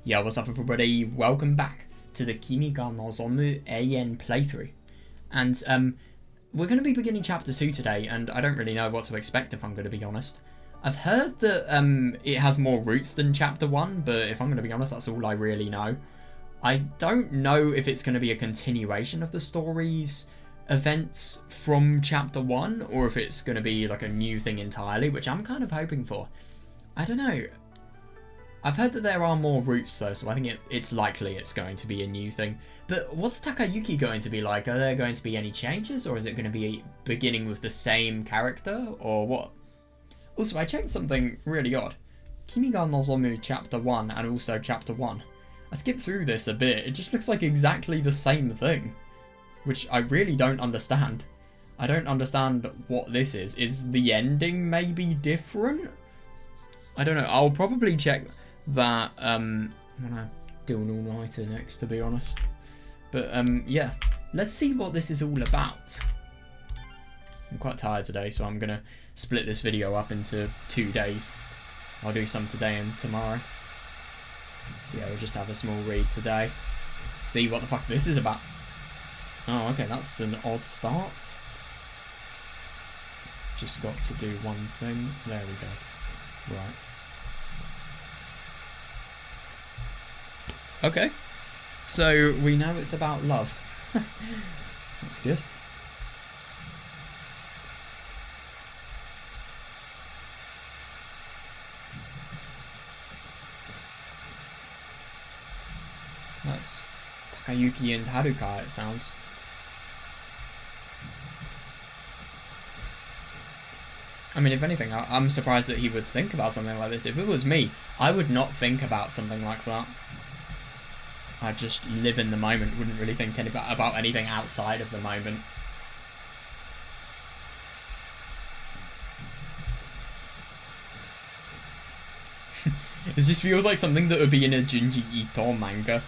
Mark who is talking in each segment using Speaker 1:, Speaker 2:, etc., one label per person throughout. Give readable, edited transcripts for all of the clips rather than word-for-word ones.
Speaker 1: Yo, what's up everybody? Welcome back to the Kimi ga Nozomu Eien playthrough. And we're going to be beginning chapter 2 today, and I don't really know what to expect if I'm going to be honest. I've heard that it has more roots than chapter 1, but if I'm going to be honest, that's all I really know. I don't know if it's going to be a continuation of the story's events from chapter 1, or if it's going to be like a new thing entirely, which I'm kind of hoping for. I don't know. I've heard that there are more routes though, so I think it's likely it's going to be a new thing. But what's Takayuki going to be like? Are there going to be any changes, or is it going to be beginning with the same character, or what? Also, I checked something really odd. Kimi ga Nozomu chapter 1 and also chapter 1. I skipped through this a bit, it just looks like exactly the same thing. Which I really don't understand. I don't understand what this is. Is the ending maybe different? I don't know, I'll probably check that I'm gonna do an all-nighter next, to be honest. But yeah, let's see what this is all about. I'm quite tired today, so I'm gonna split this video up into 2 days. I'll do some today and tomorrow. So yeah, we'll just have a small read today. See what the fuck this is about. Oh, okay, that's an odd start. Just got to do one thing. There we go. Right. Okay, so we know it's about love. That's good. That's Takayuki and Haruka, it sounds. I mean, if anything, I'm surprised that he would think about something like this. If it was me, I would not think about something like that. I'd just live in the moment, wouldn't really think about anything outside of the moment. It just feels like something that would be in a Junji Ito manga.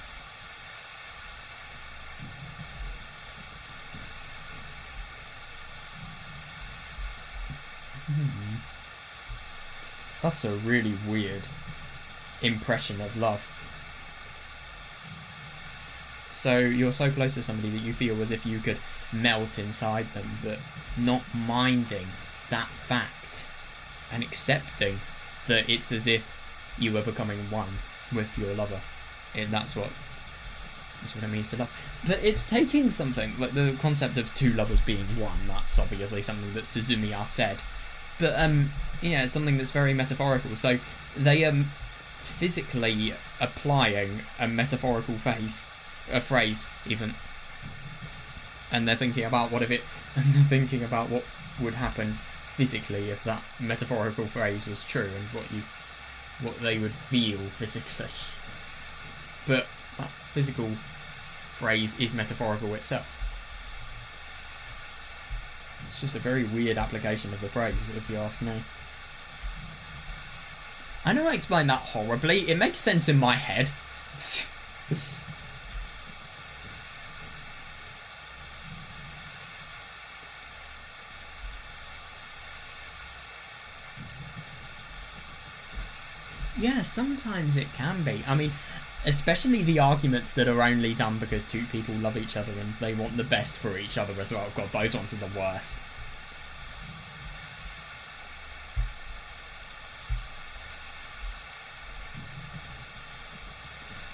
Speaker 1: That's a really weird impression of love. So you're so close to somebody that you feel as if you could melt inside them, but not minding that fact and accepting that it's as if you were becoming one with your lover. And that's what it means to love. But it's taking something, like the concept of two lovers being one, that's obviously something that Suzumiya said. But yeah, it's something that's very metaphorical. So they physically applying a metaphorical phrase even, and they're thinking about what would happen physically if that metaphorical phrase was true, and what they would feel physically. But that physical phrase is metaphorical itself. It's just a very weird application of the phrase, if you ask me. I know I explained that horribly. It makes sense in my head. Yeah, sometimes it can be. I mean, especially the arguments that are only done because two people love each other and they want the best for each other as well. God, those ones are the worst.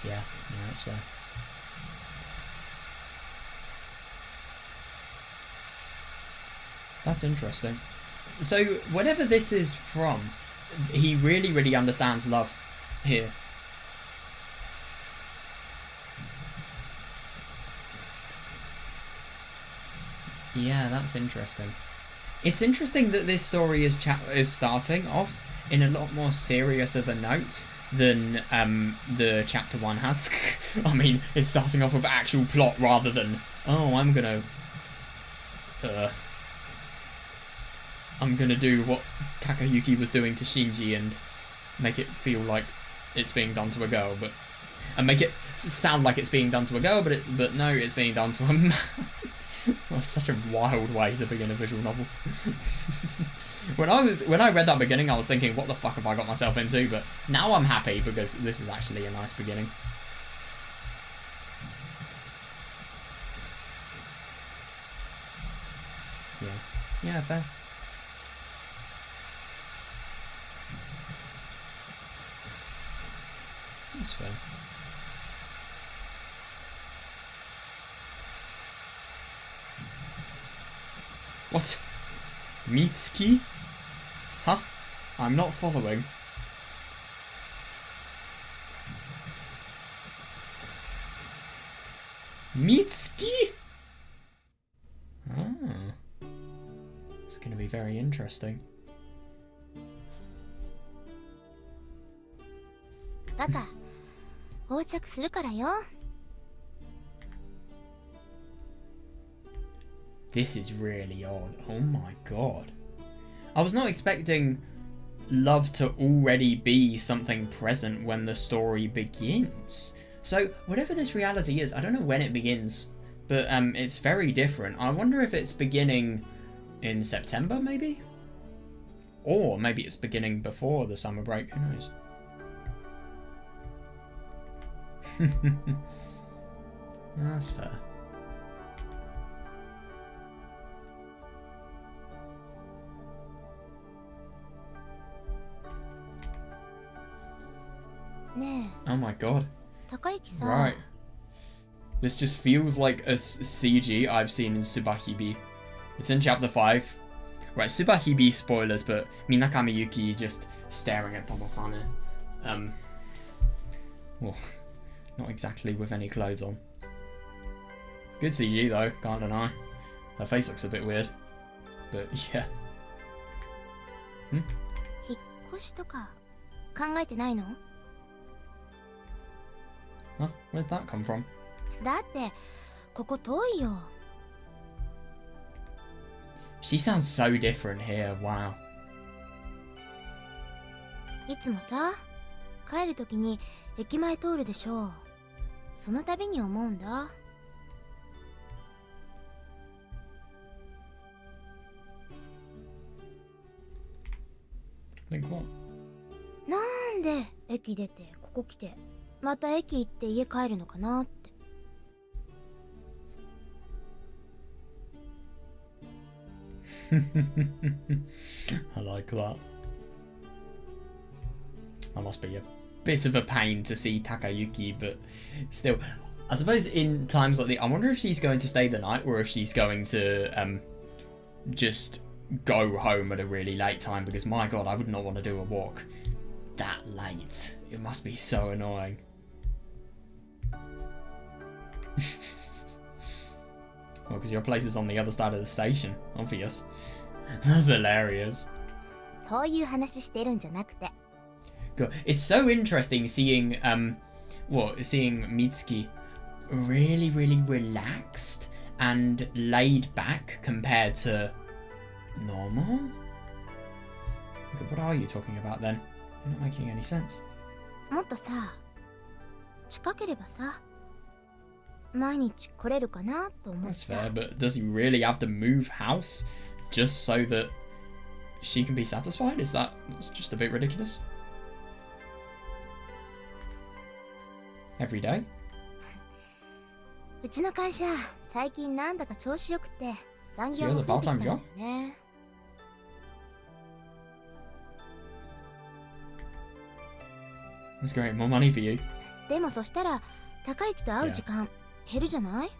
Speaker 1: Yeah, that's fair. That's interesting. So, whatever this is from, he really, really understands love here. Yeah, that's interesting. It's interesting that this story is starting off in a lot more serious of a note than the chapter 1 has. I mean, it's starting off with actual plot rather than, oh, I'm gonna do what Takayuki was doing to Shinji and make it feel like it's being done to a girl, and make it sound like it's being done to a girl, but no, it's being done to a man. That's such a wild way to begin a visual novel. When I read that beginning, I was thinking, what the fuck have I got myself into? But now I'm happy because this is actually a nice beginning. Yeah, fair. That's fair. What? Mitsuki? Huh? I'm not following. Mitsuki? Ah. It's going to be very interesting.
Speaker 2: Baka, 到着するからよ.
Speaker 1: This is really odd. Oh my god. I was not expecting love to already be something present when the story begins. So, whatever this reality is, I don't know when it begins, but it's very different. I wonder if it's beginning in September, maybe? Or maybe it's beginning before the summer break, who knows? That's fair. Oh my god.
Speaker 2: Takayuki-san.
Speaker 1: Right. This just feels like a CG I've seen in Tsubahibi. It's in chapter 5. Right, Tsubahibi spoilers, but Minakamiyuki just staring at Tomo-sane. Well, not exactly with any clothes on. Good CG though, can't deny. Her face looks a bit weird. But yeah.
Speaker 2: 引っ越しとか考えてないの?
Speaker 1: Huh? Where'd that come from?
Speaker 2: だってここ遠いよ.
Speaker 1: She sounds so different here, wow.
Speaker 2: いつもさ、帰るときに駅前通るでしょ。その度に思うんだ。
Speaker 1: Like what?
Speaker 2: なんで駅出てここ来てまた駅行って家帰るのかなって。
Speaker 1: I like that. That must be a bit of a pain to see Takayuki, but still, I suppose in times like this, I wonder if she's going to stay the night or if she's going to just go home at a really late time, because my god, I would not want to do a walk that late. It must be so annoying. Well, because your place is on the other side of the station. Obvious. That's hilarious.
Speaker 2: そういう話してるんじゃなくて。
Speaker 1: Good. It's so interesting seeing seeing Mitsuki really, really relaxed and laid back compared to normal. What are you talking about then? You're not making any sense.
Speaker 2: もっとさ、近ければさ、毎日来れるかなと思ってさ。
Speaker 1: That's fair, but does he really have to move house just so that she can be satisfied? That's just a bit ridiculous. Every day?
Speaker 2: うちの会社、最近なんだか調子よくて残業
Speaker 1: She has
Speaker 2: も
Speaker 1: a
Speaker 2: 増えてきた
Speaker 1: part-time
Speaker 2: んだよ
Speaker 1: job?
Speaker 2: ね。
Speaker 1: That's great. More money for you.
Speaker 2: でもそしたら高之と会う時間減るじゃない?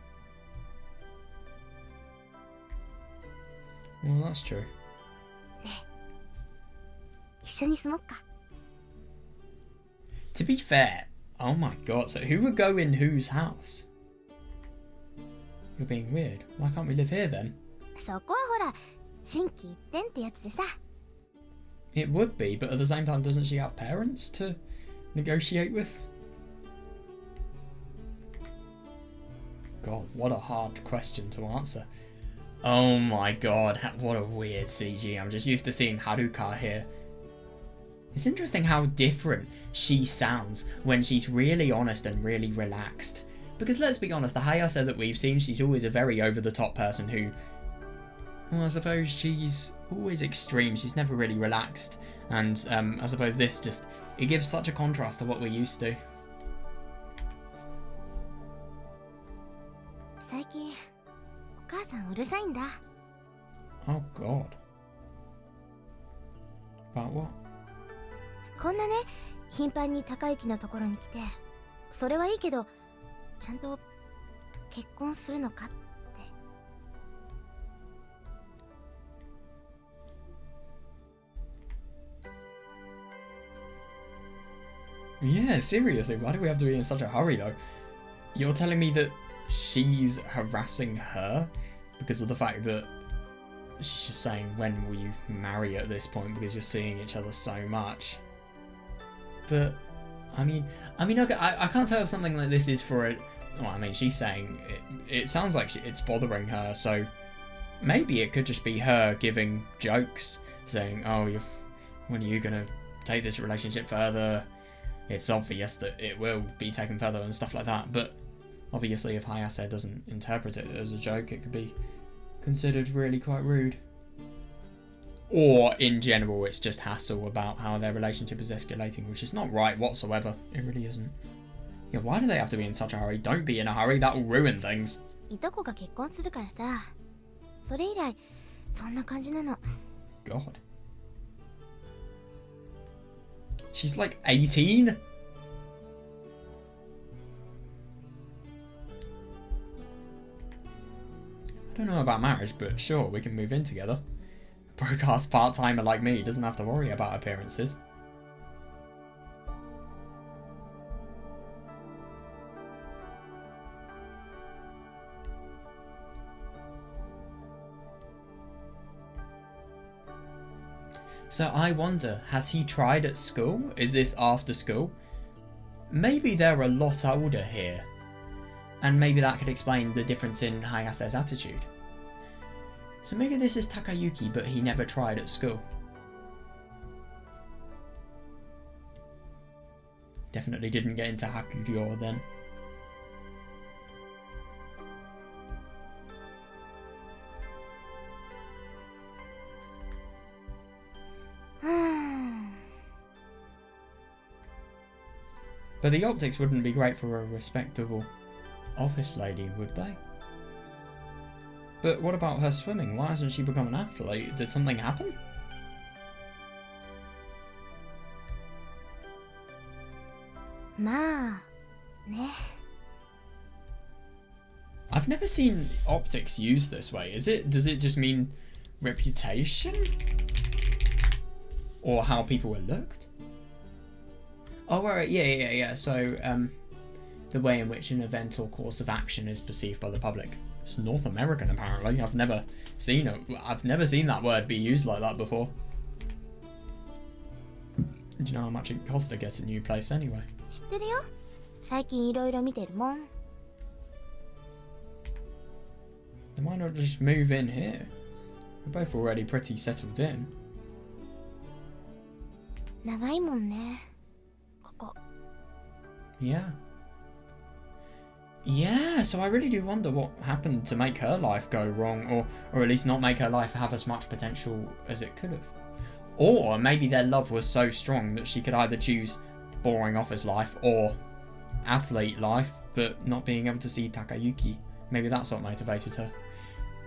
Speaker 1: Well, that's true.
Speaker 2: ねえ、一緒に住もっか。
Speaker 1: To be fair, oh my god, so who would go in whose house? You're being weird. Why can't we live here then?
Speaker 2: そこはほら、心機一転ってやつでさ。
Speaker 1: It would be, but at the same time, doesn't she have parents to negotiate with? God, what a hard question to answer. Oh my god, what a weird CG. I'm just used to seeing Haruka here. It's interesting how different she sounds when she's really honest and really relaxed. Because let's be honest, the Hayase that we've seen, she's always a very over-the-top person who Well, I suppose she's always extreme. She's never really relaxed. And I suppose this just, it gives such a contrast to what we're used to.
Speaker 2: 最近お母さんうるさいんだ。
Speaker 1: Oh God. About what?
Speaker 2: こんなね、頻繁に高之のところに来て、それはいいけど、ちゃんと結婚するのかって。
Speaker 1: Yeah, seriously, why do we have to be in such a hurry though? You're telling me that she's harassing her because of the fact that she's just saying, when will you marry at this point, because you're seeing each other so much. But I mean, okay, I can't tell if something like this is for it. Well, I mean, she's saying it sounds like it's bothering her, so maybe it could just be her giving jokes, saying, oh, when are you gonna take this relationship further? It's obvious that it will be taken further and stuff like that, but obviously if Hayase doesn't interpret it as a joke, it could be considered really quite rude. Or in general, it's just hassle about how their relationship is escalating, which is not right whatsoever. It really isn't. Yeah, why do they have to be in such a hurry? Don't be in a hurry, that will ruin things.
Speaker 2: いとこが結婚するからさ、それ以来そんな感じなの。
Speaker 1: God. She's like 18? I don't know about marriage, but sure, we can move in together. A broke-ass part-timer like me doesn't have to worry about appearances. So I wonder, has he tried at school? Is this after school? Maybe they're a lot older here. And maybe that could explain the difference in Hayase's attitude. So maybe this is Takayuki, but he never tried at school. Definitely didn't get into Hakuryo then. But the optics wouldn't be great for a respectable office lady, would they? But what about her swimming? Why hasn't she become an athlete? Did something happen? I've never seen optics used this way. Does it just mean reputation? Or how people are looked? Oh, right, yeah. So, the way in which an event or course of action is perceived by the public. It's North American, apparently. I've never seen that word be used like that before. Do you know how much it costs to get a new place anyway?
Speaker 2: 知ってるよ。最近いろいろ見てるもん。
Speaker 1: Then why not just move in here? We're both already pretty settled in.
Speaker 2: 長いもんね。ここ。
Speaker 1: Yeah, so I really do wonder what happened to make her life go wrong, or at least not make her life have as much potential as it could have. Or maybe their love was so strong that she could either choose boring office life or athlete life, but not being able to see Takayuki. Maybe that's what motivated her.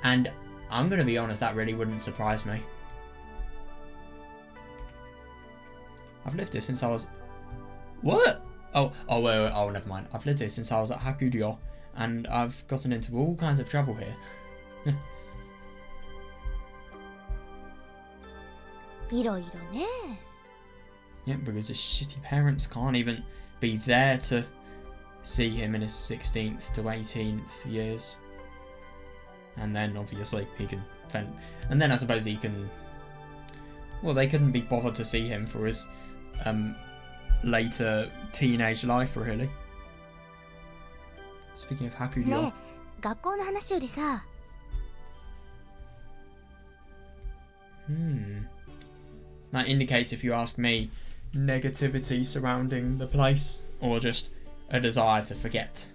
Speaker 1: And I'm going to be honest, that really wouldn't surprise me. I've lived here since I was... What? Oh, wait, oh, never mind. I've lived here since I was at Hakuryo, and I've gotten into all kinds of trouble here.
Speaker 2: いろいろね。
Speaker 1: Yeah, because his shitty parents can't even be there to see him in his 16th to 18th years. And then, obviously, he can... And then I suppose he can... Well, they couldn't be bothered to see him for his... later teenage life, really. Speaking of Hakuryo...
Speaker 2: ねえ、学校の話よりさ。
Speaker 1: That indicates, if you ask me, negativity surrounding the place, or just a desire to forget.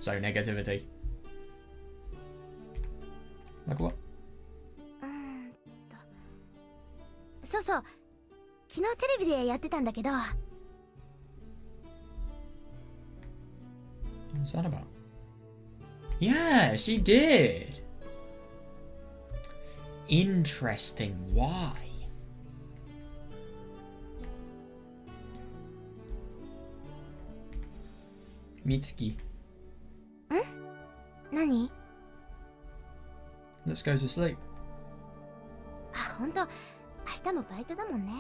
Speaker 1: So, negativity. Like what?
Speaker 2: そう。昨日テレビでやってたんだけど。
Speaker 1: What's that about? Yeah, she did. Interesting. Why? Mitsuki.
Speaker 2: 何？
Speaker 1: Let's go to sleep.
Speaker 2: あ、ほんと、明日もバイトだもんね。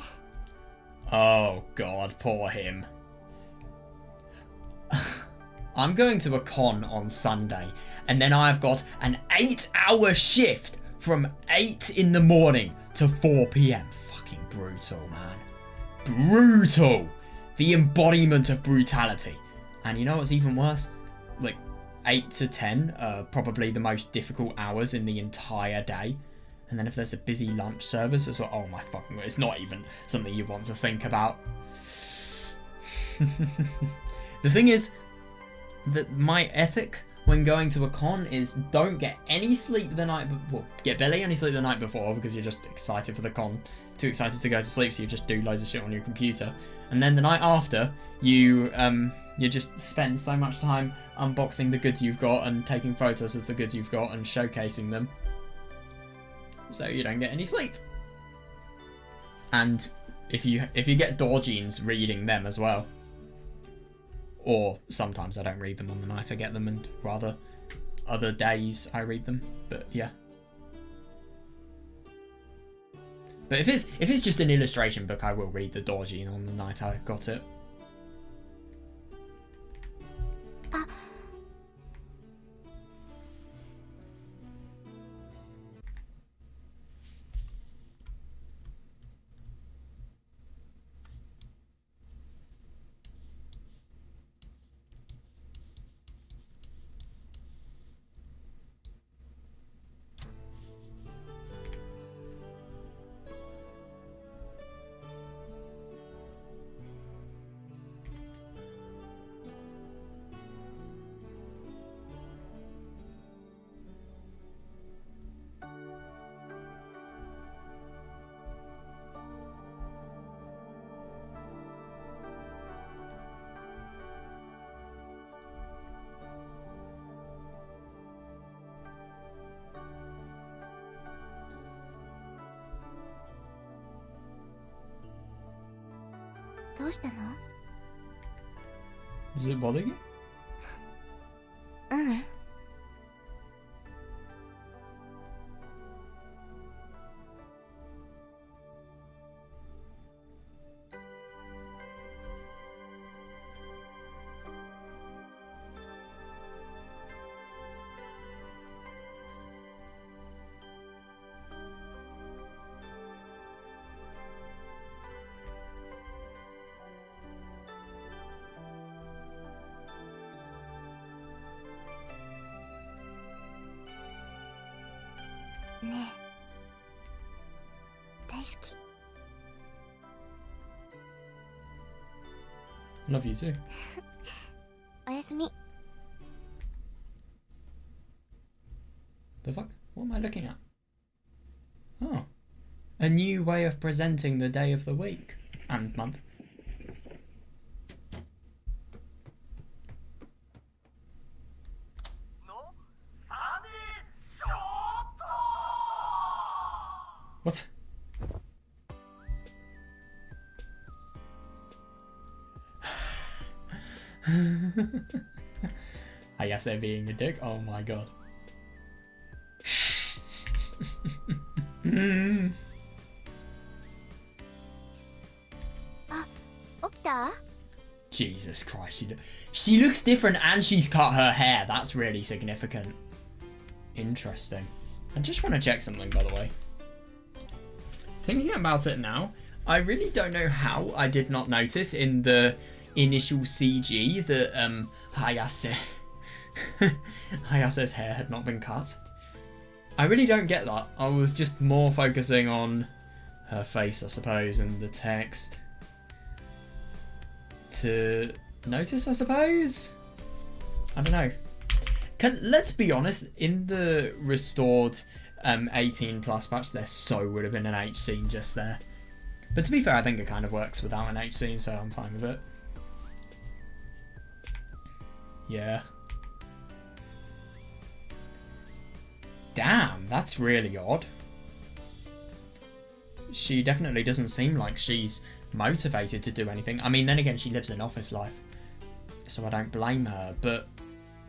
Speaker 1: Oh god, poor him. I'm going to a con on Sunday, and then I've got an 8-hour shift from 8 in the morning to 4 p.m. Fucking brutal, man. Brutal! The embodiment of brutality. And you know what's even worse? Like, 8 to 10 are probably the most difficult hours in the entire day. And then if there's a busy lunch service as well, oh my fucking god, it's not even something you want to think about. The thing is that my ethic when going to a con is don't get any sleep the night before. Well, get barely any sleep the night before because you're just excited for the con. Too excited to go to sleep, so you just do loads of shit on your computer. And then the night after, you just spend so much time unboxing the goods you've got and taking photos of the goods you've got and showcasing them. So you don't get any sleep. And if you get doujins, reading them as well. Or sometimes I don't read them on the night I get them, and rather other days I read them. But yeah. But if it's just an illustration book, I will read the doujin on the night I got it. Does it bother you?
Speaker 2: うん。ねえ、大好き。
Speaker 1: Love you too.
Speaker 2: おやすみ。
Speaker 1: The fuck? What am I looking at? Oh. A new way of presenting the day of the week. And month. What? I guess they're being a dick. Oh my god.
Speaker 2: あ、起きた？
Speaker 1: Jesus Christ. She looks different and she's cut her hair. That's really significant. Interesting. I just want to check something, by the way. Thinking about it now, I really don't know how I did not notice in the initial CG that Hayase's hair had not been cut. I really don't get that. I was just more focusing on her face, I suppose, and the text to notice, I suppose. I don't know. Let's be honest, in the restored 18 plus patch, there so would have been an H scene just there. But to be fair, I think it kind of works without an HC, so I'm fine with it. Yeah. Damn, that's really odd. She definitely doesn't seem like she's motivated to do anything. I mean, then again, she lives an office life, so I don't blame her, but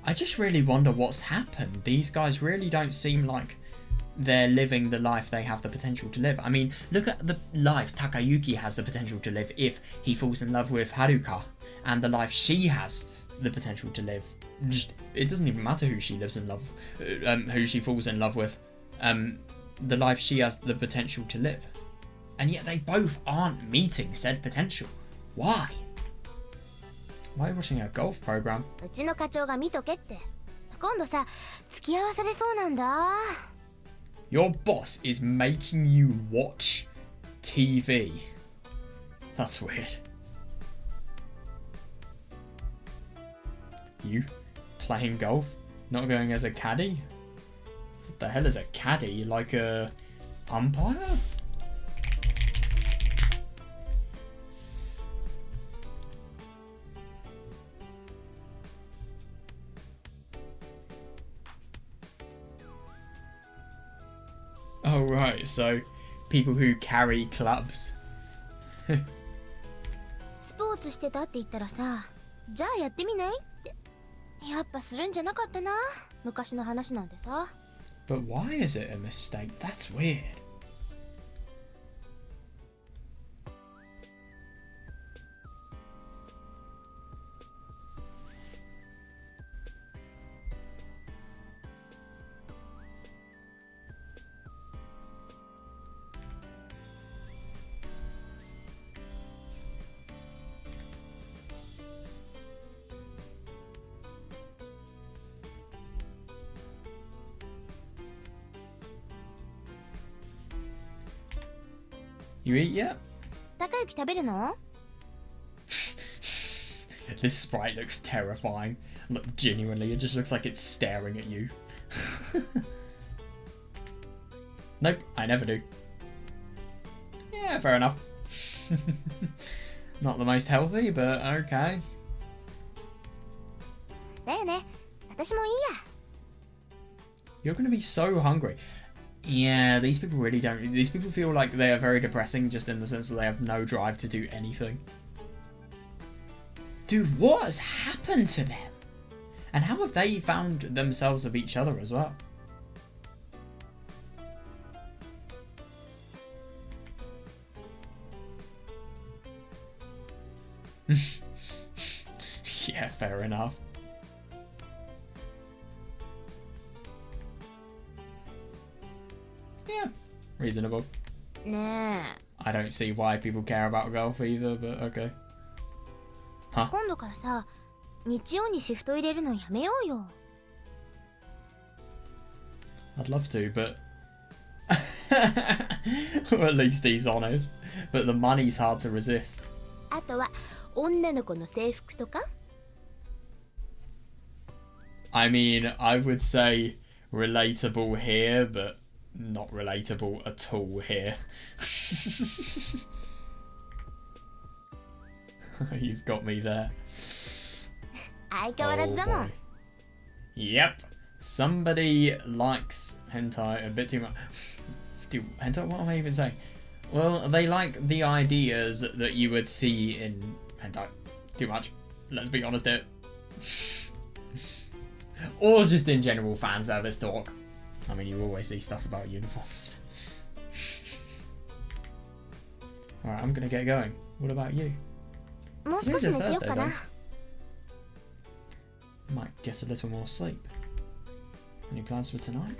Speaker 1: I just really wonder what's happened. These guys really don't seem like they're living the life they have the potential to live. I mean, look at the life Takayuki has the potential to live if he falls in love with Haruka, and the life she has the potential to live. Just, it doesn't even matter who she lives in love, who she falls in love with. The life she has the potential to live, and yet they both aren't meeting said potential. Why? Why are you watching a golf program?
Speaker 2: うちの課長が見とけって。今度さ、付き合わされそうなんだ。
Speaker 1: Your boss is making you watch TV. That's weird. You playing golf? Not going as a caddy? What the hell is a caddy? Like a umpire? Oh right, so people who carry clubs.
Speaker 2: スポーツしてたって言ったらさ、じゃあやってみないって。やっぱするんじゃなかったな。昔の話なんてさ。
Speaker 1: But why is it a mistake? That's weird. You eat yet?
Speaker 2: 高之食べるの？
Speaker 1: This sprite looks terrifying. Look, genuinely, it just looks like it's staring at you. Nope, I never do. Yeah, fair enough. Not the most healthy, but okay.
Speaker 2: だよね。私もいいや。
Speaker 1: You're gonna be so hungry. Yeah, these people really don't. These people feel like they are very depressing just in the sense that they have no drive to do anything. Dude, what has happened to them? And how have they found themselves with each other as well? Yeah, fair enough. Yeah, reasonable.
Speaker 2: ね
Speaker 1: I don't see why people care about golf either, but okay.
Speaker 2: え。今度からさ、日曜にシフト入れるのやめようよ。
Speaker 1: I'd love to, but well, at least he's honest. But the money's hard to resist.
Speaker 2: あとは女の子の制服とか。
Speaker 1: I mean, I would say relatable here, but not relatable at all here. You've got me there.
Speaker 2: 相変わらずだもん。
Speaker 1: boy. Yep. Somebody likes hentai a bit too much. Dude, hentai? What am I even saying? Well, they like the ideas that you would see in hentai too much. Let's be honest here. Or just in general fan service talk. I mean, you always see stuff about uniforms. Alright, I'm gonna get going. What about you?
Speaker 2: もう少し寝てよっかな。
Speaker 1: Might get a little more sleep. Any plans for tonight?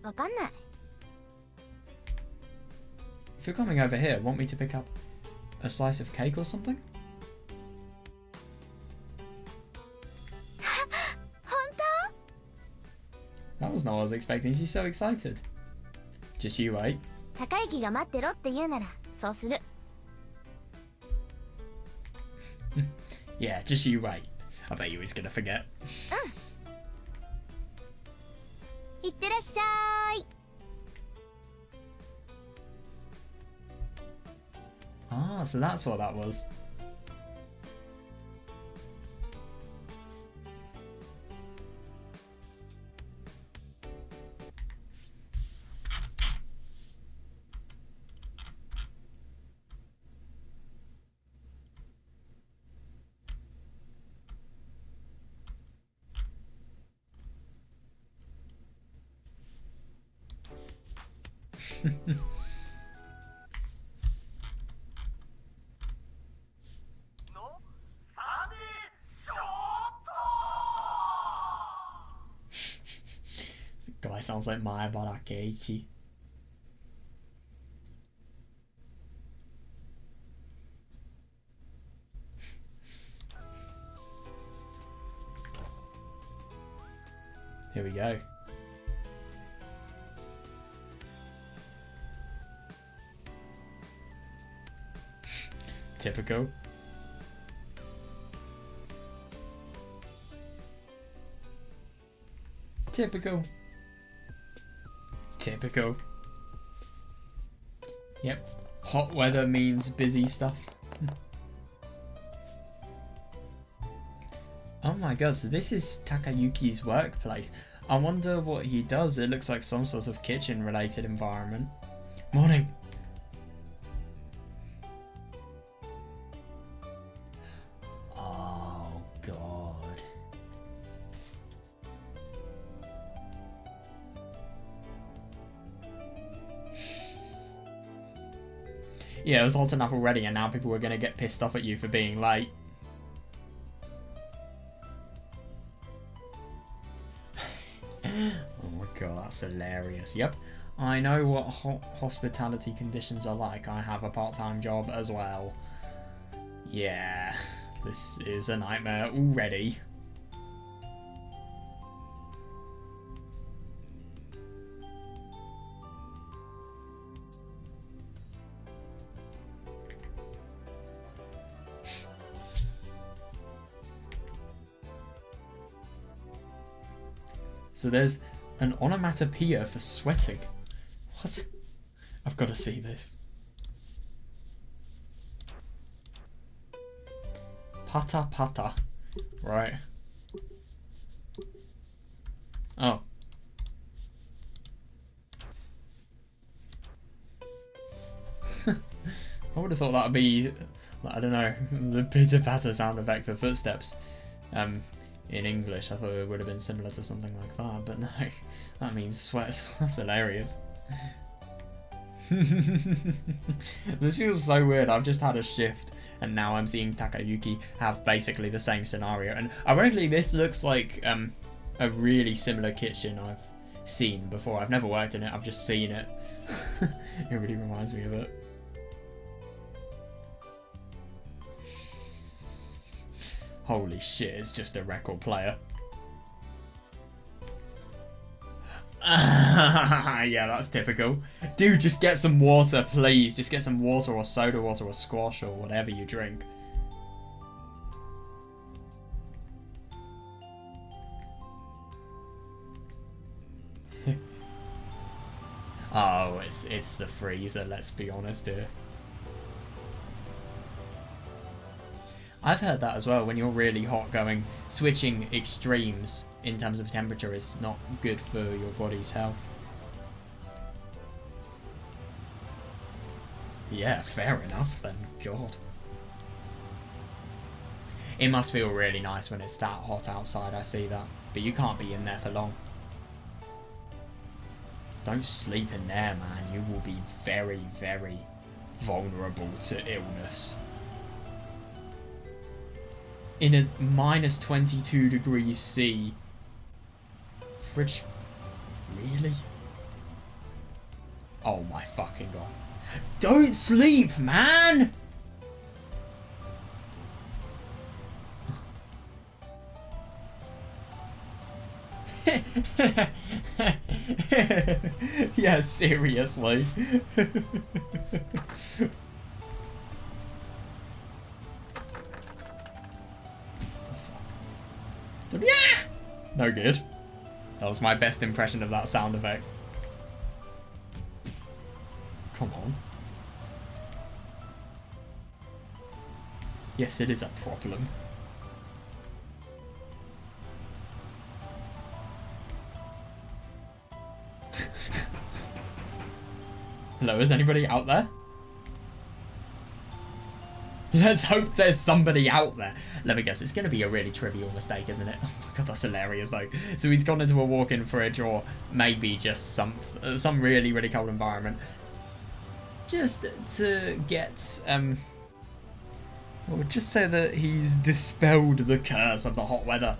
Speaker 2: わかんない。
Speaker 1: If you're coming over here, want me to pick up a slice of cake or something?
Speaker 2: 本当？
Speaker 1: That was not what I was expecting. She's so excited. Just you wait.
Speaker 2: 高之が待ってろって言うならそうする。
Speaker 1: Yeah, just you wait. I bet you he's gonna forget.
Speaker 2: いってらっしゃい。
Speaker 1: Ah, so that's what that was. This guy sounds like Maebara Keiichi. Here we go. Typical. Typical. Typical. Yep. Hot weather means busy stuff. Oh my god, so this is Takayuki's workplace. I wonder what he does. It looks like some sort of kitchen related environment. Morning. Oh god. Yeah, it was hot enough already and now people were going to get pissed off at you for being late. Oh my god, that's hilarious. Yep, I know what hospitality conditions are like. I have a part-time job as well. Yeah, this is a nightmare already. So there's an onomatopoeia for sweating. What? I've got to see this. Pata pata. Right. Oh. I would have thought that would be, I don't know, the pitter patter sound effect for footsteps. In English, I thought it would have been similar to something like that, but no, that means sweat. That's hilarious. This feels so weird. I've just had a shift, and now I'm seeing Takayuki have basically the same scenario. And ironically, this looks like a really similar kitchen I've seen before. I've never worked in it, I've just seen it. It really reminds me of it. Holy shit, it's just a record player. Yeah, that's typical. Dude, just get some water, please. Just get some water or soda water or squash or whatever you drink. Oh, it's the freezer, let's be honest here. I've heard that as well, when you're really hot, switching extremes in terms of temperature is not good for your body's health. Yeah, fair enough then, god. It must feel really nice when it's that hot outside, I see that. But you can't be in there for long. Don't sleep in there, man. You will be very, very vulnerable to illness. In a minus 22 degrees C. Fridge. Really? Oh my fucking god. Don't sleep, man! Yeah, seriously. Yeah! No good. That was my best impression of that sound effect. Come on. Yes, it is a problem. Hello, is anybody out there? Let's hope there's somebody out there. Let me guess, it's going to be a really trivial mistake, isn't it? Oh my god, that's hilarious though. So he's gone into a walk-in fridge, or maybe just some really, really cold environment. Just to get, well, just so that he's dispelled the curse of the hot weather.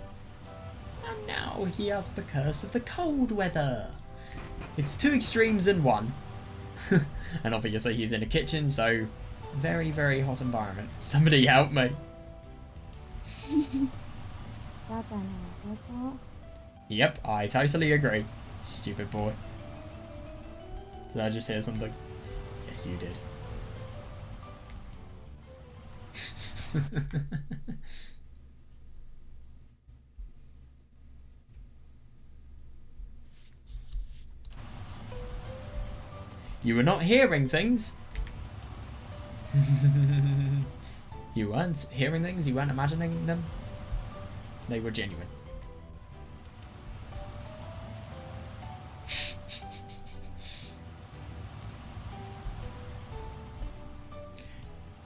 Speaker 1: And now he has the curse of the cold weather. It's two extremes in one. And obviously he's in a kitchen, so very, very hot environment. Somebody help me. Yep, I totally agree. Stupid boy. Did I just hear something? Yes, you did. You were not hearing things. You weren't hearing things, you weren't imagining them. They were genuine.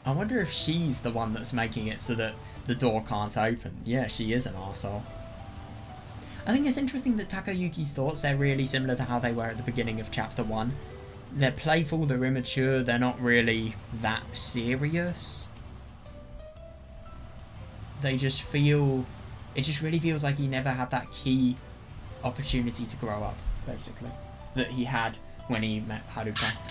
Speaker 1: I wonder if she's the one that's making it so that the door can't open. Yeah, she is an arsehole. I think it's interesting that Takayuki's thoughts, they're really similar to how they were at the beginning of chapter 1. They're playful, they're immature, they're not really that serious. They just feel... It just really feels like he never had that key opportunity to grow up, basically. That he had when he met Haruka.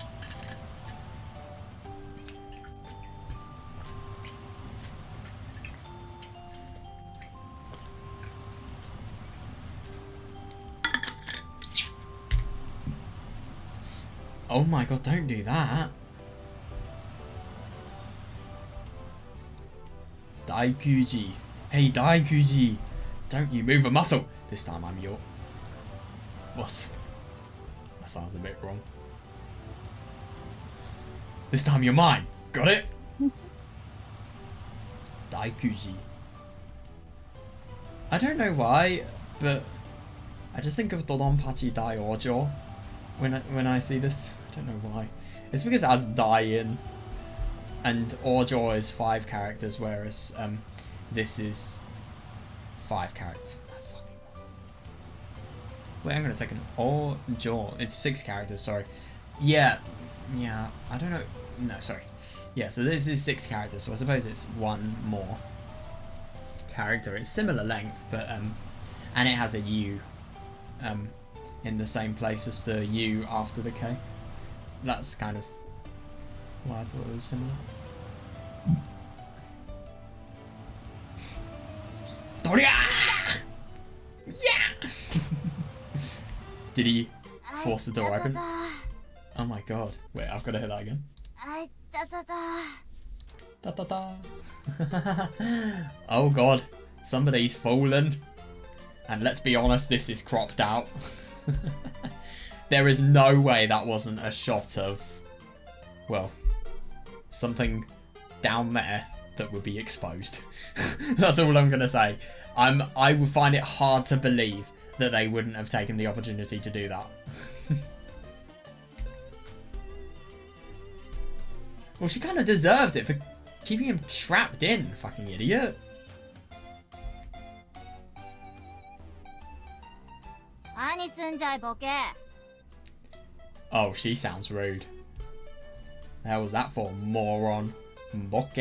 Speaker 1: Oh my god, don't do that. Daikuji. Hey, Daikuji. Don't you move a muscle. This time I'm your... What? That sounds a bit wrong. This time you're mine. Got it? Daikuji. I don't know why, but I just think of Dodonpachi Dai Ojo when I see this. I don't know why. It's because it has Dai in, and Ojo is 5 characters, whereas this is 5 characters. Wait, hang on a second. Ojo, it's 6 characters. Sorry. Yeah. I don't know. No, sorry. Yeah, so this is 6 characters, so I suppose it's 1 more character. It's similar length, but and it has a U in the same place as the U after the K. That's kind of why I thought it was similar. Yeah! Did he force the door open? Oh my god. Wait, I've got to hit that again. Da da da. Oh god. Somebody's fallen. And let's be honest, this is cropped out. There is no way that wasn't a shot of, well, something down there that would be exposed. That's all I'm gonna say. I would find it hard to believe that they wouldn't have taken the opportunity to do that. Well, she kind of deserved it for keeping him trapped in, fucking idiot. Oh, she sounds rude. The hell was that for, moron? Boke.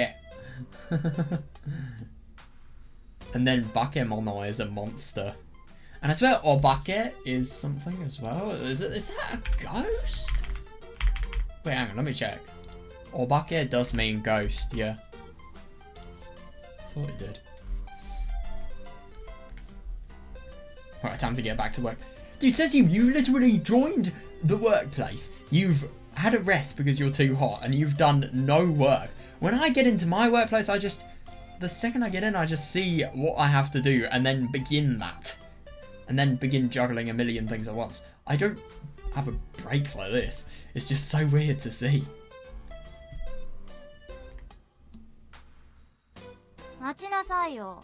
Speaker 1: And then Bakemono is a monster. And I swear Obake is something as well. Is that a ghost? Wait, hang on, let me check. Obake does mean ghost, yeah. I thought it did. Alright, time to get back to work. Dude, says you literally joined the workplace. You've had a rest because you're too hot and you've done no work. When I get into my workplace, the second I get in, I just see what I have to do and then begin that. And then begin juggling a million things at once. I don't have a break like this. It's just so weird to see.
Speaker 2: 待ちなさいよ。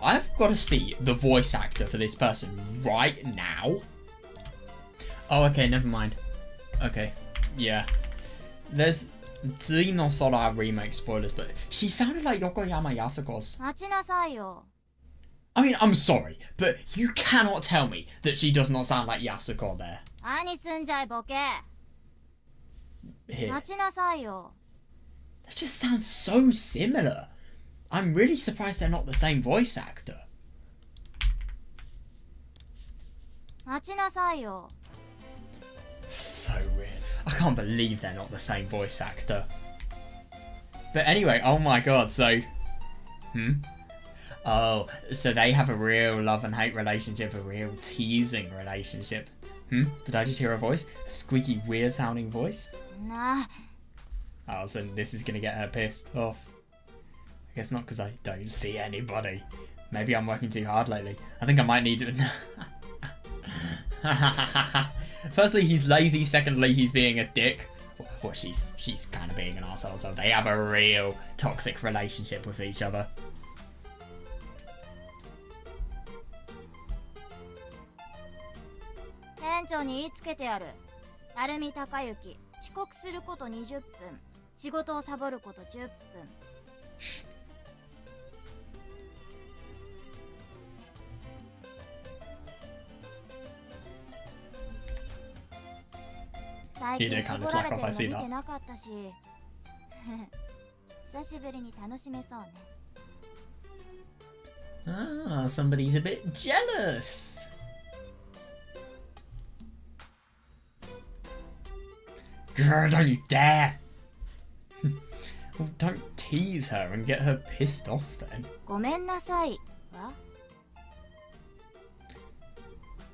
Speaker 1: I've got to see the voice actor for this person right now. Oh, okay, never mind. Okay, yeah. There's no Sora remake spoilers, but she sounded like Yokoyama Yasuko's.
Speaker 2: 待ちなさいよ。
Speaker 1: I mean, I'm sorry, but you cannot tell me that she does not sound like Yasuko there.
Speaker 2: 何すんじゃいボケ。
Speaker 1: Here.
Speaker 2: 待ちなさいよ。
Speaker 1: That just sounds so similar. I'm really surprised they're not the same voice actor.
Speaker 2: 待ちなさいよ。
Speaker 1: So weird. I can't believe they're not the same voice actor. But anyway, oh my god, so... Oh, so they have a real love and hate relationship, a real teasing relationship. Did I just hear a voice? A squeaky, weird sounding voice?
Speaker 2: な
Speaker 1: Oh, so this is gonna get her pissed off. I guess not, because I don't see anybody. Maybe I'm working too hard lately. I think I might need... Firstly, he's lazy. Secondly, he's being a dick. Well, she's kind of being an arsehole, so they have a real toxic relationship with each other.
Speaker 2: 店長に言いつけてやる。成海高之、遅刻すること20分、仕事をサボること10分。最近絞られてるの見てなかったし久しぶりに楽しめそうね。
Speaker 1: Ah, somebody's a bit jealous. Grr, don't you dare! Well, don't tease her and get her pissed off then.
Speaker 2: ごめんなさいは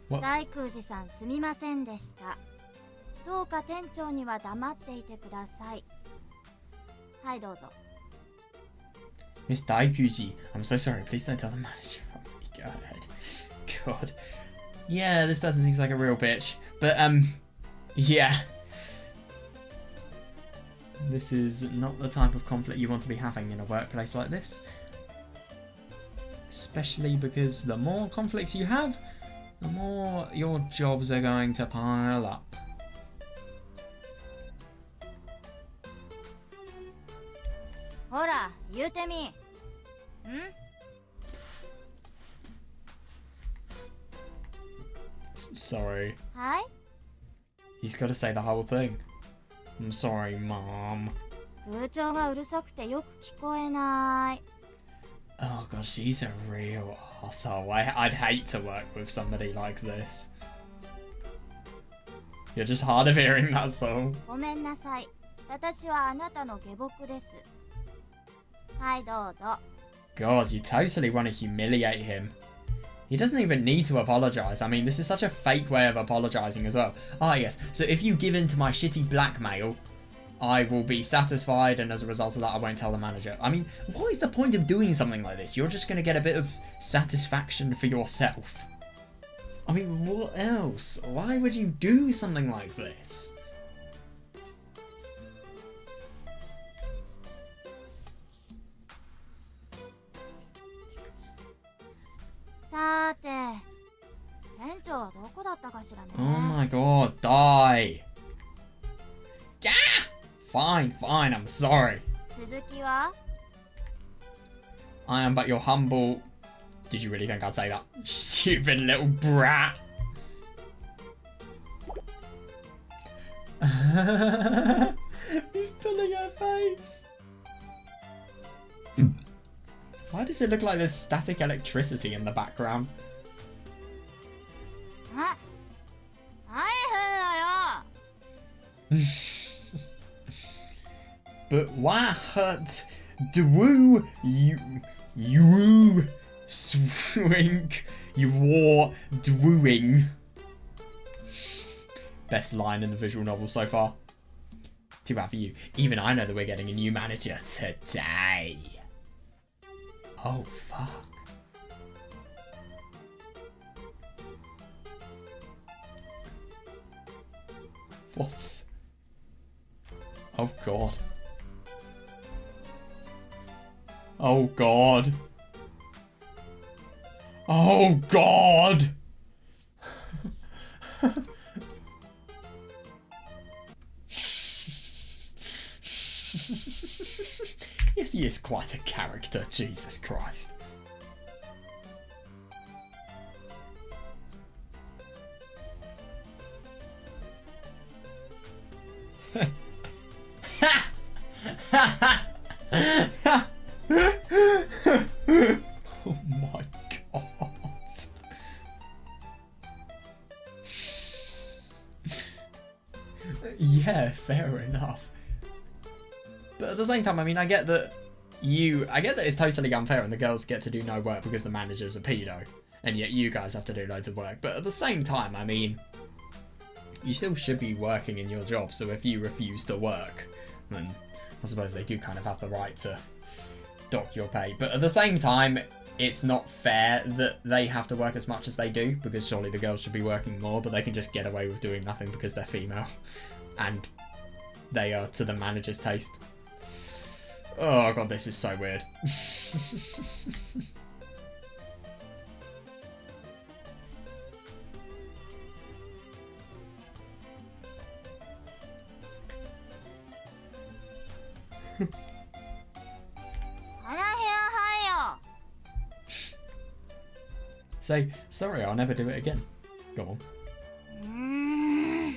Speaker 1: What?
Speaker 2: 大空寺さんすみませんでした。どうか店長には黙っていてください。はいどうぞ。
Speaker 1: Miss Daikuji, I'm so sorry. Please don't tell the manager about me. Go ahead. God. Yeah, this person seems like a real bitch. But, yeah. This is not the type of conflict you want to be having in a workplace like this. Especially because the more conflicts you have, the more your jobs are going to pile up.
Speaker 2: ほら言うてみん。
Speaker 1: Sorry.
Speaker 2: はい。
Speaker 1: He's got to say the whole thing. I'm sorry, Mom.
Speaker 2: 部長がうるさくてよく聞こえない。
Speaker 1: Oh god, she's a real arsehole. I'd hate to work with somebody like this. You're just hard of hearing, that's all.
Speaker 2: ごめんなさい。私はあなたの下僕です。はいどうぞ。
Speaker 1: God, you totally want to humiliate him. He doesn't even need to apologise. I mean, this is such a fake way of apologising as well. Ah, yes. So if you give in to my shitty blackmail, I will be satisfied, and as a result of that, I won't tell the manager. I mean, what is the point of doing something like this? You're just going to get a bit of satisfaction for yourself. I mean, what else? Why would you do something like this?
Speaker 2: さーて、店長はどこだったかしらね。
Speaker 1: Oh my god, die! Gah! Fine, fine, I'm sorry.
Speaker 2: 続きは
Speaker 1: I am but your humble... Did you really think I'd say that? Stupid little brat! He's pulling her face! Why does it look like there's static electricity in the background?
Speaker 2: あ、大変だよ。
Speaker 1: But what do you swink you war doing? Best line in the visual novel so far. Too bad for you. Even I know that we're getting a new manager today. Oh fuck. Oh god. Oh god. Oh god! Yes, he is quite a character, Jesus Christ. Oh my god. Yeah, fair enough. But at the same time, I mean, I get that it's totally unfair and the girls get to do no work because the manager's a pedo. And yet you guys have to do loads of work. But at the same time, I mean, you still should be working in your job. So if you refuse to work, then I suppose they do kind of have the right to dock your pay. But at the same time, it's not fair that they have to work as much as they do, because surely the girls should be working more, but they can just get away with doing nothing because they're female. And they are to the manager's taste. Oh god, this is so weird. Say, sorry, I'll never do it again. Go on.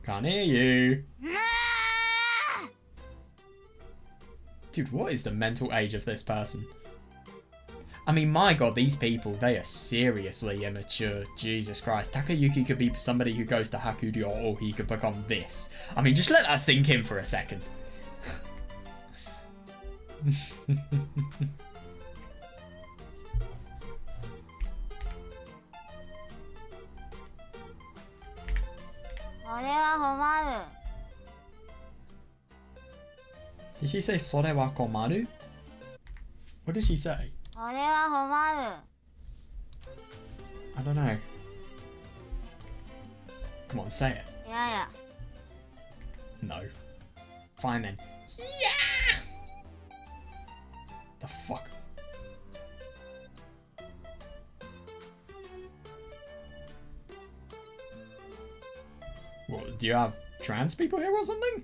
Speaker 1: Can't hear you. Dude, what is the mental age of this person? I mean, my god, these people, they are seriously immature. Jesus Christ. Takayuki could be somebody who goes to Hakuryo, or he could become this. I mean, just let that sink in for a second. Did she say それは困る? What did she say? I don't know. Come on, say it.
Speaker 2: Yeah.
Speaker 1: No. Fine then. Yeah! The fuck? What, do you have trans people here or something?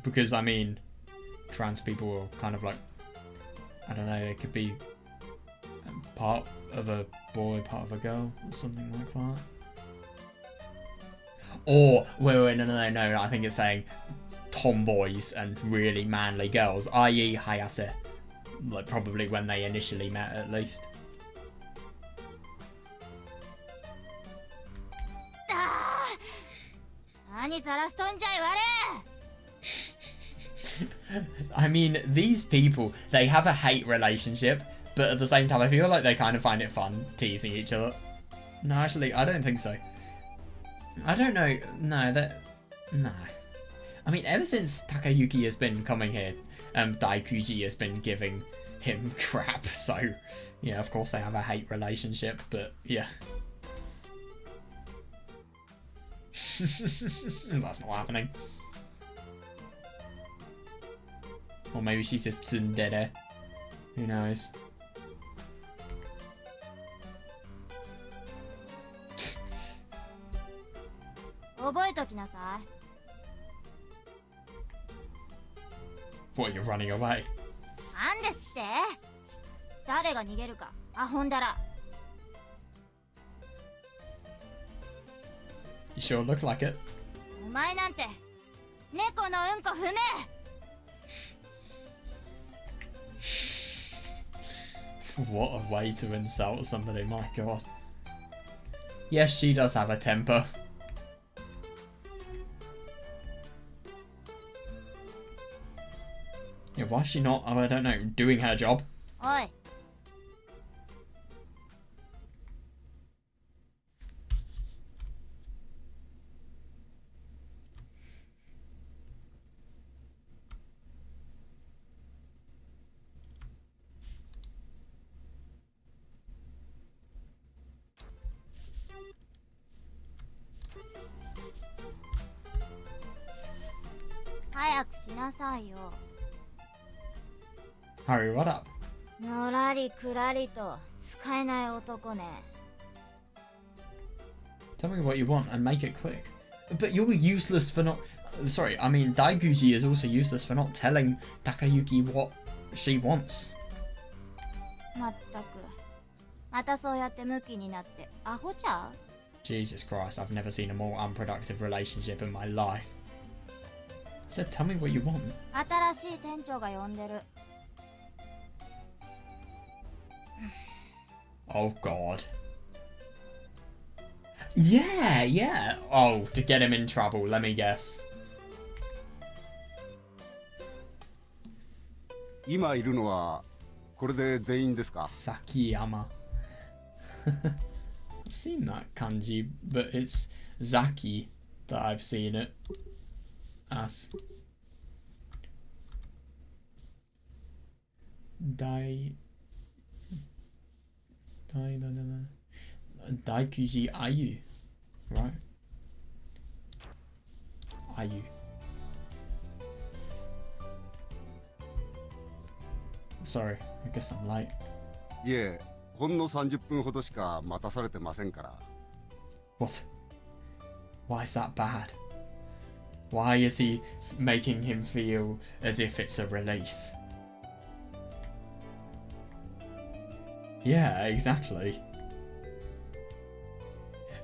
Speaker 1: Because, I mean, trans people are kind of like, I don't know, they could be part of a boy, part of a girl, or something like that. Or, wait, no, I think it's saying tomboys and really manly girls, i.e. Hayase. Like, probably when they initially met, at least. I mean, these people, they have a hate relationship, but at the same time, I feel like they kind of find it fun teasing each other. No, actually, I don't think so. I don't know. No. I mean, ever since Takayuki has been coming here, Daikuji has been giving him crap, so, yeah, of course they have a hate relationship, but, yeah. That's not happening. Or maybe she's a tsundere. Who knows? What, you're running away? You sure look like it. What a way to insult somebody, my god. Yes, she does have a temper. Yeah, why is she not, I don't know, doing her job?
Speaker 2: Oi. 早くしなさいよ。
Speaker 1: Haru, what up?
Speaker 2: のらりくらりと使えない男ね。
Speaker 1: Tell me what you want and make it quick. But you're useless for not... Sorry, I mean, Daiguchi is also useless for not telling Takayuki what she wants.
Speaker 2: まったくまたそうやってムキになってアホちゃう？
Speaker 1: Jesus Christ, I've never seen a more unproductive relationship in my life. I said, tell me what you want.
Speaker 2: 新しい店長が呼んでる。
Speaker 1: Oh God. Yeah, yeah. Oh, to get him in trouble, let me guess.
Speaker 3: 今いるのはこれで全員ですか？
Speaker 1: Sakiyama. I've seen that kanji, but it's Zaki that I've seen it as. Daikuji Ayu, right? Ayu. Sorry, I guess I'm late.
Speaker 3: いえ、ほんの30分ほどしか待たされてませんから。
Speaker 1: What? Why is that bad? Why is he making him feel as if it's a relief? Yeah, exactly.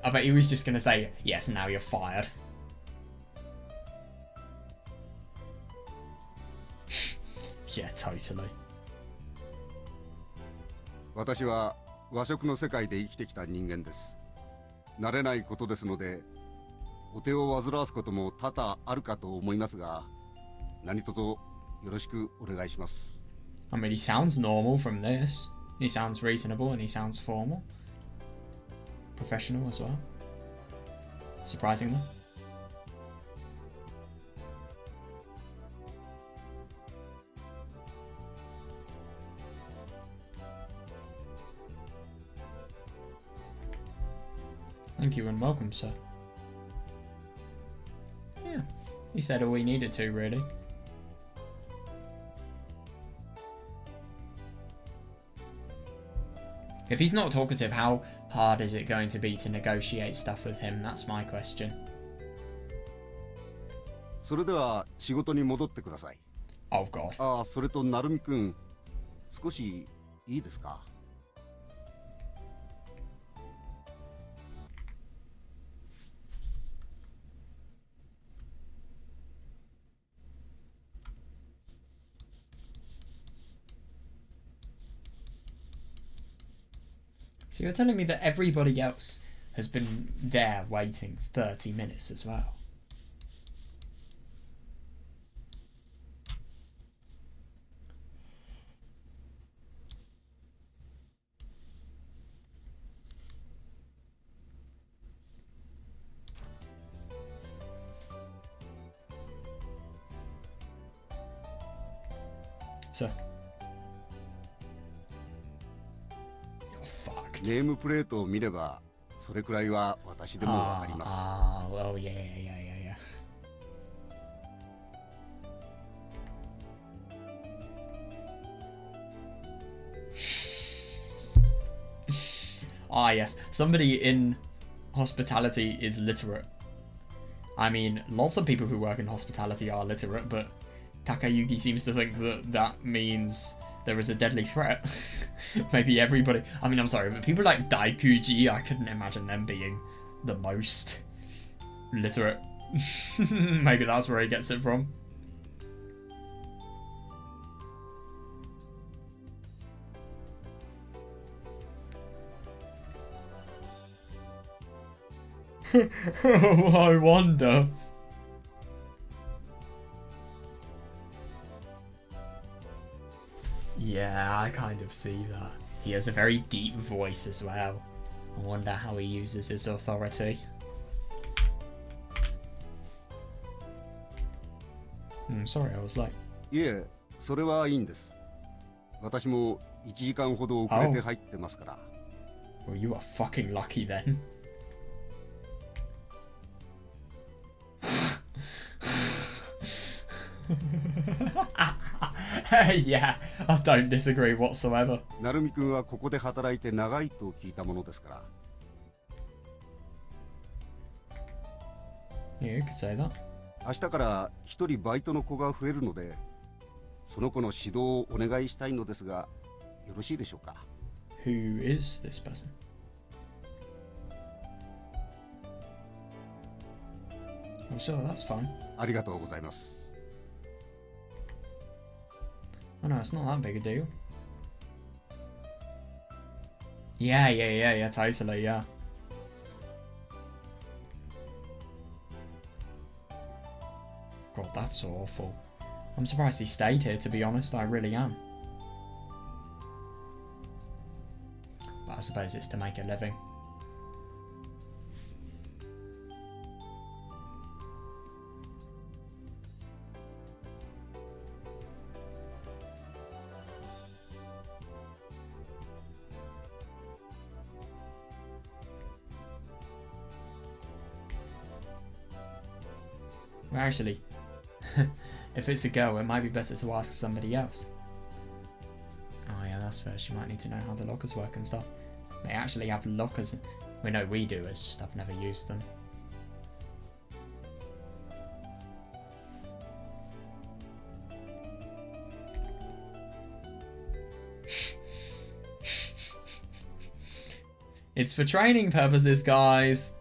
Speaker 1: I bet he was just gonna say, yes, now you're fired. Yeah, totally.
Speaker 3: 私は和食の世界で生きてきた人間です。慣れないことですので、お手を煩わすことも多々あるかと思いますが、何卒よろしくお願いします。
Speaker 1: I mean, he sounds normal from this. He sounds reasonable and he sounds formal. Professional as well. Surprisingly. Thank you and welcome, sir. Yeah, he said all we needed to, really. If he's not talkative, how hard is it going to be to negotiate stuff with him? That's my question.
Speaker 3: それでは仕事に戻ってください。
Speaker 1: Oh God.
Speaker 3: ああ、それと成美くん、少しいいですか？
Speaker 1: So you're telling me that everybody else has been there waiting 30 minutes as well? So, you're fucked.
Speaker 3: ネームプレートを見れば、それくらいは私でもわかります。
Speaker 1: Oh, yeah, yeah, yeah, yeah. Ah, yes. Somebody in hospitality is literate. I mean, lots of people who work in hospitality are literate, but Takayuki seems to think that that means there is a deadly threat. Maybe everybody... I mean, I'm sorry, but people like Daikuji, I couldn't imagine them being the most literate. Maybe that's where he gets it from. I wonder. Yeah, I kind of see that. He has a very deep voice as well. I wonder how he uses his authority. Sorry, I was late.
Speaker 3: いえ、それはいいんです。私も1時間ほど遅れて入ってますから。
Speaker 1: Well, you are fucking lucky then. Yeah, I don't disagree whatsoever.
Speaker 3: 成美君はここで働いて長いと聞いたものですから。
Speaker 1: Yeah, you could say that.
Speaker 3: 明日から一人バイトの子が増えるので、その子の指導をお願いしたいのですが、よろしいでしょうか。
Speaker 1: Who is this person? Oh, sure, that's fine.
Speaker 3: ありがとうございます。
Speaker 1: Oh no, it's not that big a deal. Yeah, totally, yeah. God, that's awful. I'm surprised he stayed here, to be honest, I really am. But I suppose it's to make a living. Well, actually, if it's a girl, it might be better to ask somebody else. Oh yeah, that's fair. She might need to know how the lockers work and stuff. They actually have lockers. We know we do, it's just I've never used them. It's for training purposes, guys. .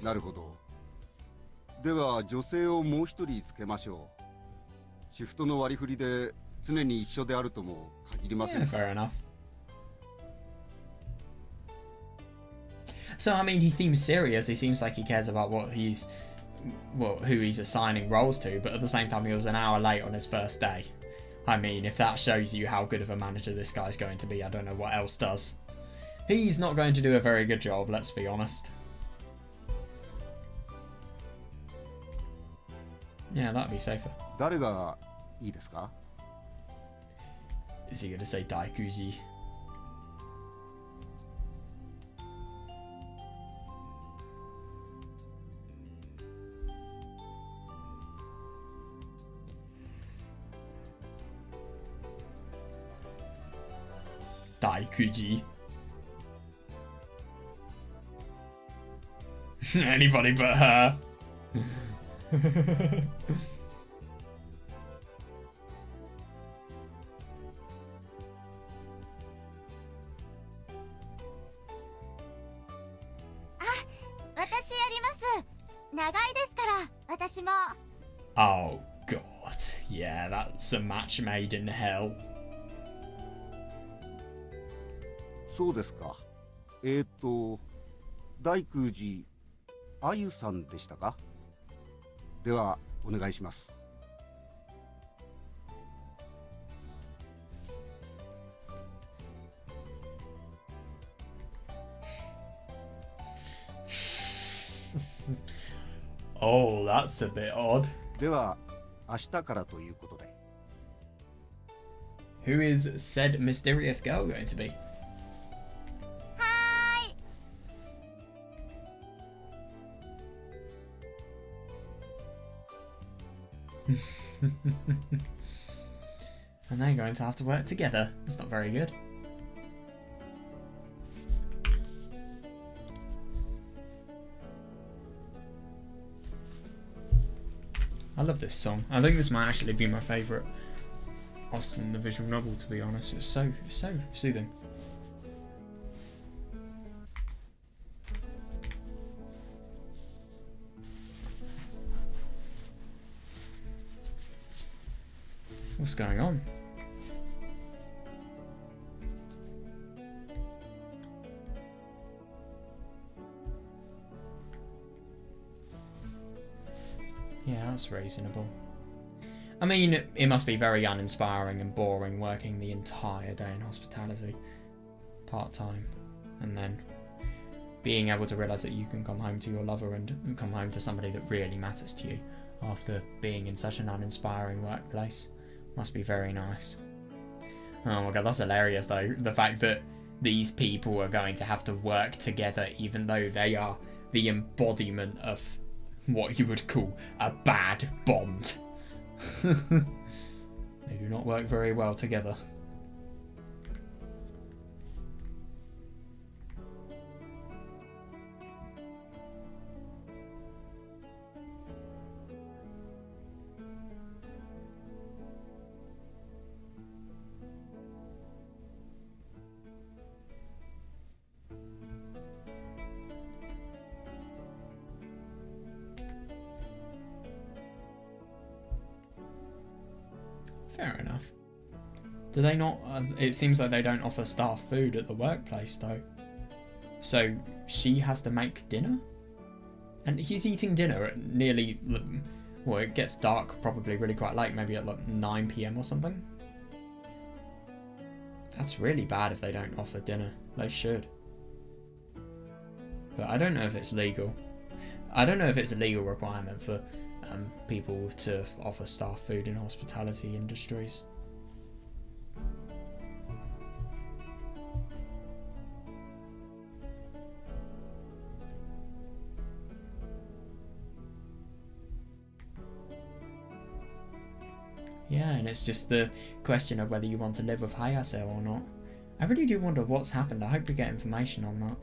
Speaker 3: なるほど。では女性をもう一人つけましょう。シフトの割り振りで常に一緒であるとも限りません。
Speaker 1: Yeah, fair enough. So I mean, he seems serious. He seems like he cares about who he's assigning roles to. But at the same time, he was an hour late on his first day. I mean, if that shows you how good of a manager this guy's going to be, I don't know what else does. He's not going to do a very good job. Let's be honest. Yeah, that'd be safer.
Speaker 3: 誰がいいですか?
Speaker 1: Is he going to say Daikuji? Daikuji. Anybody but her. Oh god, yeah, that's a match made in hell.
Speaker 3: そうですか。大空寺あゆさんでしたか。ではお願いします。
Speaker 1: Oh, that's a bit odd.
Speaker 3: では明日からということで。
Speaker 1: Who is said mysterious girl going to be? And they're going to have to work together. That's not very good. I love this song. I think this might actually be my favourite Austin the visual novel, to be honest. It's so soothing. What's going on? Yeah, that's reasonable. I mean, it must be very uninspiring and boring working the entire day in hospitality, part-time, and then being able to realise that you can come home to your lover and come home to somebody that really matters to you after being in such an uninspiring workplace. Must be very nice. Oh my god, that's hilarious though. The fact that these people are going to have to work together even though they are the embodiment of what you would call a bad bond. They do not work very well together. Fair enough. Do they not? It seems like they don't offer staff food at the workplace though. So she has to make dinner? And he's eating dinner at nearly, well, it gets dark probably really quite late, maybe at like 9 PM or something. That's really bad if they don't offer dinner. They should. But I don't know if it's legal. I don't know if it's a legal requirement for people to offer staff food in hospitality industries. Yeah, and it's just the question of whether you want to live with Hayase or not. I really do wonder what's happened. I hope we get information on that.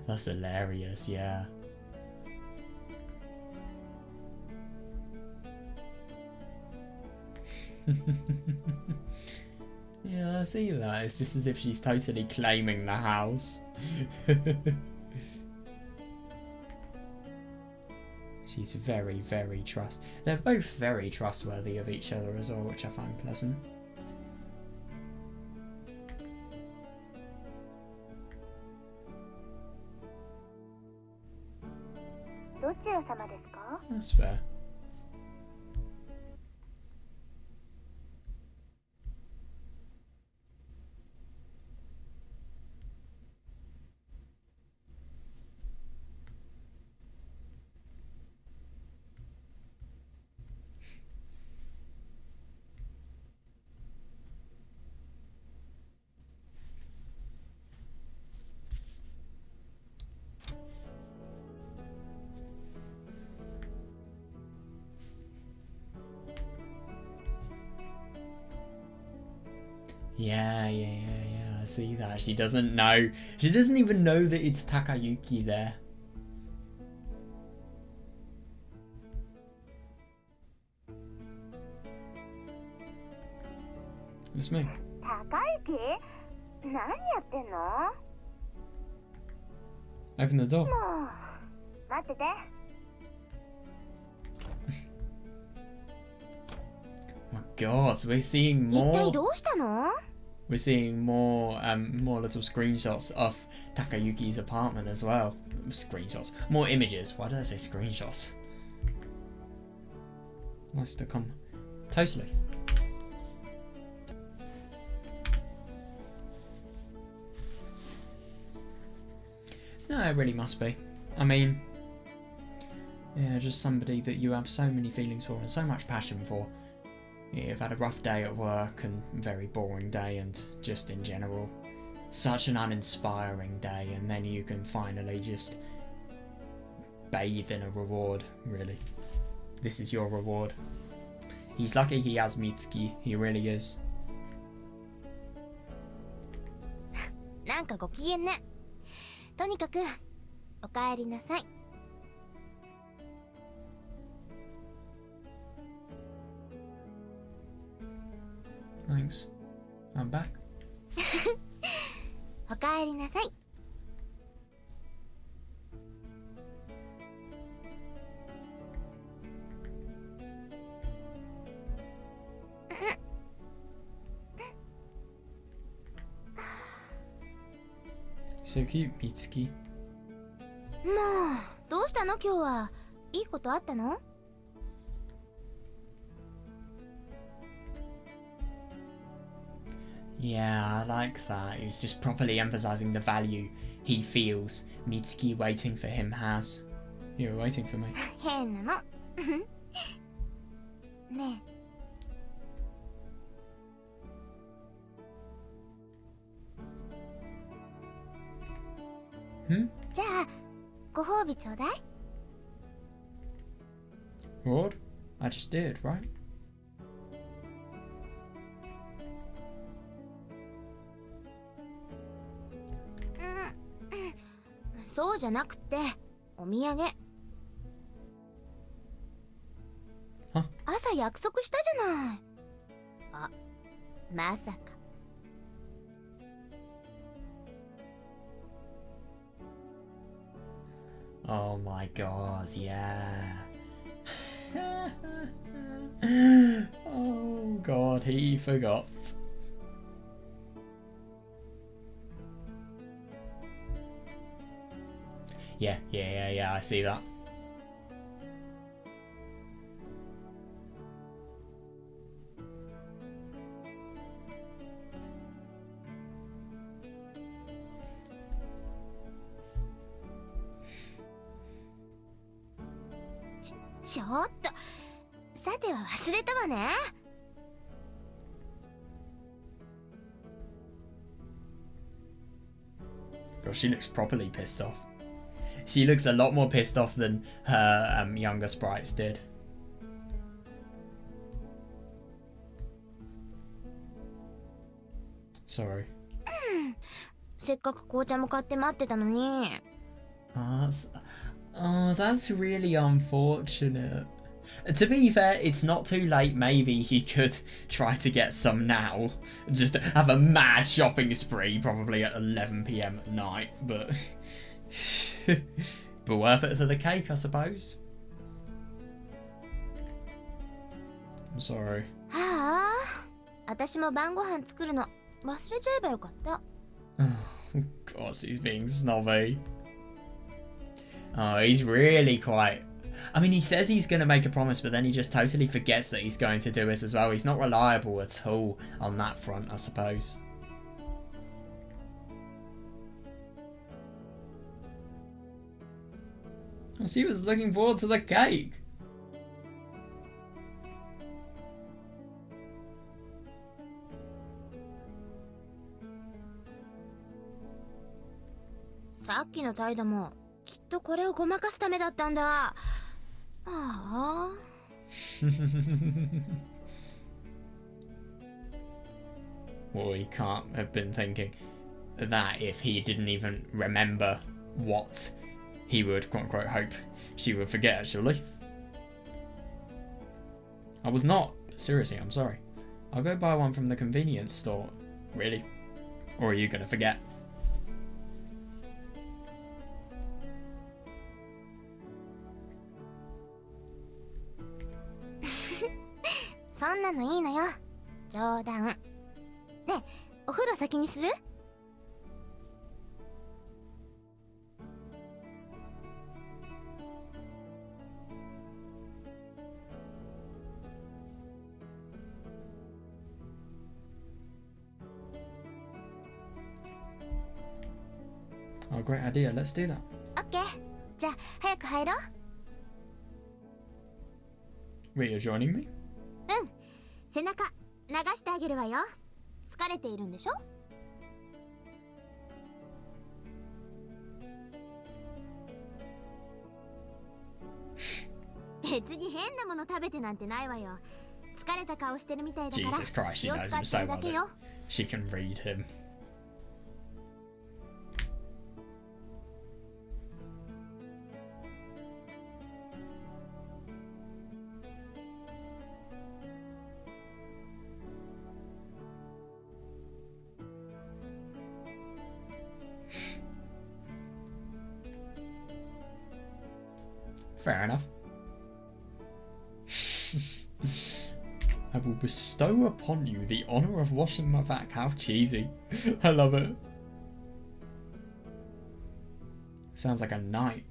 Speaker 1: That's hilarious, yeah. Yeah, I see that. It's just as if she's totally claiming the house. She's very, very They're both very trustworthy of each other as well, which I find pleasant. That's fair. Yeah, I see that. She doesn't know. She doesn't even know that it's Takayuki there. It's me.
Speaker 2: Takayuki? 何やってんの?
Speaker 1: Open the door.
Speaker 2: もう、待ってて。
Speaker 1: Oh my god, we're seeing
Speaker 2: 一体
Speaker 1: more.
Speaker 2: どうしたの?
Speaker 1: We're seeing more little screenshots of Takayuki's apartment as well. Screenshots. More images. Why did I say screenshots? Nice to come. Totally. No, it really must be. I mean, yeah, just somebody that you have so many feelings for and so much passion for. You've had a rough day at work and very boring day and just in general such an uninspiring day, and then you can finally just bathe in a reward, really. This is your reward. He's lucky he has Mitsuki, he really is.
Speaker 2: なんかご機嫌ね。とにかく、お帰りなさい。
Speaker 1: Thanks. I'm back.
Speaker 2: お帰りなさい。
Speaker 1: So cute, Mitsuki.
Speaker 2: もうどうしたの今日は。いいことあったの？
Speaker 1: Yeah, I like that. He was just properly emphasizing the value he feels Mitsuki waiting for him has. You were waiting for me.
Speaker 2: 変なの。ねえ。
Speaker 1: Hmm?
Speaker 2: じゃあご褒美ちょうだい。
Speaker 1: What? I just did, right?
Speaker 2: そうじゃなくてお土産。
Speaker 1: は？
Speaker 2: 朝約束したじゃない。あ、まさか。
Speaker 1: Oh my god, yeah. Oh god, he forgot. Yeah, I see that.
Speaker 2: 「ちょっとさては忘れたわね。
Speaker 1: God, she looks properly pissed off. She looks a lot more pissed off than her younger sprites did. Sorry.
Speaker 2: せっかく紅茶も買って待ってたのに。
Speaker 1: That's really unfortunate. To be fair, it's not too late. Maybe he could try to get some now. Just have a mad shopping spree, probably at 11 PM at night. But but worth it for the cake, I suppose. I'm sorry.
Speaker 2: はあ、私も晩ご飯作るの忘れちゃえばよかった。
Speaker 1: Oh god, he's being snobby. Oh, he's really quite... I mean, he says he's going to make a promise, but then he just totally forgets that he's going to do it as well. He's not reliable at all on that front, I suppose. Oh, she was looking forward to the cake.
Speaker 2: さっきの態度もきっとこれをごまかすためだったんだ。ああ。
Speaker 1: Well, he can't have been thinking that if he didn't even remember what he would, quote unquote, hope she would forget, actually. I was not. Seriously, I'm sorry. I'll go buy one from the convenience store. Really? Or are you going to forget?
Speaker 2: そんなのいいのよ。冗談。ねえ、お風呂先にする？
Speaker 1: Oh, great idea. Let's do that.
Speaker 2: オッケー。じゃあ早く入ろう。
Speaker 1: Wait, you're joining me?
Speaker 2: うん。背中流してあげるわよ。疲れているんでしょ？ 別に変なもの食べてなんてないわよ。疲れた顔してるみたいだから。
Speaker 1: Jesus Christ, she
Speaker 2: 気を
Speaker 1: knows
Speaker 2: 使
Speaker 1: him
Speaker 2: って
Speaker 1: so
Speaker 2: るだ
Speaker 1: well
Speaker 2: けよ。
Speaker 1: that she can read him. Fair enough. I will bestow upon you the honor of washing my back. How cheesy. I love it. Sounds like a knight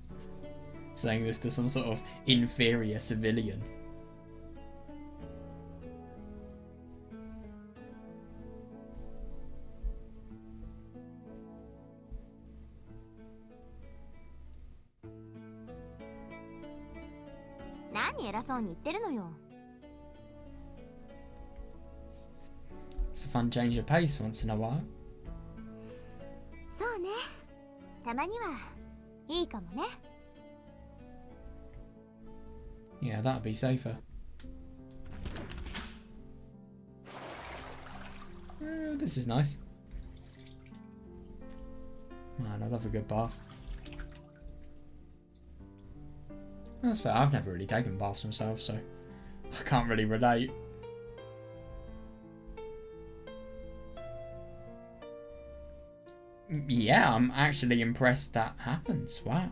Speaker 1: saying this to some sort of inferior civilian. It's a fun change of pace once in a while.
Speaker 2: そうね。たまにはいいかもね。
Speaker 1: Yeah, that'd be safer. This is nice. Man, I love a good bath. That's fair. I've never really taken baths myself, so I can't really relate. Yeah, I'm actually impressed that happens. Wow.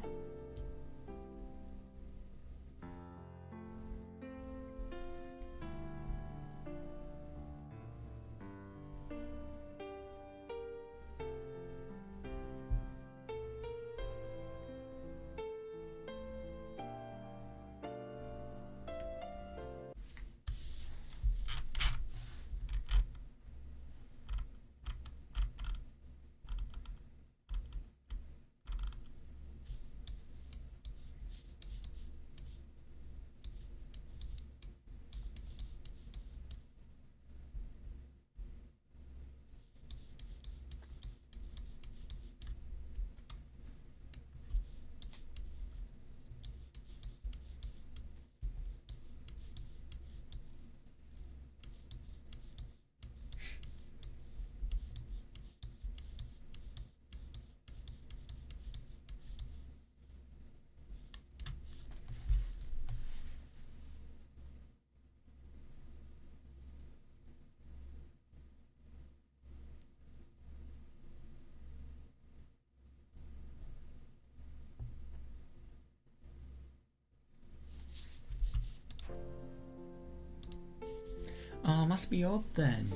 Speaker 1: Oh, must be odd then.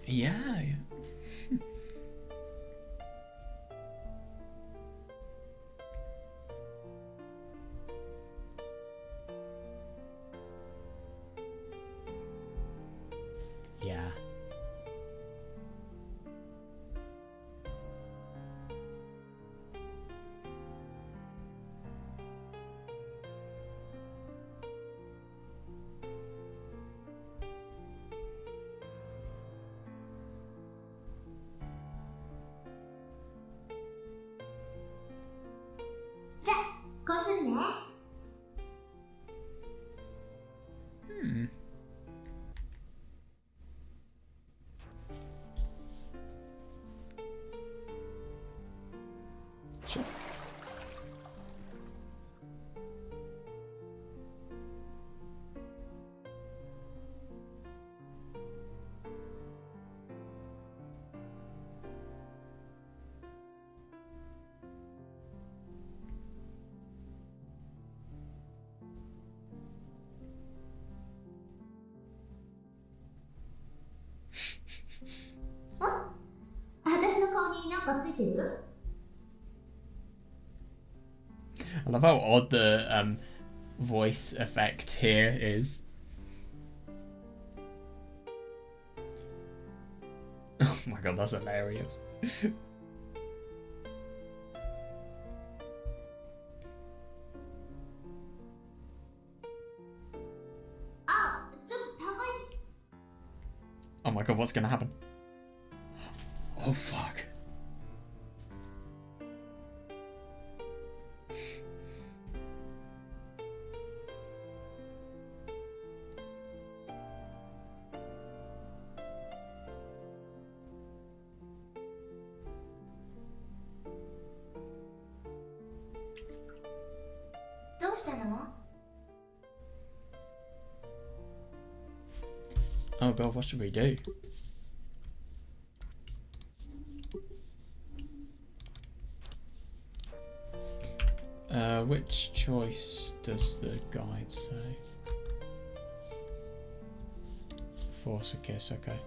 Speaker 1: Yeah. Yeah. Hmm. Sure. I love how odd the voice effect here is. Oh my god, that's hilarious. Oh my god, what's gonna happen? Oh fuck. Oh god, what should we do? Which choice does the guide say? Force a kiss, okay.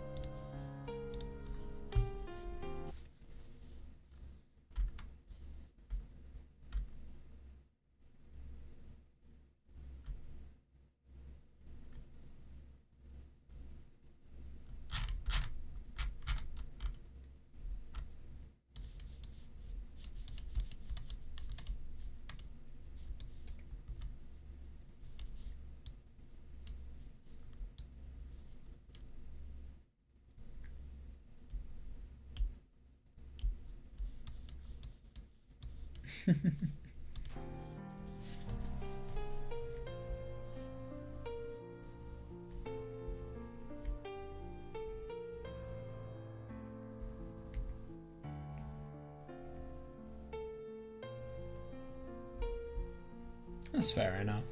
Speaker 1: That's fair enough.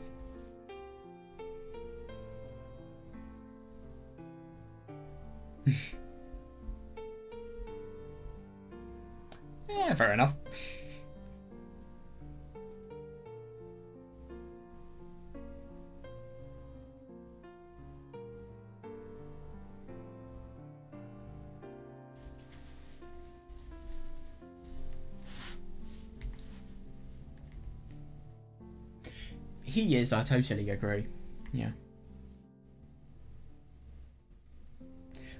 Speaker 1: Yeah, fair enough. He is, I totally agree. Yeah.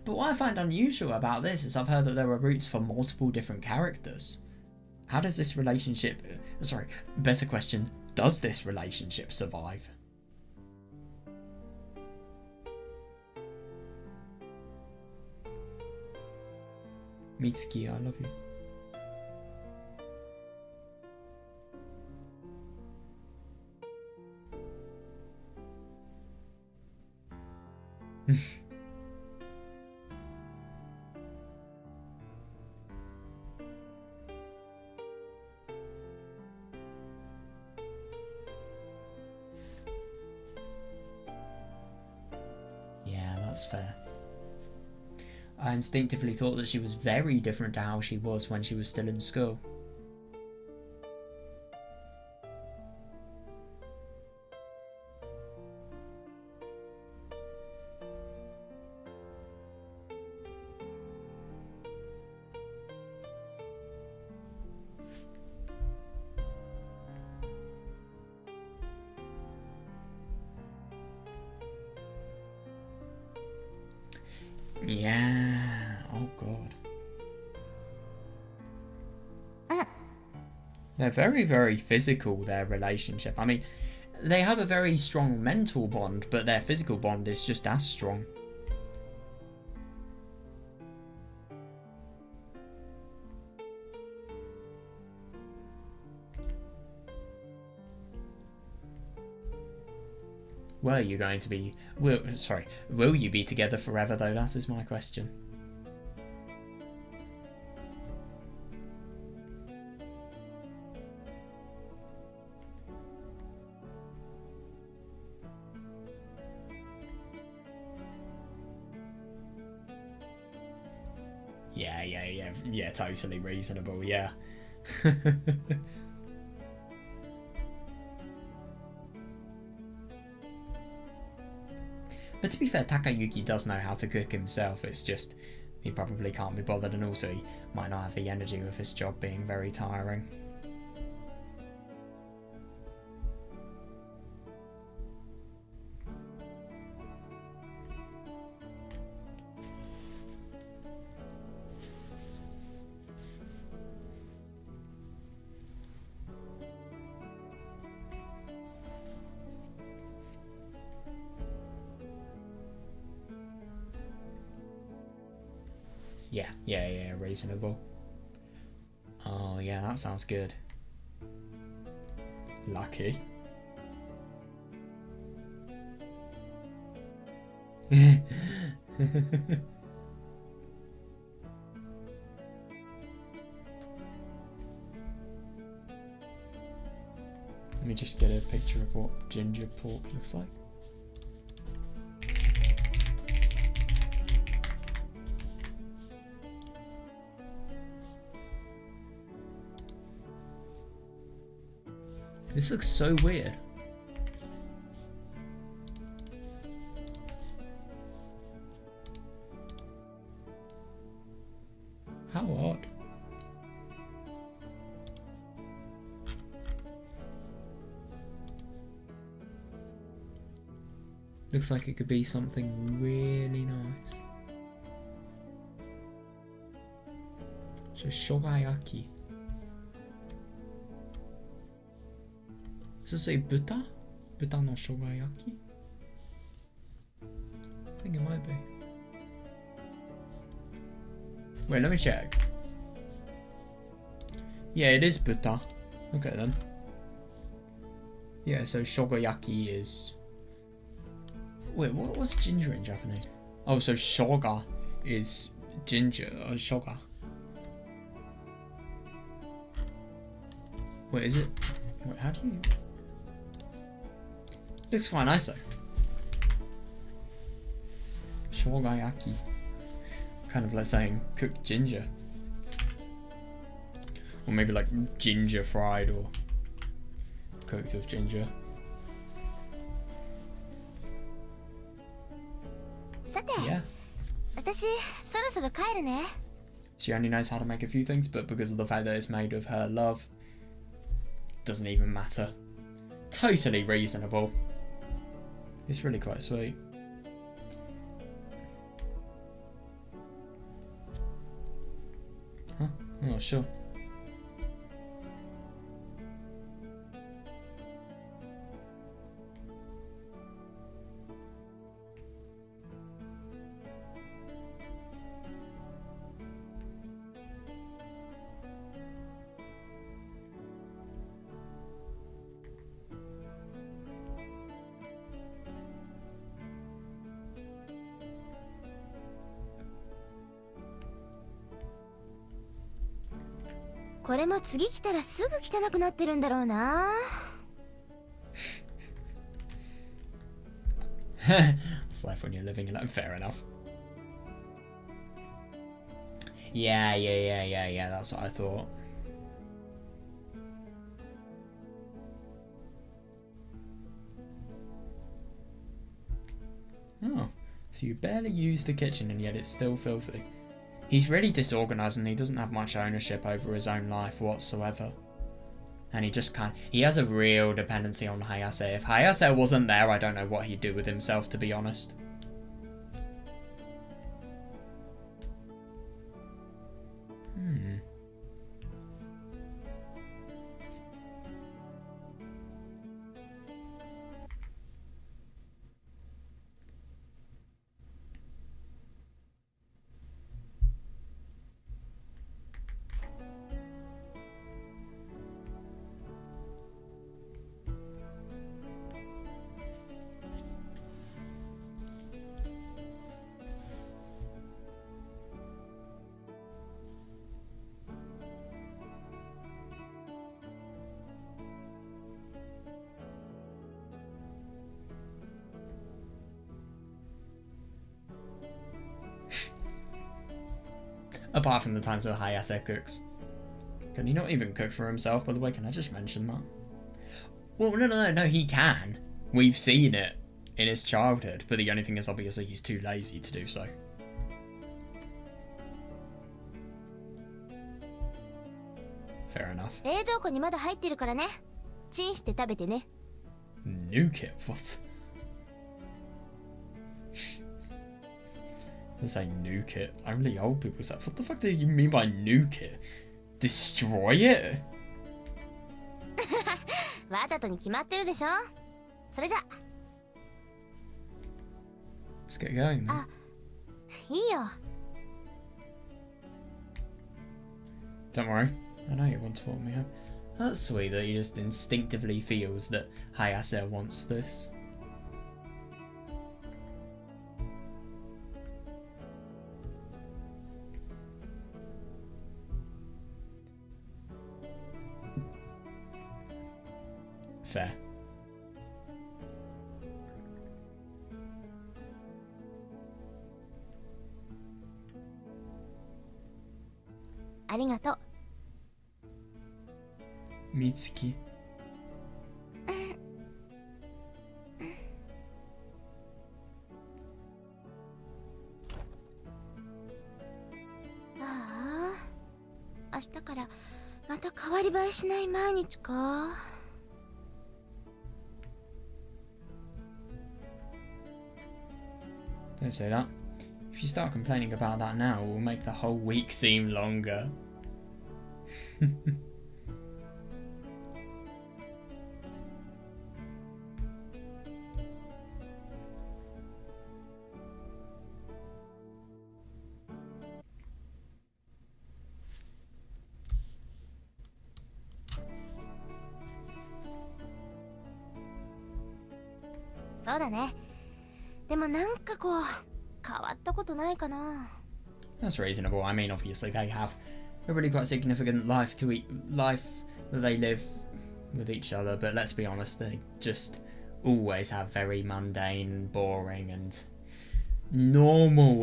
Speaker 1: But what I find unusual about this is I've heard that there are routes for multiple different characters. How does this relationship... Sorry, better question. Does this relationship survive? Mitsuki, I love you. Yeah, that's fair. I instinctively thought that she was very different to how she was when she was still in school. Yeah, oh god. They're very, very physical, their relationship. I mean, they have a very strong mental bond, but their physical bond is just as strong. Will you be together forever though? That is my question. Yeah, totally reasonable, yeah. But to be fair, Takayuki does know how to cook himself. It's just he probably can't be bothered, and also he might not have the energy with his job being very tiring. Yeah, reasonable. Oh yeah, that sounds good. Lucky. Let me just get a picture of what ginger pork looks like. This looks so weird. How odd. Looks like it could be something really nice. So shogayaki. Does it say buta? Buta no shogayaki? I think it might be. Wait, let me check. Yeah, it is buta. Okay then. Yeah, so shogoyaki is... Wait, what was ginger in Japanese? Oh, so shoga is ginger, or shoga. Wait, is it? Wait, how do you... Looks quite nice though. Shogayaki. Kind of like saying cooked ginger. Or maybe like ginger fried or cooked with ginger.
Speaker 2: さて、
Speaker 1: Yeah.
Speaker 2: 私そろそろ帰るね。
Speaker 1: She only knows how to make a few things, but because of the fact that it's made with her love, doesn't even matter. Totally reasonable. It's really quite sweet. Huh? Oh, sure.
Speaker 2: "これも次来たらすぐ汚くなってるんだろうな。
Speaker 1: It's life when you're living in it. Fair enough. Yeah. That's what I thought. Oh, so you barely use the kitchen and yet it's still filthy. He's really disorganized and he doesn't have much ownership over his own life whatsoever. And he just he has a real dependency on Hayase. If Hayase wasn't there, I don't know what he'd do with himself, to be honest. Apart from the times where Hayase cooks. Can he not even cook for himself, by the way? Can I just mention that? Well, no, he can. We've seen it in his childhood, but the only thing is obviously he's too lazy to do so. Fair enough.
Speaker 2: 冷蔵庫にまだ入ってるからね。チンして食べてね。
Speaker 1: Nuke it? What? I say nuke it. Only old people say. What the fuck do you mean by nuke it? Destroy it?
Speaker 2: わざとに決まってるでしょ。それじゃ。
Speaker 1: Let's get going then.
Speaker 2: あ、いいよ。
Speaker 1: Don't worry. I know you want to walk me home. That's sweet that he just instinctively feels that Hayase wants this. Fair.
Speaker 2: ありがとう。
Speaker 1: Mitsuki.
Speaker 2: ああ、明日からまた変わり映えしない毎日か。
Speaker 1: Don't say that. If you start complaining about that now, it will make the whole week seem longer.
Speaker 2: そうだね。でもなんかこう変わったことないかな。
Speaker 1: That's reasonable. I mean, obviously they have a really quite significant life that they live with each other, but let's be honest, they just always have very mundane, boring, and normal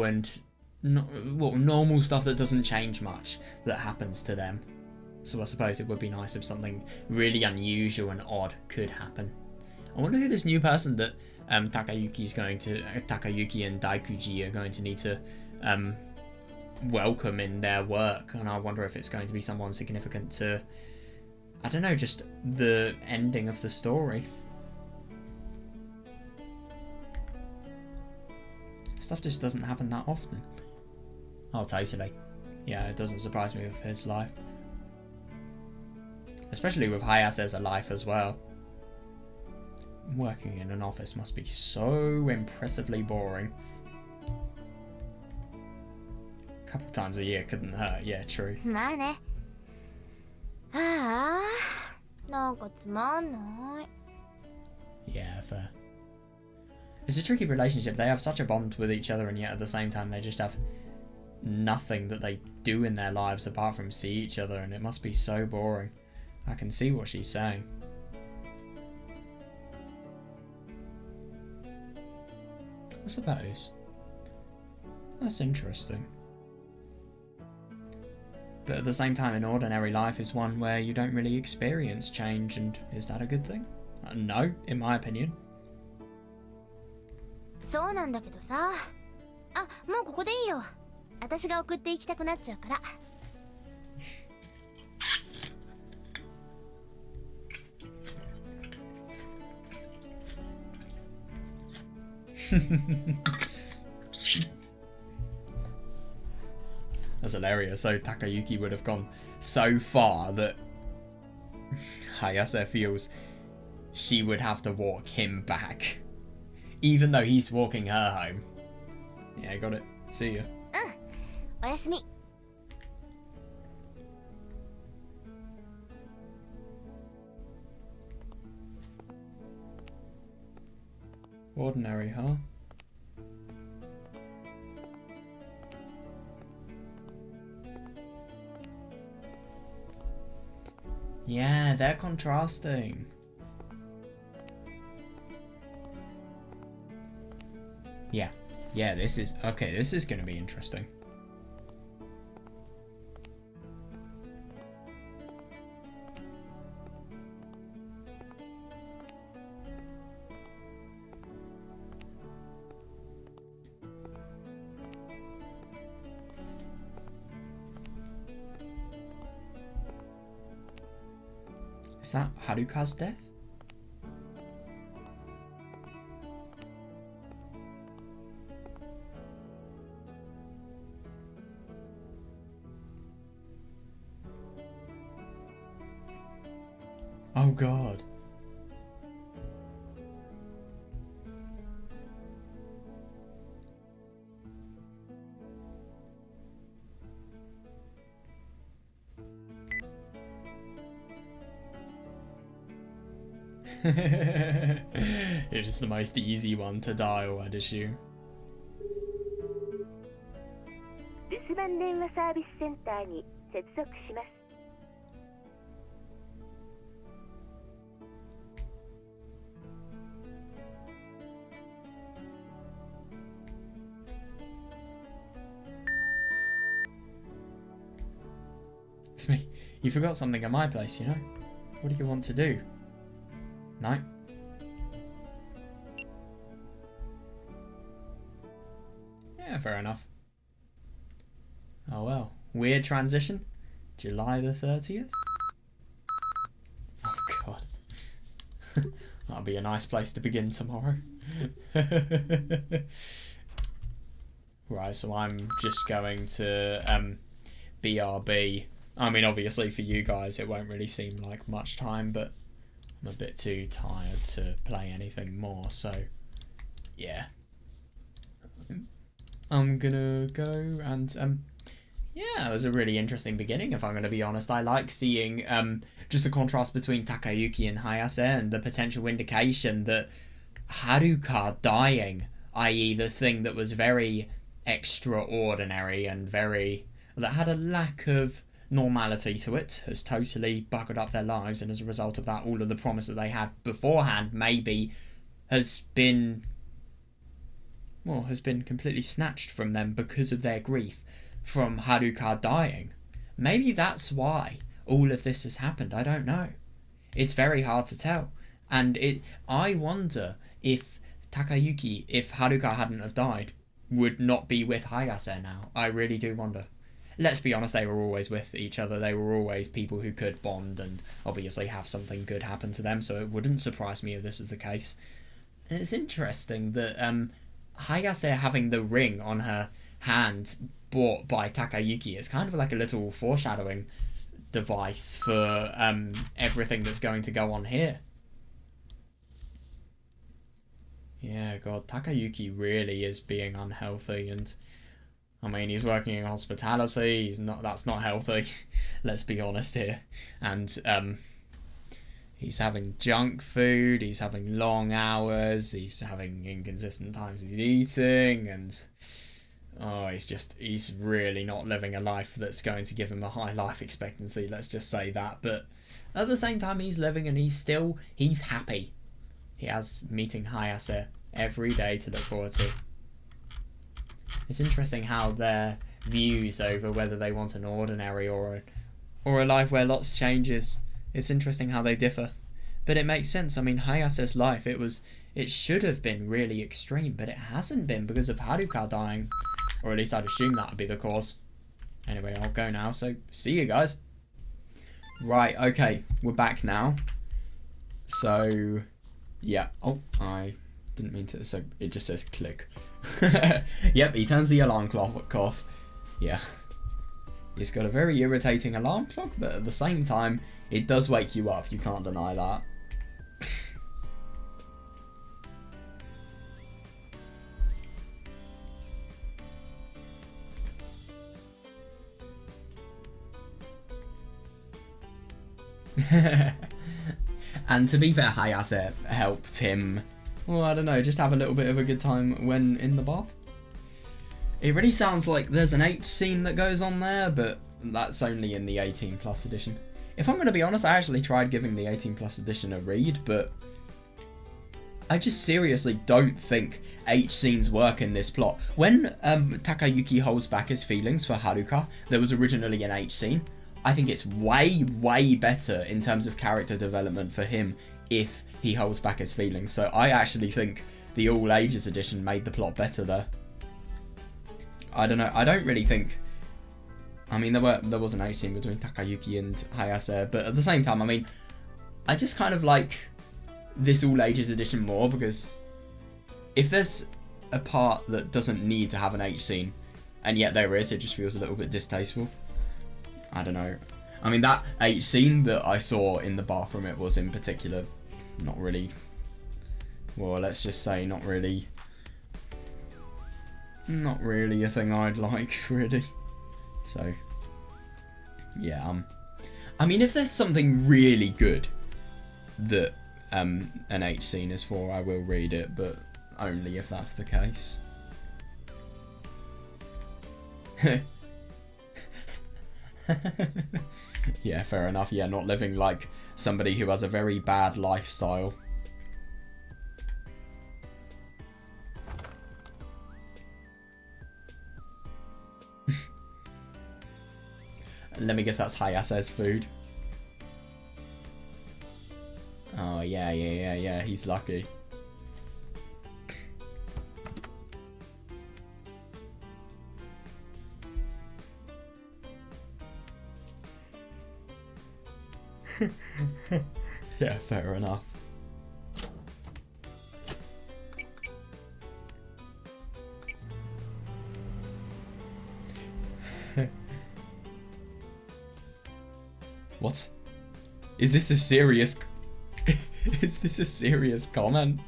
Speaker 1: normal stuff that doesn't change much that happens to them. So I suppose it would be nice if something really unusual and odd could happen. I wonder who this new person that Takayuki and Daikuji are going to need to welcome in their work, and I wonder if it's going to be someone significant to, I don't know, just the ending of the story. Stuff just doesn't happen that often. Oh, totally. Yeah, it doesn't surprise me with his life. Especially with Hayase's life as well. Working in an office must be so impressively boring. A couple times a year couldn't hurt, yeah, true.
Speaker 2: まあね。ああ、なんかつまんない。
Speaker 1: Yeah, fair. It's a tricky relationship. They have such a bond with each other, and yet at the same time they just have nothing that they do in their lives apart from see each other, and it must be so boring. I can see what she's saying. I suppose. That's interesting. But at the same time, an ordinary life is one where you don't really experience change, and is that a good thing? No, in my opinion.
Speaker 2: そうなんだけどさ。あ、もうここでいいよ。私が送っていきたくなっちゃうから。
Speaker 1: That's hilarious. So Takayuki would have gone so far that Hayase feels she would have to walk him back, even though he's walking her home. Yeah, got it. See ya.
Speaker 2: おやすみ。
Speaker 1: Ordinary, huh? Yeah, they're contrasting. Yeah, this is gonna be interesting. Is that Haruka's death? Oh god. It's the most easy one to dial, I'd assume.
Speaker 4: 留守番電話サービスセンターに接続します。
Speaker 1: It's me. You forgot something at my place, you know? What do you want to do? No? Yeah, fair enough. Oh well. Weird transition. July the 30th? Oh god. That'll be a nice place to begin tomorrow. Right, so I'm just going to BRB. I mean, obviously for you guys it won't really seem like much time, but I'm a bit too tired to play anything more, so yeah. I'm gonna go and yeah, it was a really interesting beginning, if I'm gonna be honest. I like seeing just the contrast between Takayuki and Hayase, and the potential indication that Haruka dying, i.e. the thing that was very extraordinary and that had a lack of normality to it, has totally buggered up their lives, and as a result of that, all of the promise that they had beforehand maybe has been completely snatched from them because of their grief from Haruka dying. Maybe that's why all of this has happened. I don't know. It's very hard to tell. And I wonder if Takayuki, if Haruka hadn't have died, would not be with Hayase now. I really do wonder. Let's be honest, they were always with each other. They were always people who could bond and obviously have something good happen to them, so it wouldn't surprise me if this is the case. And it's interesting that Hayase having the ring on her hand bought by Takayuki is kind of like a little foreshadowing device for everything that's going to go on here. Yeah, God, Takayuki really is being unhealthy, and I mean, he's working in hospitality. That's not healthy. Let's be honest here. And he's having junk food. He's having long hours. He's having inconsistent times he's eating, and he's really not living a life that's going to give him a high life expectancy. Let's just say that. But at the same time, he's living, and he's happy. He has meeting Hayase every day to look forward to. It's interesting how their views over whether they want an ordinary or a life where lots changes, it's interesting how they differ. But it makes sense. I mean, Hayase's life, it should have been really extreme, but it hasn't been because of Haruka dying. Or at least I'd assume that would be the cause. Anyway, I'll go now, so see you guys. Right, okay, we're back now. So, yeah. Oh, I didn't mean to, so it just says click. Yep, he turns the alarm clock off. Yeah. He's got a very irritating alarm clock, but at the same time, it does wake you up. You can't deny that. And to be fair, Hayase helped him, well, I don't know, just have a little bit of a good time when in the bath. It really sounds like there's an H scene that goes on there, but that's only in the 18+ edition. If I'm going to be honest, I actually tried giving the 18+ edition a read, but I just seriously don't think H scenes work in this plot. When Takayuki holds back his feelings for Haruka, there was originally an H scene. I think it's way, way better in terms of character development for him if he holds back his feelings. So I actually think the All Ages edition made the plot better there. I don't know. I don't really think... I mean, there was an H scene between Takayuki and Hayase, but at the same time, I mean, I just kind of like this All Ages edition more, because if there's a part that doesn't need to have an H scene, and yet there is, it just feels a little bit distasteful. I don't know. I mean, that H scene that I saw in the bathroom, it was in particular not really, well, let's just say not really a thing I'd like, really. So, yeah, I mean, if there's something really good that an H scene is for, I will read it, but only if that's the case. Yeah, fair enough. Yeah, not living like somebody who has a very bad lifestyle. Let me guess, that's Hayase's food. Oh, yeah, he's lucky. Yeah, fair enough. What? Is this a serious... Is this a serious comment?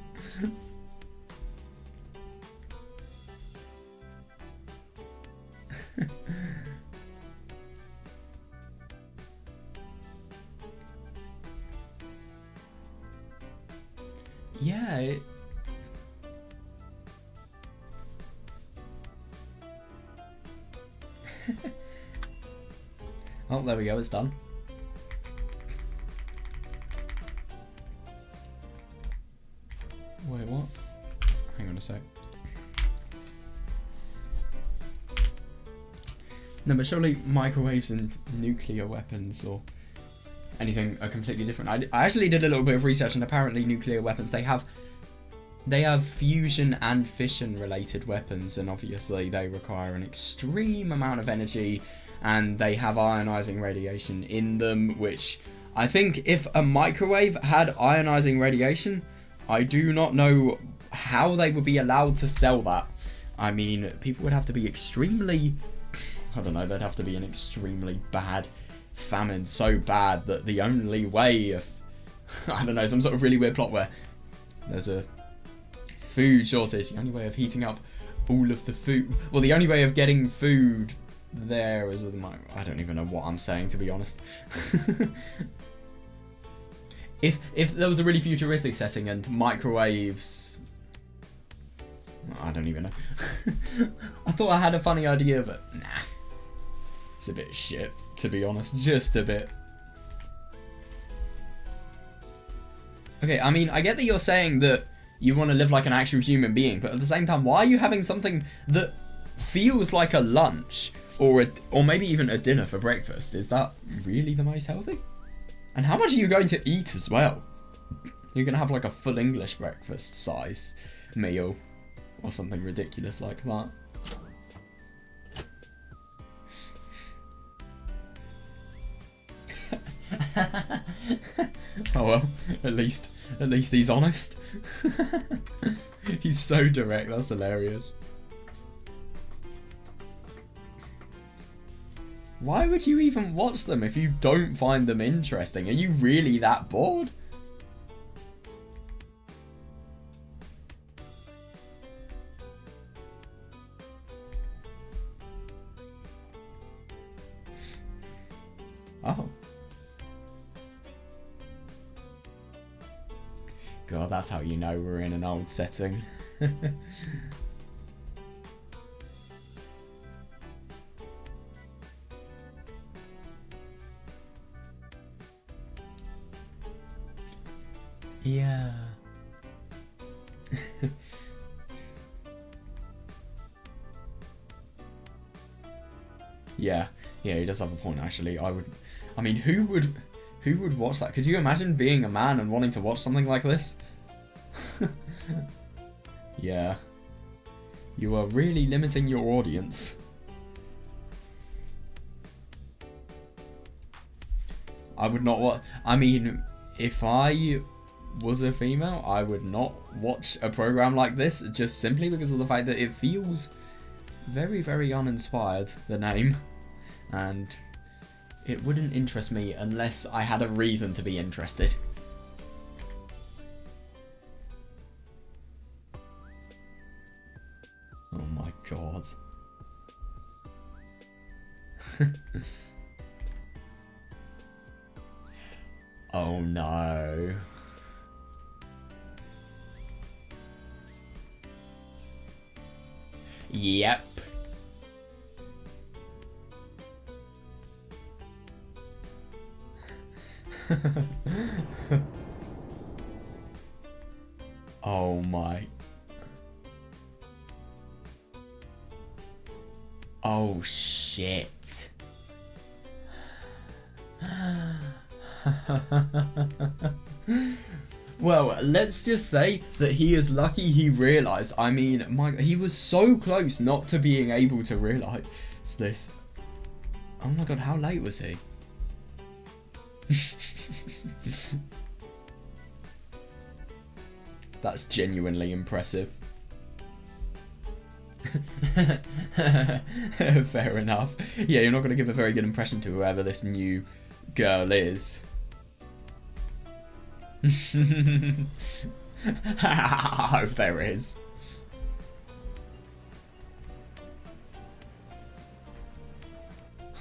Speaker 1: Yeah, Oh, there we go, it's done. Wait, what? Hang on a sec. No, but surely microwaves and nuclear weapons or anything are completely different. I actually did a little bit of research, and apparently nuclear weapons, they have fusion and fission related weapons, and obviously they require an extreme amount of energy, and they have ionizing radiation in them, which I think if a microwave had ionizing radiation, I do not know how they would be allowed to sell that. I mean, people would have to be extremely, I don't know, there'd have to be an extremely bad famine, so bad that the only way of, I don't know, some sort of really weird plot where there's a food shortage, the only way of heating up all of the food, well, the only way of getting food there is with I don't even know what I'm saying, to be honest. If there was a really futuristic setting and microwaves, I don't even know. I thought I had a funny idea, but nah. It's a bit shit, to be honest. Just a bit. Okay, I mean, I get that you're saying that you want to live like an actual human being, but at the same time, why are you having something that feels like a lunch or maybe even a dinner for breakfast? Is that really the most healthy? And how much are you going to eat as well? You're going to have like a full English breakfast size meal or something ridiculous like that. Oh well, at least he's honest. He's so direct, that's hilarious. Why would you even watch them if you don't find them interesting? Are you really that bored? Oh. God, that's how you know we're in an old setting. Yeah. Yeah, he does have a point actually. I mean, who would watch that? Could you imagine being a man and wanting to watch something like this? Yeah. You are really limiting your audience. I would not watch. I mean, if I was a female, I would not watch a program like this just simply because of the fact that it feels very, very uninspired, the name. And it wouldn't interest me unless I had a reason to be interested. Oh my god. Oh no. Yep. Oh my. Oh shit. Well, let's just say that he is lucky he realised. I mean, he was so close not to being able to realise this. Oh my god, how late was he? That's genuinely impressive. Fair enough. Yeah, you're not going to give a very good impression to whoever this new girl is. I hope there is.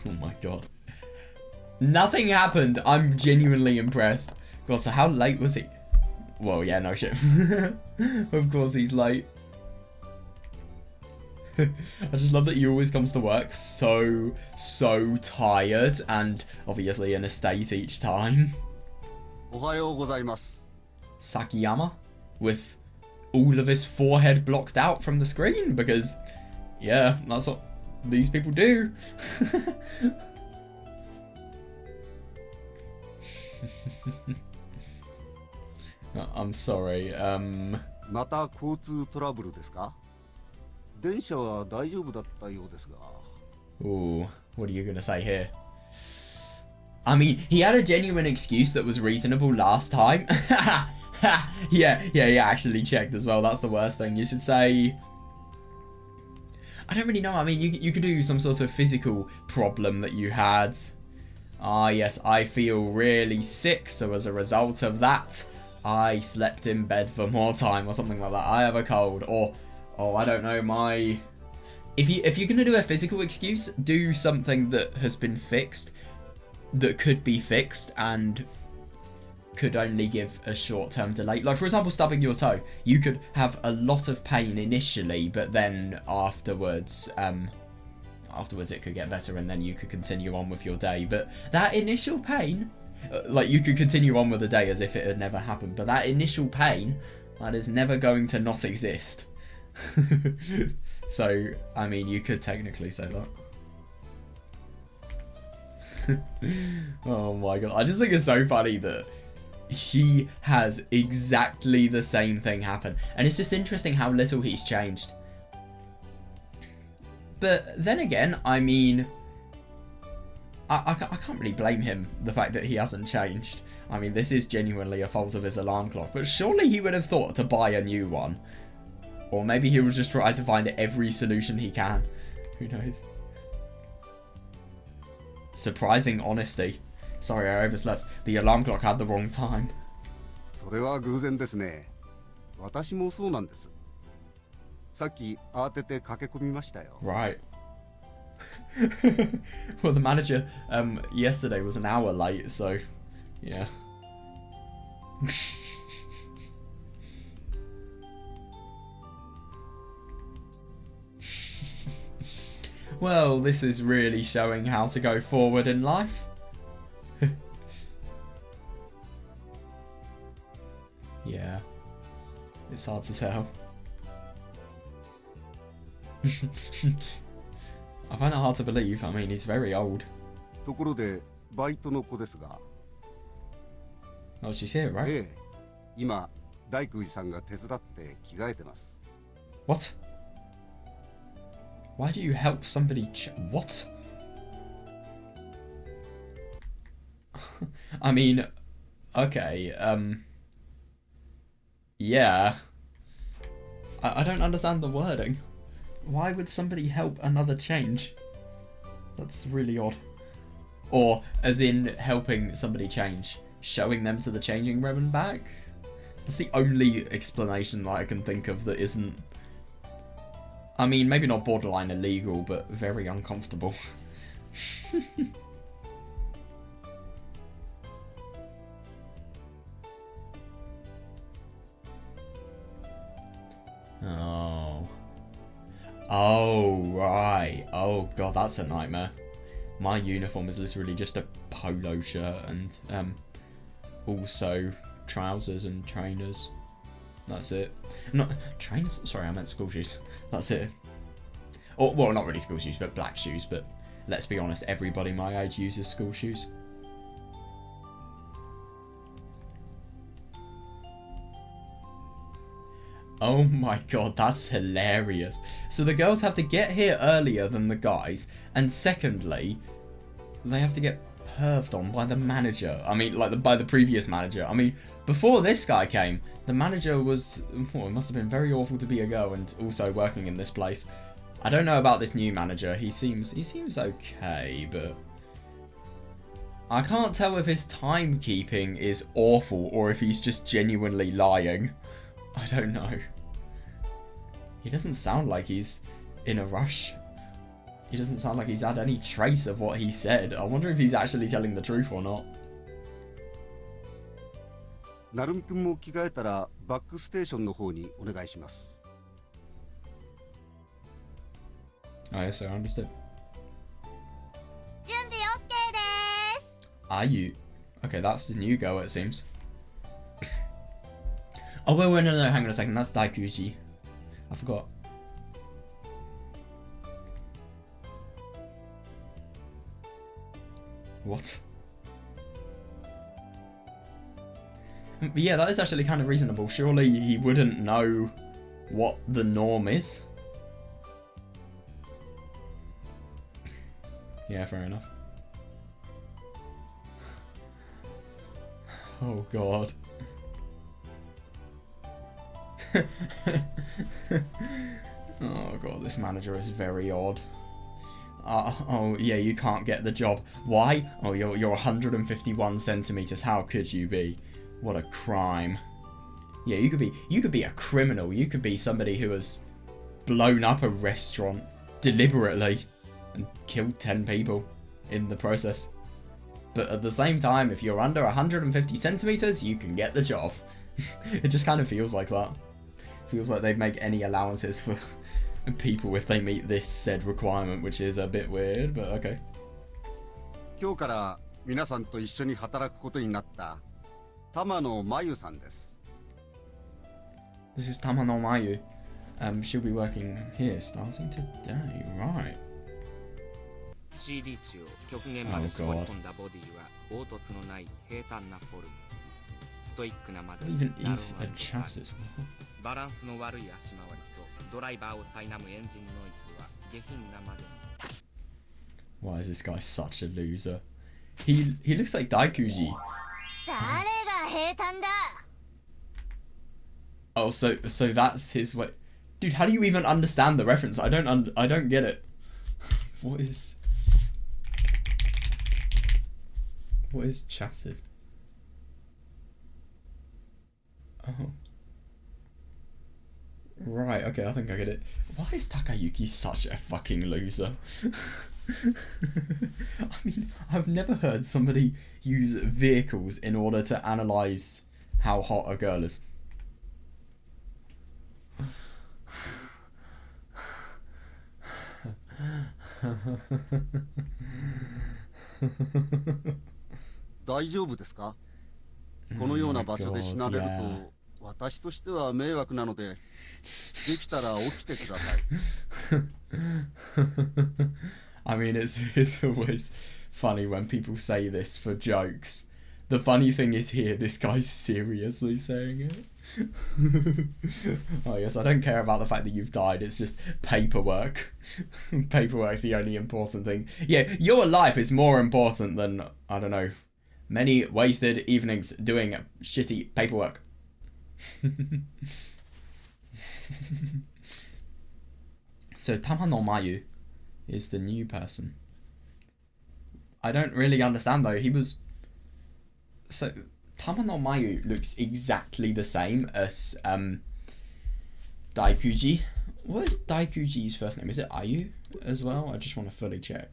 Speaker 1: Oh my god. Nothing happened. I'm genuinely impressed. God, so how late was he? Well, yeah, no shit. Of course he's late. I just love that he always comes to work so tired and obviously in a state each time.
Speaker 3: おはようございます。
Speaker 1: Sakiyama with all of his forehead blocked out from the screen because, yeah, that's what these people do. I'm sorry.
Speaker 3: また交通トラブルですか？電車は大丈夫だったようですが。
Speaker 1: Ooh, what are you gonna say here? I mean, he had a genuine excuse that was reasonable last time. yeah, he actually checked as well. That's the worst thing. You should say... I don't really know. I mean, you could do some sort of physical problem that you had. Ah, yes, I feel really sick, so as a result of that, I slept in bed for more time, or something like that. I have a cold, or, oh, I don't know, my... If you're gonna do a physical excuse, do something that has been fixed, that could be fixed, and could only give a short-term delay. Like, for example, stubbing your toe. You could have a lot of pain initially, but then afterwards it could get better, and then you could continue on with your day. But that initial pain, like, you could continue on with the day as if it had never happened, but that initial pain, that is never going to not exist. So, I mean, you could technically say that. Oh my god, I just think it's so funny that he has exactly the same thing happen, and it's just interesting how little he's changed. But then again, I mean, I can't really blame him, the fact that he hasn't changed. I mean, this is genuinely a fault of his alarm clock, but surely he would have thought to buy a new one. Or maybe he will just try to find every solution he can. Who knows? Surprising honesty. Sorry, I overslept. The alarm clock had the wrong time.
Speaker 3: それは偶然ですね。私もそうなんです。さっき慌てて駆け込みましたよ。
Speaker 1: Right. Well, the manager yesterday was an hour late, so yeah. Well, this is really showing how to go forward in life. Yeah, it's hard to tell. I find it hard to believe. I mean, he's very old.
Speaker 3: ところでバイトの子ですが。
Speaker 1: Oh, she's here, right?
Speaker 3: ええ、今大工さんが手伝って着替えてます。
Speaker 1: What? Why do you help somebody what? I mean, okay, yeah. I don't understand the wording. Why would somebody help another change? That's really odd. Or, as in helping somebody change, showing them to the changing room and back? That's the only explanation that I can think of that isn't... I mean, maybe not borderline illegal, but very uncomfortable. Oh. Oh, right. Oh, God, that's a nightmare. My uniform is literally just a polo shirt and also trousers and trainers. That's it. Not trainers? Sorry, I meant school shoes. That's it. Or, well, not really school shoes, but black shoes. But let's be honest, everybody my age uses school shoes. Oh my god, that's hilarious. So the girls have to get here earlier than the guys, and secondly, they have to get perved on by the manager. I mean, like by the previous manager. I mean, before this guy came, the manager was, well, it must have been very awful to be a girl and also working in this place. I don't know about this new manager. He seems okay, but I can't tell if his timekeeping is awful or if he's just genuinely lying. I don't know. He doesn't sound like he's in a rush. He doesn't sound like he's had any trace of what he said. I wonder if he's actually telling the truth or not.
Speaker 3: なるみくんも着替えたらバックステーションの方にお願いします。
Speaker 1: Oh, yes, I understood.
Speaker 2: 準備 OK です。
Speaker 1: Are you? Okay, that's the new girl, it seems. Oh, wait, no, hang on a second. That's Daikuji. I forgot. What? But yeah, that is actually kind of reasonable. Surely he wouldn't know what the norm is. Yeah, fair enough. Oh god. Oh god, this manager is very odd. Oh yeah, you can't get the job. Why? Oh, you're 151 centimeters. How could you be? What a crime. Yeah, you could be a criminal. You could be somebody who has blown up a restaurant deliberately and killed 10 people in the process. But at the same time, if you're under 150 centimeters, you can get the job. It just kind of feels like that. Feels like they'd make any allowances for people if they meet this said requirement, which is a bit weird, but okay.
Speaker 3: 今日から皆さんと一緒に働くことになった玉野真由さんです。
Speaker 1: This is Tamano Mayu. She'll be working here starting today, right?
Speaker 5: CD 値を極限まで絞り込んだボディは凹凸のない平坦なフォルム。ストイックなまで
Speaker 1: What even is a chassis?
Speaker 5: バランスの悪い足回りとドライバーを苛むエンジンノイズは下品なまで。
Speaker 1: Why is this guy such a loser? He looks like Daikuji.
Speaker 2: 誰が平坦だ。
Speaker 1: Oh, so that's his way. Dude, how do you even understand the reference? I don't get it. What is chassis? Oh. Right, okay, I think I get it. Why is Takayuki such a fucking loser? I mean, I've never heard somebody use vehicles in order to analyze how hot a girl is.
Speaker 3: Oh 大丈夫ですか？このような場所で死なれると私としては迷惑なので、できたら起きてください。
Speaker 1: I mean, it's always funny when people say this for jokes. The funny thing is here, this guy's seriously saying it. Oh yes, I don't care about the fact that you've died, it's just paperwork. Paperwork's the only important thing. Yeah, your life is more important than, I don't know, many wasted evenings doing shitty paperwork. So Tamano Mayu is the new person. I don't really understand though. So Tamano Mayu looks exactly the same as Daikuji. What is Daikuji's first name? Is it Ayu as well? I just want to fully check.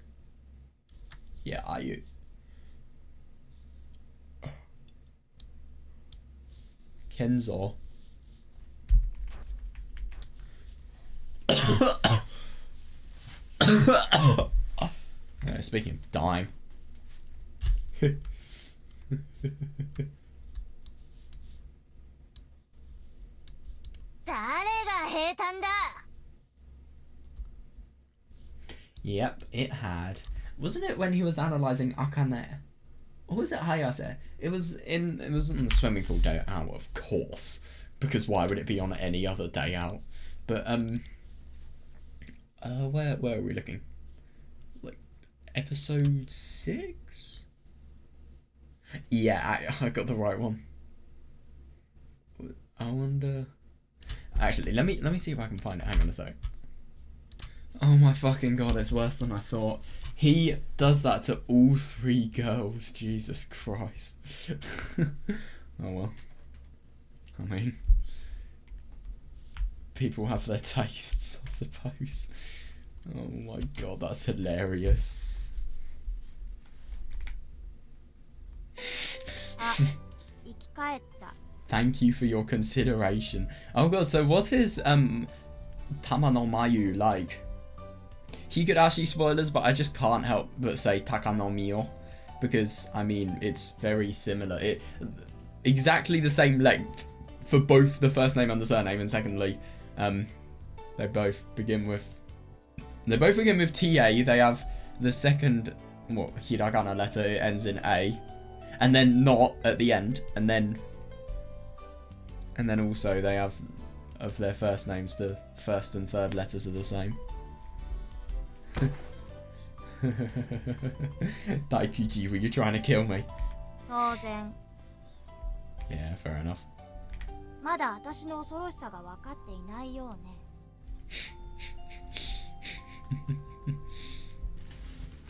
Speaker 1: Yeah, Ayu. Kenzo. Speaking of dying.
Speaker 2: 誰が平坦だ。
Speaker 1: Yep, it had. Wasn't it when he was analysing Akane? Or was it Hayase? It was on the swimming pool day out, of course. Because why would it be on any other day out? But where are we looking? Like episode 6? Yeah, I got the right one. I wonder. Actually, let me see if I can find it. Hang on a sec. Oh my fucking god, it's worse than I thought. He does that to all 3 girls. Jesus Christ. Oh well. I mean, people have their tastes, I suppose. Oh my god, that's hilarious. Thank you for your consideration. Oh god, so what is Tamano Mayu like? Higurashi spoilers, but I just can't help but say Takanomiyo because I mean it's very similar. It exactly the same length for both the first name and the surname, and secondly, they both begin with TA. They have the second hiragana letter, it ends in A, and then not at the end, and then also they have of their first names the first and third letters are the same. Daikuji, were you trying to kill me?
Speaker 2: 当然
Speaker 1: Yeah, fair enough.
Speaker 2: まだ私の恐ろしさが分かっていないようね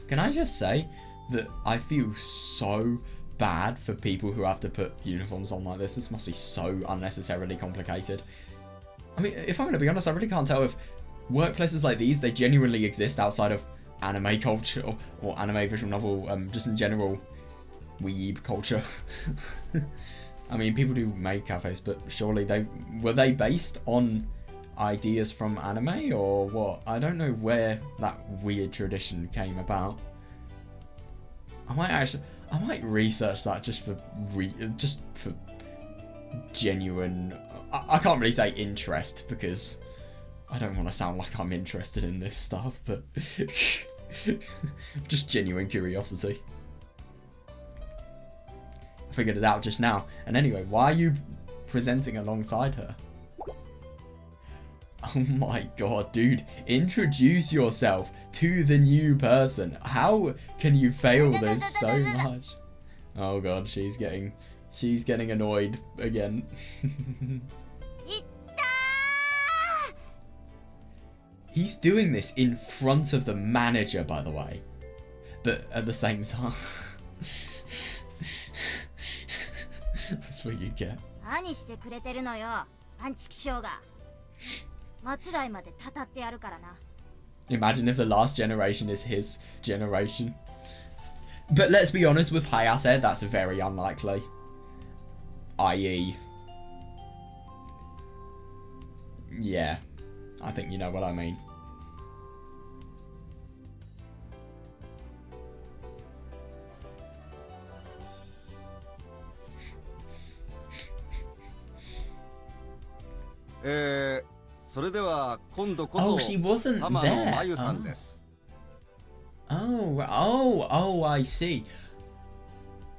Speaker 1: Can I just say that I feel so bad for people who have to put uniforms on like this. This must be so unnecessarily complicated. I mean, if I'm going to be honest, I really can't tell if workplaces like these, they genuinely exist outside of anime culture or anime visual novel, just in general weeb culture. I mean, people do make cafes, but surely were they based on ideas from anime or what? I don't know where that weird tradition came about. I might research that just for genuine. I can't really say interest because I don't want to sound like I'm interested in this stuff, but just genuine curiosity. I figured it out just now. And anyway, why are you presenting alongside her? Oh my god, dude. Introduce yourself to the new person. How can you fail this so much? Oh god, she's getting annoyed again. He's doing this in front of the manager, by the way. But at the same time... That's what you get.
Speaker 2: 何してくれてるのよアンチ気性が末代までたたってやるからな
Speaker 1: Imagine if the last generation is his generation. But let's be honest, with Hayase, that's very unlikely. I.e. Yeah, I think you know what I mean.
Speaker 3: Eh, それでは今度こ
Speaker 1: Oh,
Speaker 3: そ
Speaker 1: she wasn't
Speaker 3: 玉野
Speaker 1: there.
Speaker 3: 真由さんです。
Speaker 1: Oh, I see.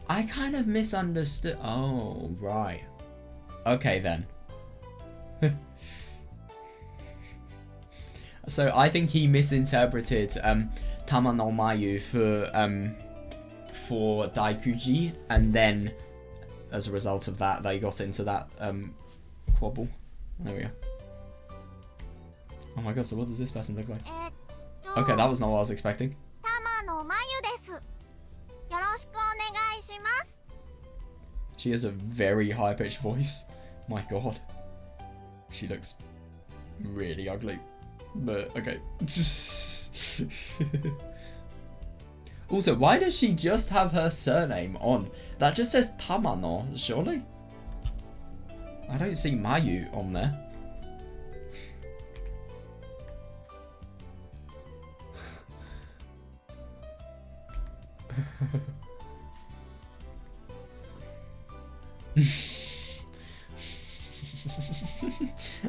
Speaker 1: I kind of misunderstood. Oh, right. Okay, then. So I think he misinterpreted Tama no Mayu for Daikuji, and then as a result of that, they got into that quabble. There we go. Oh my god, so what does this person look like? Okay, that was not what I was expecting.
Speaker 2: 玉野真由ですよろしくお願いします
Speaker 1: She has a very high-pitched voice. My god. She looks really ugly. But, okay. Also, why does she just have her surname on? That just says Tamano, surely? I don't see Mayu on there.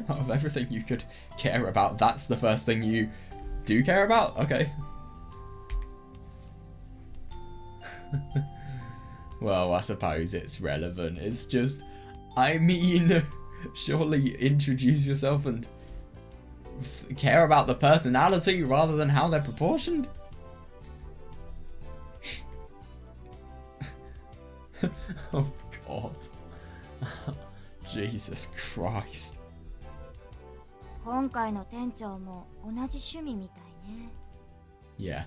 Speaker 1: Out of everything you could care about, that's the first thing you do care about? Okay. Well, I suppose it's relevant. It's just, I mean, surely introduce yourself and care about the personality rather than how they're proportioned. Oh god. Jesus Christ.
Speaker 2: 今回の店長も同じ趣味みたいね
Speaker 1: Yeah.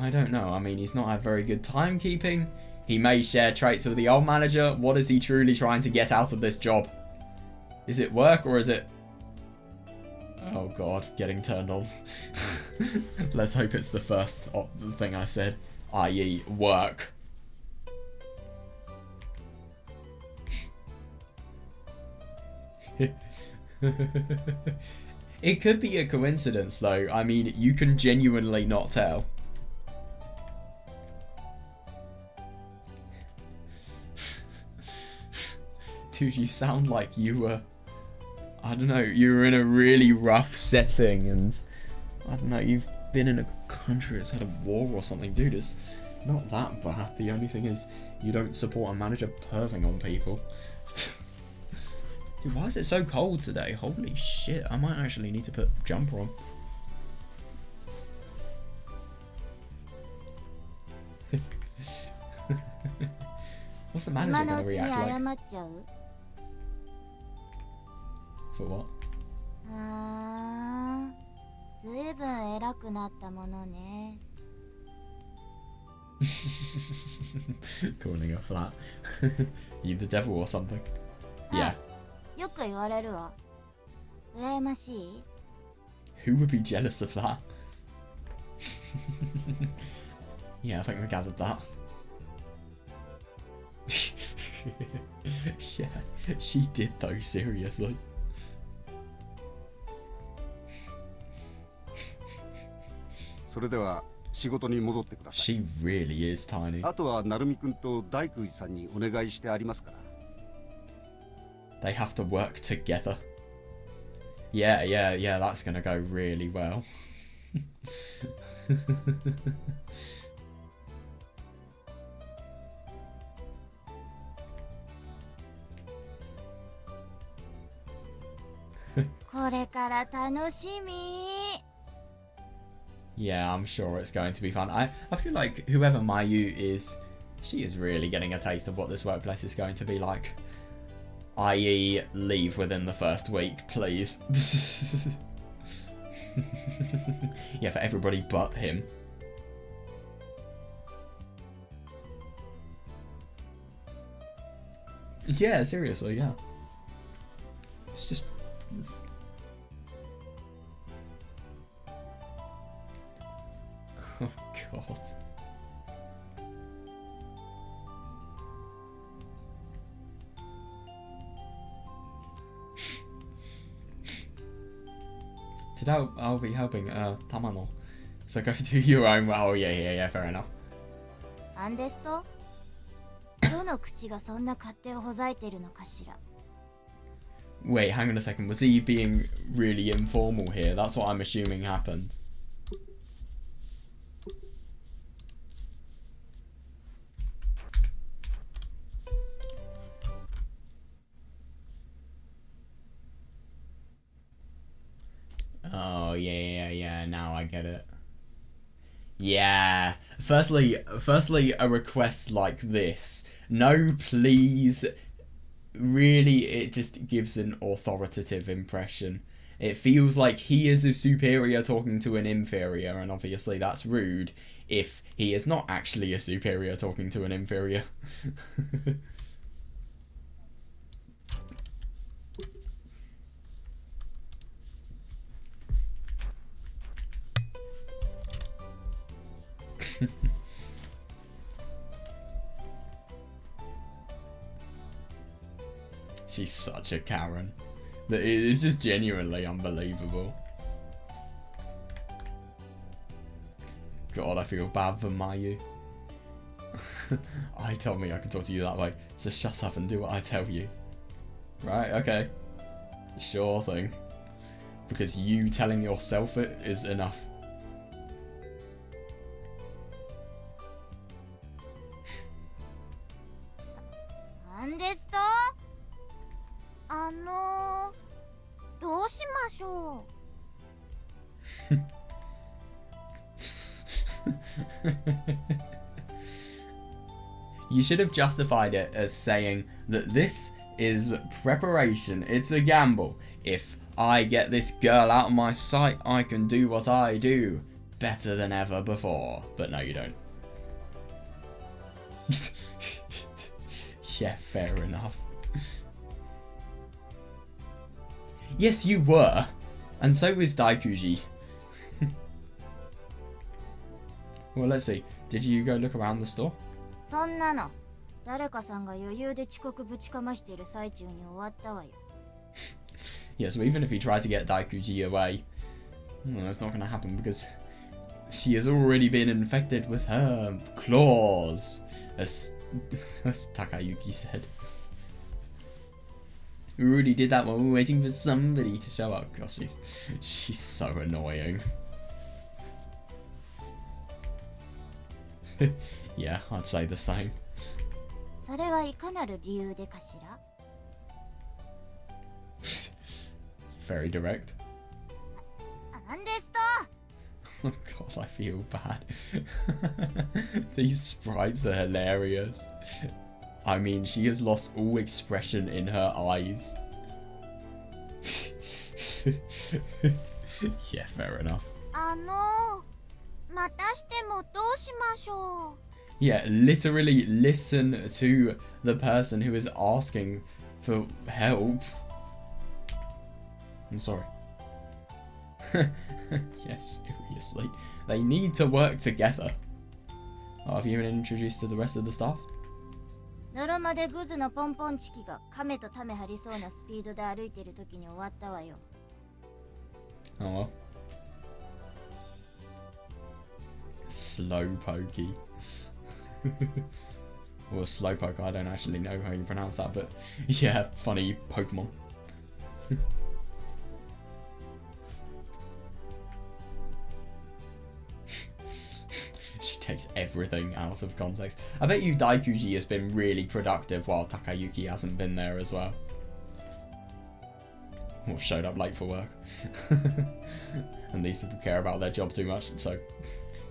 Speaker 1: I don't know. I mean, he's not had very good timekeeping. He may share traits with the old manager. What is he truly trying to get out of this job? Is it work or is it... Oh god, getting turned on. Let's hope it's the first thing I said, i.e. work. It could be a coincidence, though. I mean, you can genuinely not tell. Dude, you sound like you were... I don't know, you were in a really rough setting, and... I don't know, you've been in a country that's had a war or something. Dude, it's not that bad. The only thing is, you don't support a manager perving on people. Dude, why is it so cold today? Holy shit, I might actually need to put a jumper on. What's the manager gonna react like? For what?
Speaker 2: ずいぶん偉くなったものね。
Speaker 1: Calling her flat. You the devil or something? Yeah.
Speaker 2: よく言われるわ。羨ましい？
Speaker 1: Who would be jealous of that? Yeah, I think we gathered that. Yeah, she did though, seriously. She really is tiny.
Speaker 3: あとは成美くんと大工さんにお願いしてありますから。
Speaker 1: They have to work together. Yeah, that's gonna go really well. Yeah, I'm sure it's going to be fun. I feel like whoever Mayu is, she is really getting a taste of what this workplace is going to be like. I.e. leave within the first week, please. Yeah, for everybody but him. Yeah, seriously, yeah. It's just... Oh, God. Today I'll be helping Tamano. So go do your own. Oh, yeah, fair enough.
Speaker 2: アンデスト？どの口がそんな勝手をほざいてるのかしら。
Speaker 1: Wait, hang on a second. Was he being really informal here? That's what I'm assuming happened. Oh, yeah, now I get it. Yeah. Firstly, a request like this. No, please. Really, it just gives an authoritative impression. It feels like he is a superior talking to an inferior, and obviously that's rude if he is not actually a superior talking to an inferior. She's such a Karen. It's just genuinely unbelievable. God, I feel bad for Mayu. I told me I could talk to you that way, so shut up and do what I tell you. Right, okay. Sure thing. Because you telling yourself it is enough.
Speaker 2: Understood? どうしましょう。
Speaker 1: You should have justified it as saying that this is preparation. It's a gamble. If I get this girl out of my sight, I can do what I do better than ever before. But no, you don't. Yeah, fair enough. Yes, you were. And so is Daikuji. Well, let's see. Did you go look around the store?
Speaker 2: そんなの誰かさんが余裕で遅刻ぶちかましている最中に終わったわよ。
Speaker 1: Yeah, so even if he tried to get Daikuji away, it's not going to happen because she has already been infected with her claws, as Takayuki said. We already did that one. We're waiting for somebody to show up. Gosh, she's so annoying. Yeah, I'd say the same.
Speaker 2: それはいかなる理由でかしら?
Speaker 1: Very direct.
Speaker 2: なんですと?
Speaker 1: Oh god, I feel bad. These sprites are hilarious. I mean, she has lost all expression in her eyes. Yeah, fair enough.
Speaker 2: またしてもどうしましょう?
Speaker 1: Yeah, literally listen to the person who is asking for help. I'm sorry. Yes, seriously. They need to work together. Oh, have you been introduced to the rest of the staff?
Speaker 2: ノロマでグズのポンポンチキが亀とタメ張りそうなスピードで歩いてる時に終わったわよ。
Speaker 1: Oh well. Slowpokey. Or Slowpoke, I don't actually know how you pronounce that, but yeah, funny Pokemon. She takes everything out of context. I bet you Daikuji has been really productive while Takayuki hasn't been there as well. Or showed up late for work. And these people care about their job too much, so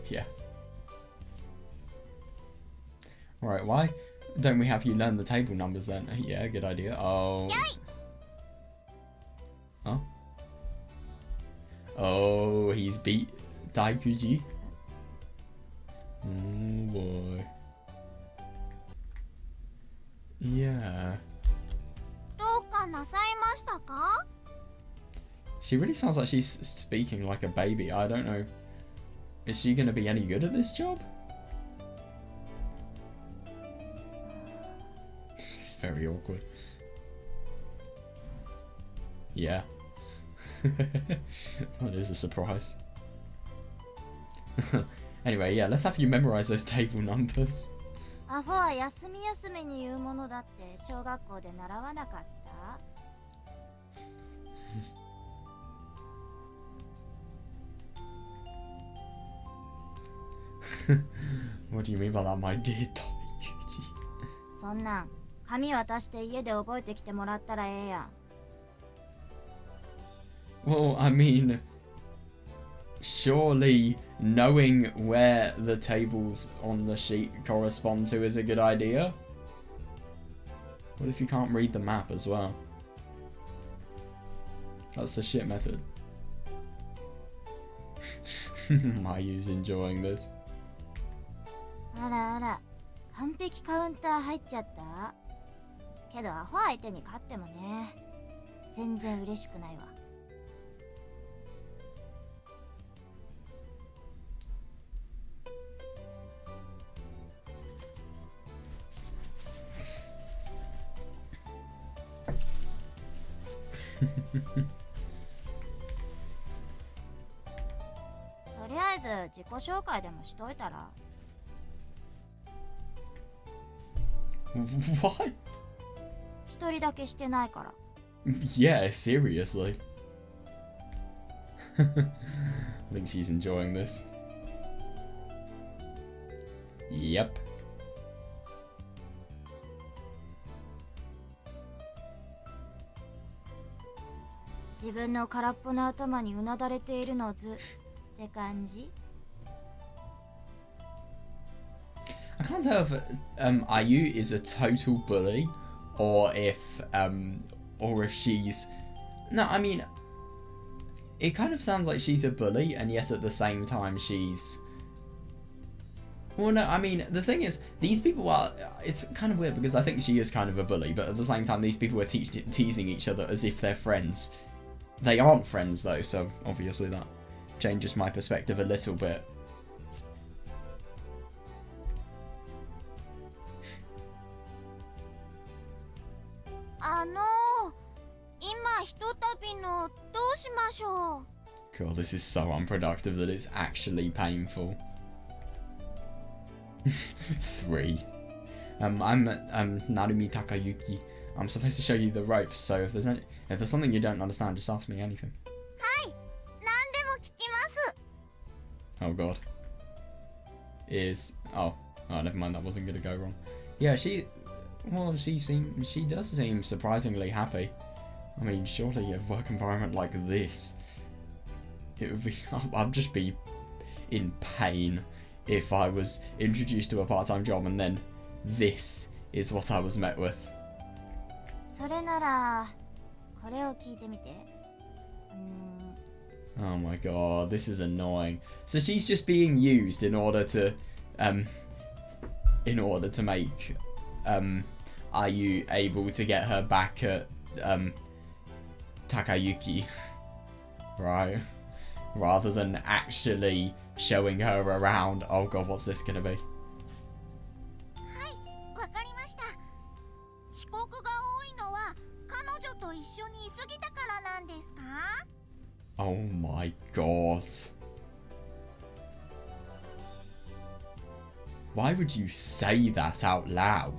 Speaker 1: yeah. Alright, why don't we have you learn the table numbers then? Yeah, good idea. Oh. Huh? Oh, he's beat Daikuji. Oh boy. Yeah.
Speaker 2: どうかなさいましたか?
Speaker 1: She really sounds like she's speaking like a baby. I don't know. Is she going to be any good at this job? It's very awkward. Yeah. That is a surprise. Anyway, yeah, let's have you memorize those table numbers.
Speaker 2: アホは休み休みに言うものだって小学校で習わなかった?
Speaker 1: What do you mean by that, my dear Takayuki?
Speaker 2: そんなん紙渡して家で覚えてきてもらったらええやん。
Speaker 1: Well, I mean, surely knowing where the tables on the sheet correspond to is a good idea. What if you can't read the map as well? That's the shit method. Mayu's enjoying this.
Speaker 2: あらあら、完璧カウンター入っちゃった?けどアホ相手に勝ってもね、全然嬉しくないわ。とりあえず自己紹介でもしといたら?
Speaker 1: What?
Speaker 2: 一人だけしてないから。
Speaker 1: Yeah, seriously. I think she's enjoying this. Yep.
Speaker 2: 自分の空っぽの頭にうなだれているのずって感じ?
Speaker 1: I can't tell if Ayu is a total bully or if she's... No, I mean, it kind of sounds like she's a bully and yet at the same time she's... Well, no, I mean, the thing is, these people are... It's kind of weird because I think she is kind of a bully, but at the same time these people are teasing each other as if they're friends. They aren't friends though, so obviously that changes my perspective a little bit. God, this is so unproductive that it's actually painful. 3. I'm Narumi Takayuki. I'm supposed to show you the ropes, so if there's something you don't understand, just ask me anything.
Speaker 2: はい、何でも聞きます。
Speaker 1: Oh god. Oh, never mind, that wasn't gonna go wrong. Yeah, she does seem surprisingly happy. I mean, surely a work environment like this, I'd just be in pain if I was introduced to a part-time job and then this is what I was met with.
Speaker 2: それならこれを聞いてみて。
Speaker 1: Oh my god, this is annoying. So she's just being used in order to make Ayu able to get her back at Takayuki, right? Rather than actually showing her around. Oh god, what's this gonna be?
Speaker 2: はい、わかりました。遅刻が多いのは彼女と一緒にいすぎたからなんですか？
Speaker 1: Oh my god. Why would you say that out loud?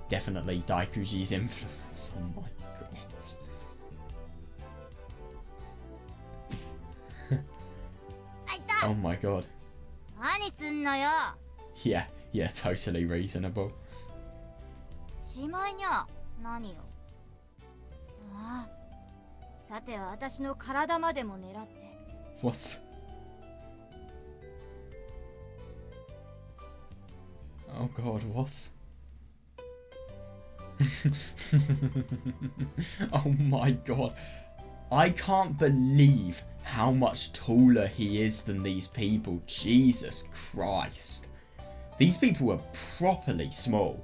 Speaker 1: Definitely Daikuji's influence. Oh my god.
Speaker 2: あいた。
Speaker 1: Oh my god.
Speaker 2: 何すんのよ。
Speaker 1: Yeah, totally reasonable.
Speaker 2: しまいにゃ何よ。ああ、さては私の体までも狙って。
Speaker 1: What? Oh god, what? Oh my god. I can't believe how much taller he is than these people. Jesus Christ. These people are properly small.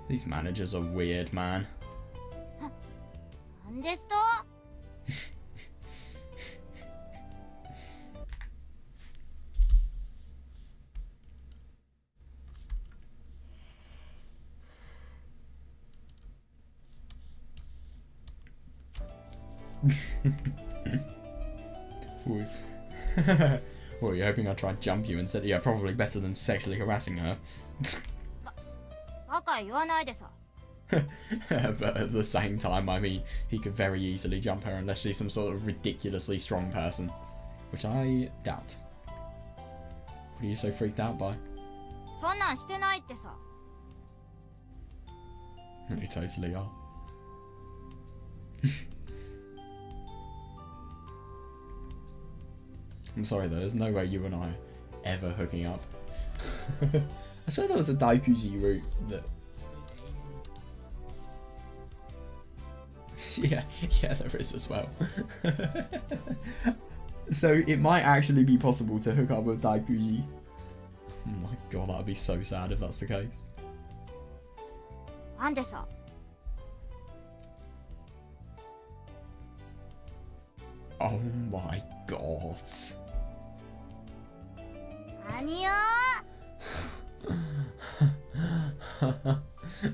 Speaker 1: These managers are weird, man.
Speaker 2: なんですと？
Speaker 1: Well, you're hoping I try and jump you instead? Yeah, probably better than sexually harassing her.
Speaker 2: バカ言わないでさ。
Speaker 1: But at the same time, I mean, he could very easily jump her unless she's some sort of ridiculously strong person. Which I doubt. What are you so freaked out by?
Speaker 2: そんなんしてないってさ。
Speaker 1: You totally are. I'm sorry though, there's no way you and I are ever hooking up. I swear there was a Daikuji route that... yeah, there is as well. So it might actually be possible to hook up with Daikuji. Oh my god, that would be so sad if that's the case.
Speaker 2: なんでさ。
Speaker 1: Oh my god.
Speaker 2: 何よ。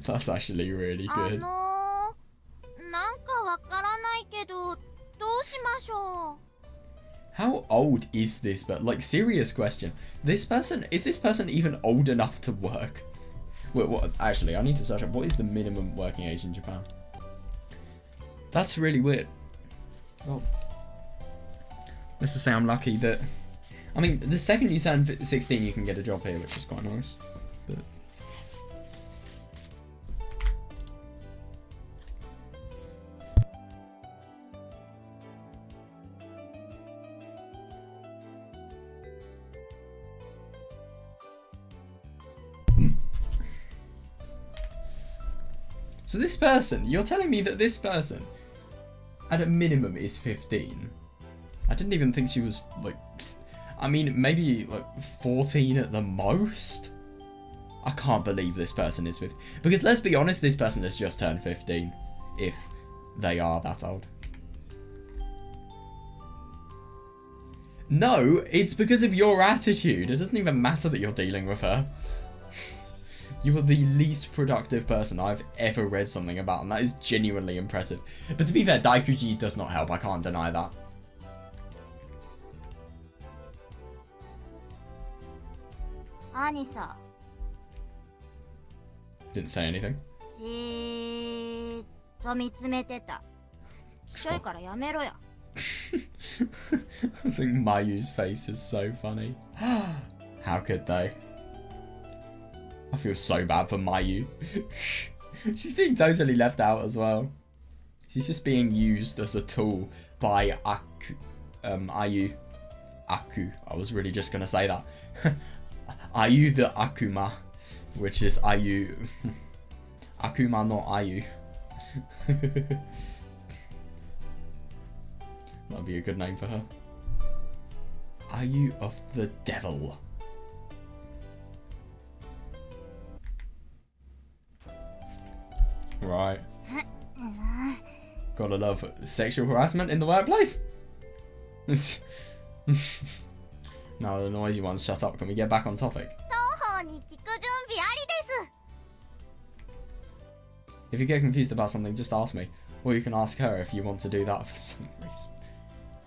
Speaker 1: That's actually really good.
Speaker 2: なんかわからないけど、どうしましょう。
Speaker 1: How old is this? But like, serious question. Is this person even old enough to work? Wait, what? Actually, I need to search up. What is the minimum working age in Japan? That's really weird. Well, let's just say I'm lucky that... I mean, the second you turn 16, you can get a job here, which is quite nice. But... So this person, you're telling me that this person, at a minimum, is 15? I didn't even think she was, like... I mean, maybe, like, 14 at the most? I can't believe this person is 15. Because, let's be honest, this person has just turned 15. If they are that old. No, it's because of your attitude. It doesn't even matter that you're dealing with her. You are the least productive person I've ever read something about, and that is genuinely impressive. But to be fair, Daikuji does not help, I can't deny that.
Speaker 2: Anisa.
Speaker 1: Didn't say anything.
Speaker 2: じーっと見つめてた。きしょいからやめろや。
Speaker 1: I think Mayu's face is so funny. How could they? I feel so bad for Mayu. She's being totally left out as well. She's just being used as a tool by Ayu. Aku. I was really just gonna say that. Ayu the Akuma, which is Ayu. Akuma not Ayu. That'd be a good name for her. Ayu of the Devil. Right. Gotta love sexual harassment in the workplace. Now the noisy ones shut up. Can we get back on topic?
Speaker 2: 東方に聞く準備ありです。
Speaker 1: If you get confused about something, just ask me. Or you can ask her if you want to do that for some reason.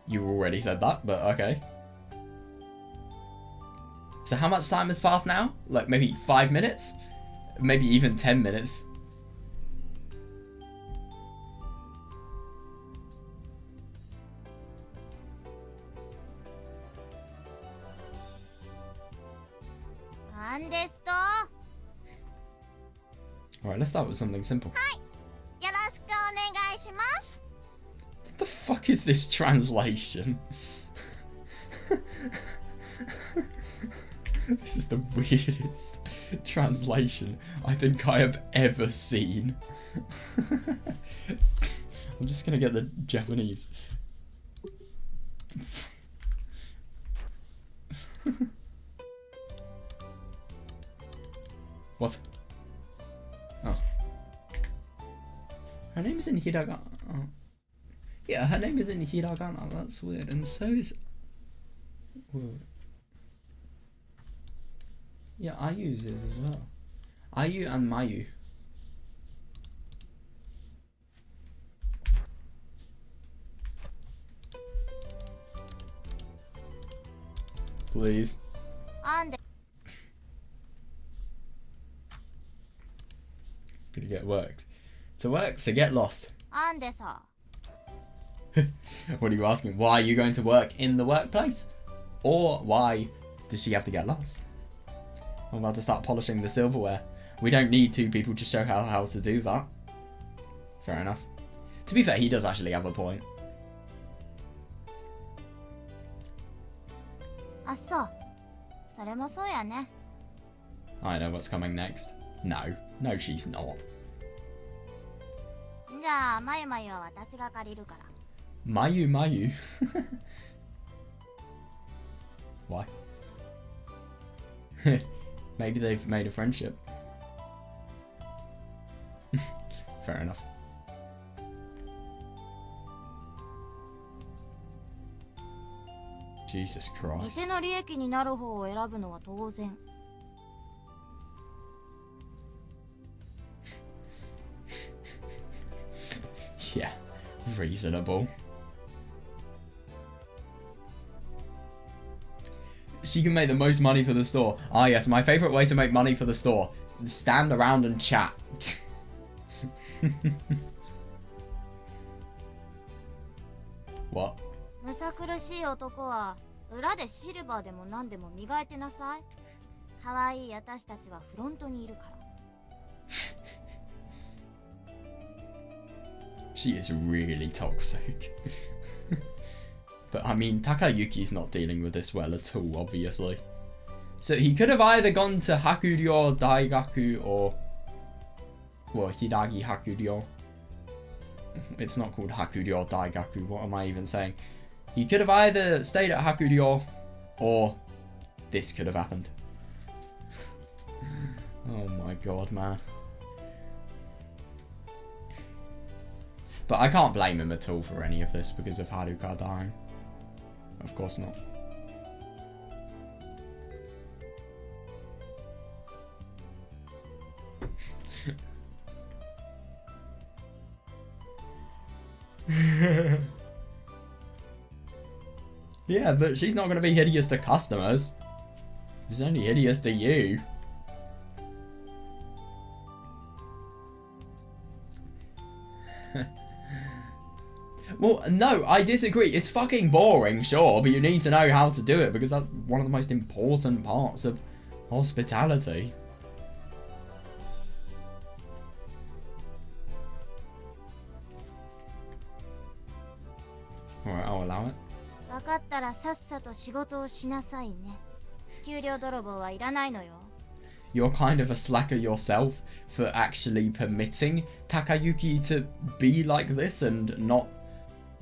Speaker 1: You already said that, but okay. So how much time has passed now? Like maybe 5 minutes? Maybe even 10 minutes. Alright, let's start with something simple.
Speaker 2: よろしくお願いします。
Speaker 1: What the fuck is this translation? This is the weirdest translation I think I have ever seen. I'm just gonna get the Japanese. What? Oh. Her name is in hiragana. Oh. Yeah, her name is in hiragana. That's weird. And so is... Whoa. Yeah, Ayu's is as well. Ayu and Mayu. Please. Gonna get worked. To work, to get lost.
Speaker 2: あんでさ。
Speaker 1: What are you asking? Why are you going to work in the workplace? Or why does she have to get lost? I'm about to start polishing the silverware. We don't need two people to show how to do that. Fair enough. To be fair, he does actually have a point.
Speaker 2: あ、そう。それもそうやね。
Speaker 1: I know what's coming next. No. No, she's not.
Speaker 2: じゃあ、まゆまゆは私が借りるから。
Speaker 1: Mayu Mayu? Why? Maybe they've made a friendship. Fair enough. Jesus Christ.
Speaker 2: 店の利益になる方を選ぶのは当然。
Speaker 1: Yeah, reasonable. She can make the most money for the store. Ah yes, my favourite way to make money for the store. Stand around and chat. What?
Speaker 2: むさ苦しい男は裏でシルバーでも何でも磨いてなさい。可愛い私たちはフロントにいるから。
Speaker 1: She is really toxic. But I mean, Takayuki's not dealing with this well at all, obviously. So he could have either gone to Hakuryo Daigaku or... Well, Hidagi Hakuryo. It's not called Hakuryo Daigaku, what am I even saying? He could have either stayed at Hakuryo or this could have happened. Oh my god, man. But I can't blame him at all for any of this because of Haruka dying. Of course not. Yeah, but she's not going to be hideous to customers. She's only hideous to you. Well, no, I disagree. It's fucking boring, sure, but you need to know how to do it because that's one of the most important parts of hospitality. Alright, I'll allow it.
Speaker 2: 分かったらさっさと仕事をしなさいね。給料泥棒はいらないのよ。
Speaker 1: You're kind of a slacker yourself for actually permitting Takayuki to be like this and not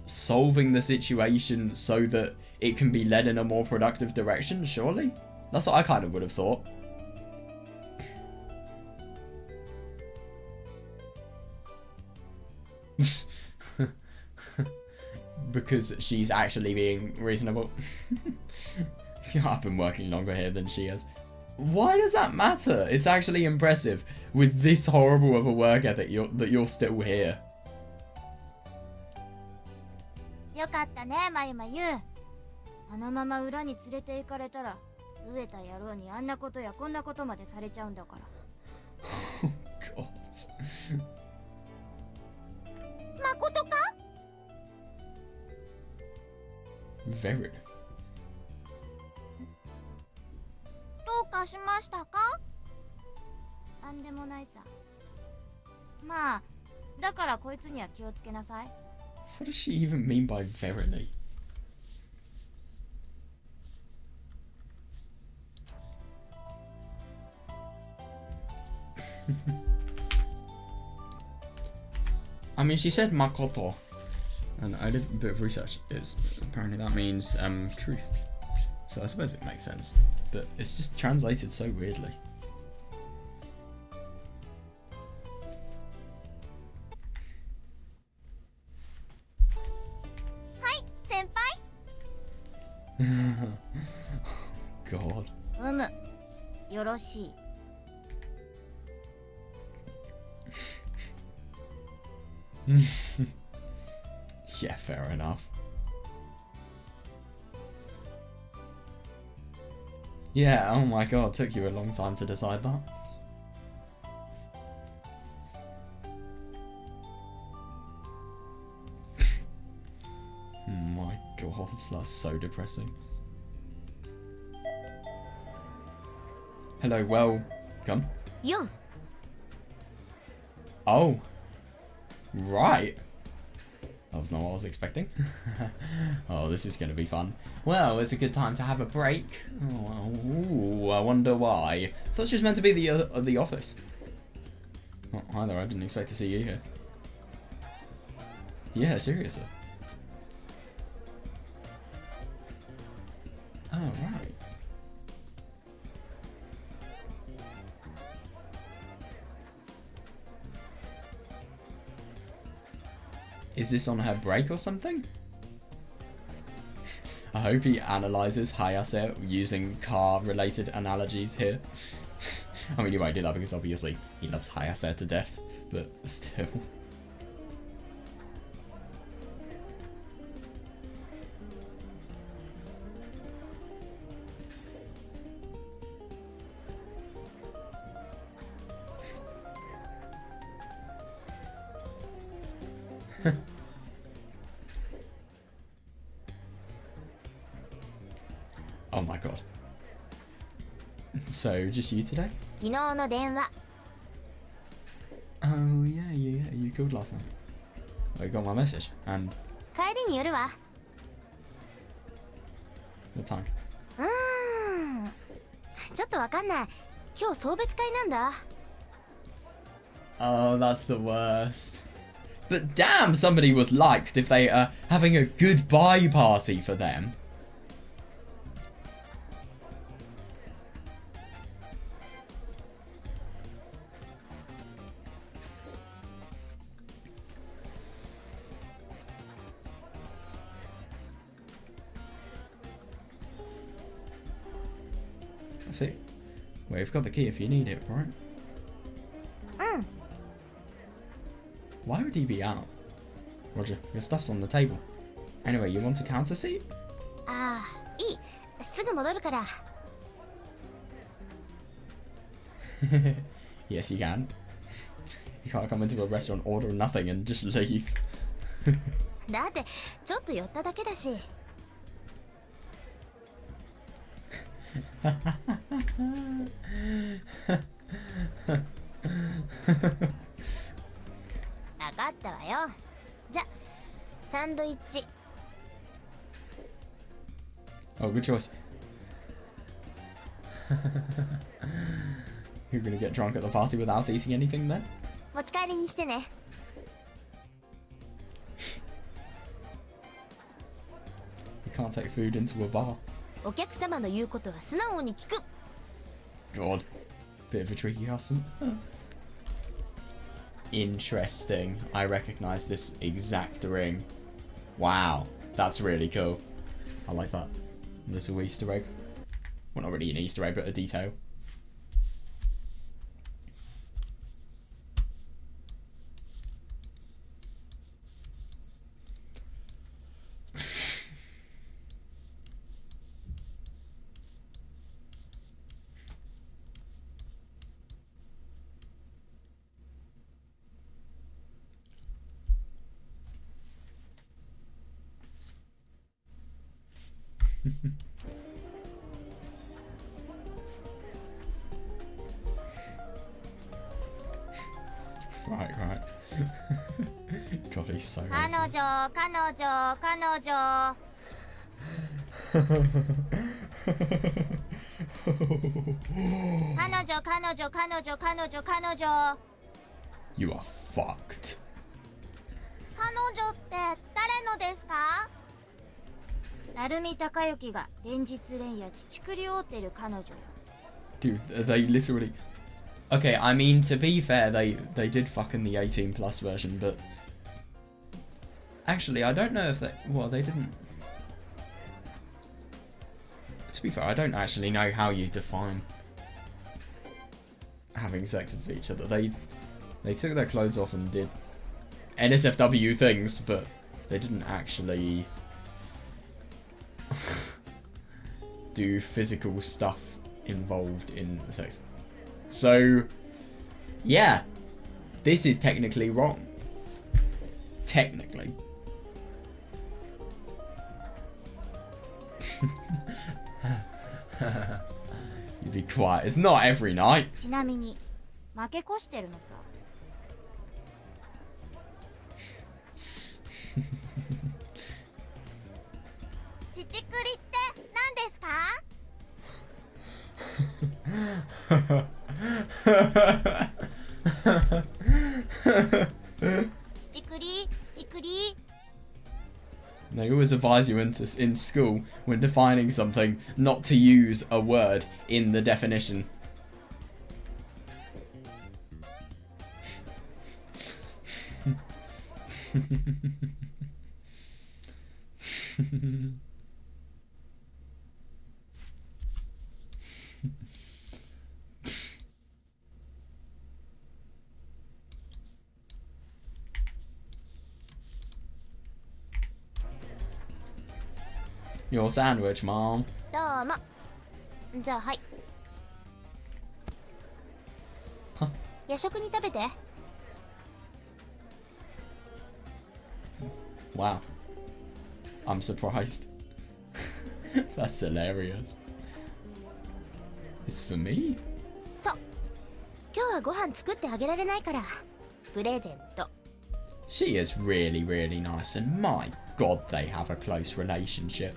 Speaker 1: solving the situation so that it can be led in a more productive direction, surely? That's what I kind of would have thought. Because she's actually being reasonable. I've been working longer here than she has. Why does that matter? It's actually impressive with this horrible of a work ethic that you're still here.
Speaker 2: よかったね、まゆまゆ。あのまま裏に連れて行かれたら、飢えた野郎にあんなことやこんなことまでされちゃうんだから。
Speaker 1: Oh, God.
Speaker 2: 誠か？
Speaker 1: Very.
Speaker 2: どうかしましたか？なんでもないさ。まあ、だからこいつには気をつけなさい。
Speaker 1: What does she even mean by verily? I mean, she said Makoto, and I did a bit of research. Apparently that means truth. So I suppose it makes sense, but it's just translated so weirdly.
Speaker 2: Hi, senpai.
Speaker 1: God.
Speaker 2: よろしい。
Speaker 1: Yeah, fair enough. Yeah, oh my god, took you a long time to decide that. My god, that's so depressing. Hello, welcome.
Speaker 2: Yo.
Speaker 1: Oh. Right. That was not what I was expecting. Oh, this is going to be fun. Well, it's a good time to have a break. Oh, ooh, I wonder why. I thought she was meant to be the office. Oh, hi there, I didn't expect to see you here. Yeah, seriously. Oh, right. Is this on her break or something? I hope he analyzes Hayase using car-related analogies here. I mean, he won't do that because obviously he loves Hayase to death, but still. Oh my god. So, just you today?
Speaker 2: 昨日の電話。
Speaker 1: Oh yeah, you called last night. I got my message. And
Speaker 2: 帰りに寄るわ。
Speaker 1: what time?
Speaker 2: ちょっとわかんない。今日送別会なんだ。
Speaker 1: Oh, that's the worst. But damn, somebody was liked if they are having a goodbye party for them. See, well, you've got the key if you need it, right? Why would he be out? Roger, your stuff's on the table. Anyway, you want a counter seat?
Speaker 2: ああ、いい。すぐ戻るから。
Speaker 1: Yes, you can. You can't come into a restaurant, order nothing, and just leave.
Speaker 2: だってちょっと寄っただけだし。わかったわよ。じゃ、サンドイッチ。
Speaker 1: Oh, good choice. You're gonna get drunk at the party without eating anything then?
Speaker 2: 持ち帰りにしてね。
Speaker 1: You can't take food into a bar.
Speaker 2: お客様の言うことは素直に聞く。
Speaker 1: God. Bit of a tricky custom. Interesting. I recognize this exact ring. Wow. That's really cool. I like that. Little Easter egg. Well, not really an Easter egg, but a detail. Right. God, he's so
Speaker 2: 彼女、彼女、彼女。彼女、彼女、彼女、彼女、彼女。
Speaker 1: You are fucked.
Speaker 2: 彼女って誰のですか？成海高之が連日連夜乳くりをってる彼女。
Speaker 1: Dude, they literally... Okay, I mean, to be fair, they did fuck in the 18 plus version, but... Actually, I don't know if they... Well, they didn't... To be fair, I don't actually know how you define having sex with each other. They took their clothes off and did NSFW things, but they didn't actually do physical stuff involved in sex. So, yeah, this is technically wrong. Technically. You be quiet. It's not every night.
Speaker 2: ちなみに負け越してるのさ。乳くりって何ですか？乳くり、乳くり。
Speaker 1: They always advise you in school when defining something not to use a word in the definition. Your sandwich, Mom.
Speaker 2: どうも。じゃあはい。
Speaker 1: は
Speaker 2: 夜食に食べて。
Speaker 1: Wow. I'm surprised. That's hilarious. It's for me?
Speaker 2: そう。今日はご飯作ってあげられないから。プレゼント。
Speaker 1: She is really, really nice, and my god, they have a close relationship.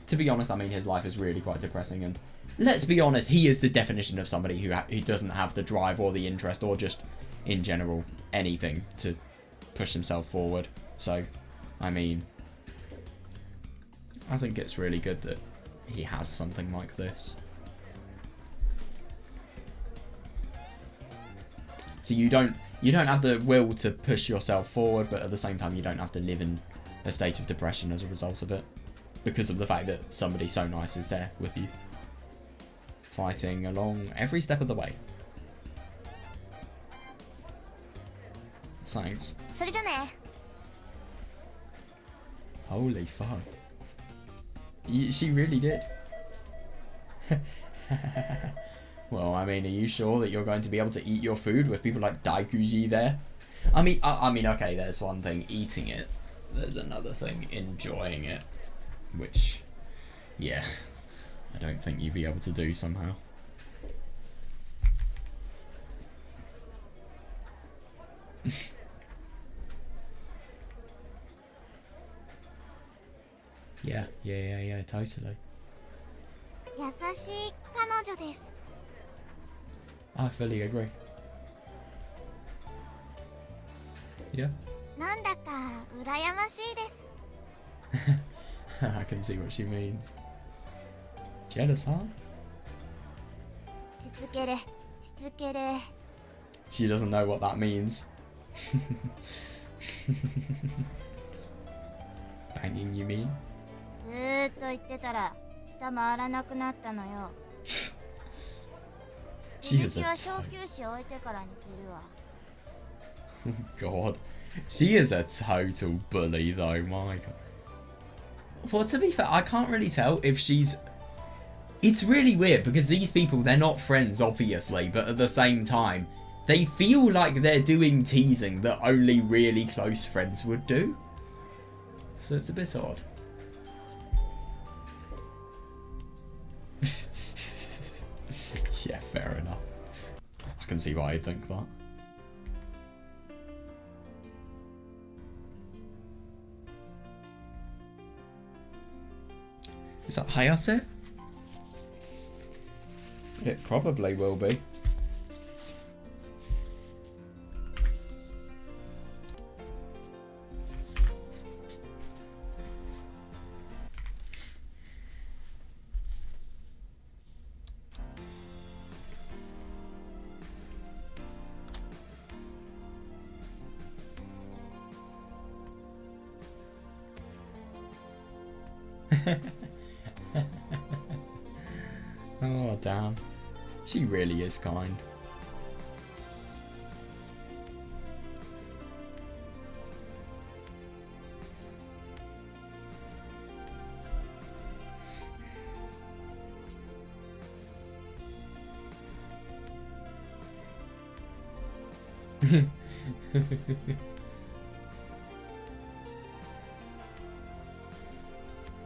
Speaker 1: To be honest, I mean, his life is really quite depressing, and let's be honest, he is the definition of somebody who doesn't have the drive or the interest or just, in general, anything to push himself forward. So, I mean, I think it's really good that he has something like this. So you don't have the will to push yourself forward, but at the same time you don't have to live in a state of depression as a result of it, because of the fact that somebody so nice is there with you, fighting along every step of the way. Thanks.
Speaker 2: それじゃね。
Speaker 1: Holy fuck. She really did. Well, I mean, are you sure that you're going to be able to eat your food with people like Daikuji there? I mean, okay, there's one thing eating it. There's another thing enjoying it. Which, yeah, I don't think you'd be able to do somehow. Yeah, totally.
Speaker 2: 優しい彼女です。
Speaker 1: I fully agree. Yeah.
Speaker 2: なんだか羨ましいです。
Speaker 1: I can see what she means. Jealous, huh?
Speaker 2: しつけれ、しつけれ。
Speaker 1: She doesn't know what that means. Banging, you mean?
Speaker 2: ずーっと言ってたら下回らなくなったのよ。
Speaker 1: She is
Speaker 2: 続
Speaker 1: a
Speaker 2: きは小
Speaker 1: toe.
Speaker 2: 休止置いてからにするわ。
Speaker 1: God. She is a total bully though, my god. Well, to be fair, I can't really tell if she's... It's really weird because these people, they're not friends, obviously, but at the same time, they feel like they're doing teasing that only really close friends would do. So it's a bit odd. Yeah, fair enough. I can see why you think that. Is that Hayase? It probably will be. Oh, damn. She really is kind.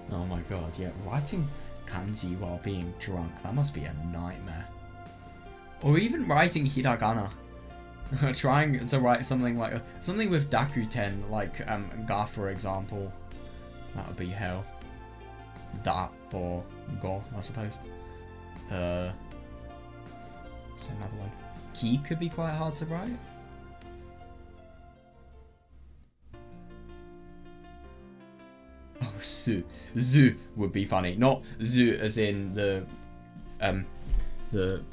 Speaker 1: Oh my god, yeah, writing kanji while being drunk, that must be a nightmare. Or even writing hiragana. Trying to write something like something with dakuten, like ga for example. That would be hell. Da or go, I suppose. What's another one? Ki could be quite hard to write. Oh, su. Zu would be funny. Not zu as in the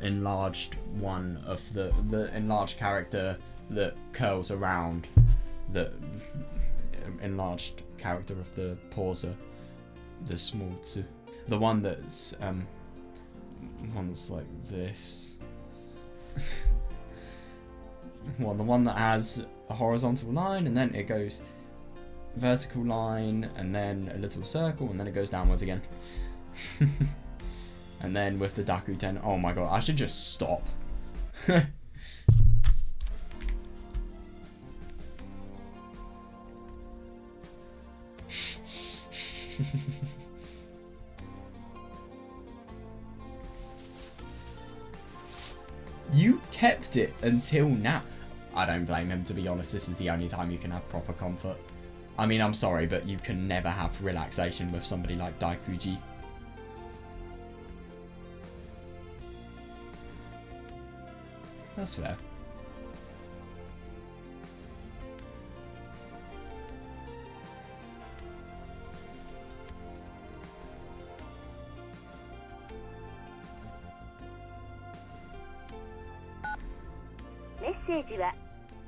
Speaker 1: enlarged one of the enlarged character that curls around. The enlarged character of the pauser. The small zu. The one that's like this. Well, the one that has a horizontal line and then it goes vertical line and then a little circle and then it goes downwards again. And then with the dakuten, oh my god, I should just stop. You kept it until now. I don't blame him, to be honest. This is the only time you can have proper comfort. I mean, I'm sorry, but you can never have relaxation with somebody like Daikuji. That's fair.
Speaker 4: Message は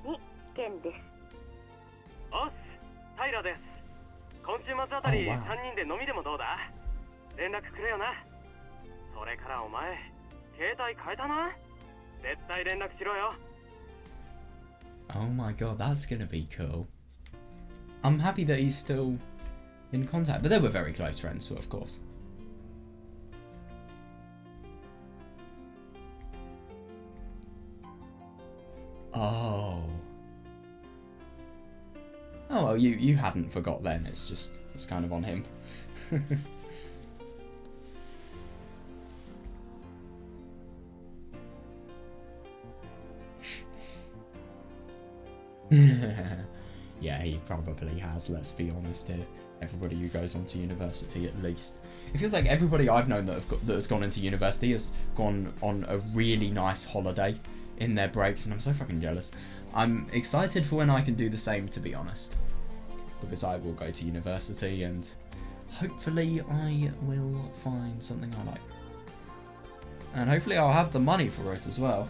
Speaker 4: 2件です。
Speaker 6: おっす、平です。今週末あたり
Speaker 1: Oh, wow.
Speaker 6: 3人で飲みでもどうだ？連絡くれよな。それからお前、携帯変えたな？絶対連絡しろよ。
Speaker 1: Oh my god, that's gonna be cool. I'm happy that he's still in contact. But they were very close friends, so of course. Oh. Oh, well, you hadn't forgot then. It's kind of on him. Yeah, he probably has, let's be honest here. Everybody who goes on to university, at least. It feels like everybody I've known that has gone into university has gone on a really nice holiday in their breaks, and I'm so fucking jealous. I'm excited for when I can do the same, to be honest. Because I will go to university, and hopefully I will find something I like. And hopefully I'll have the money for it as well.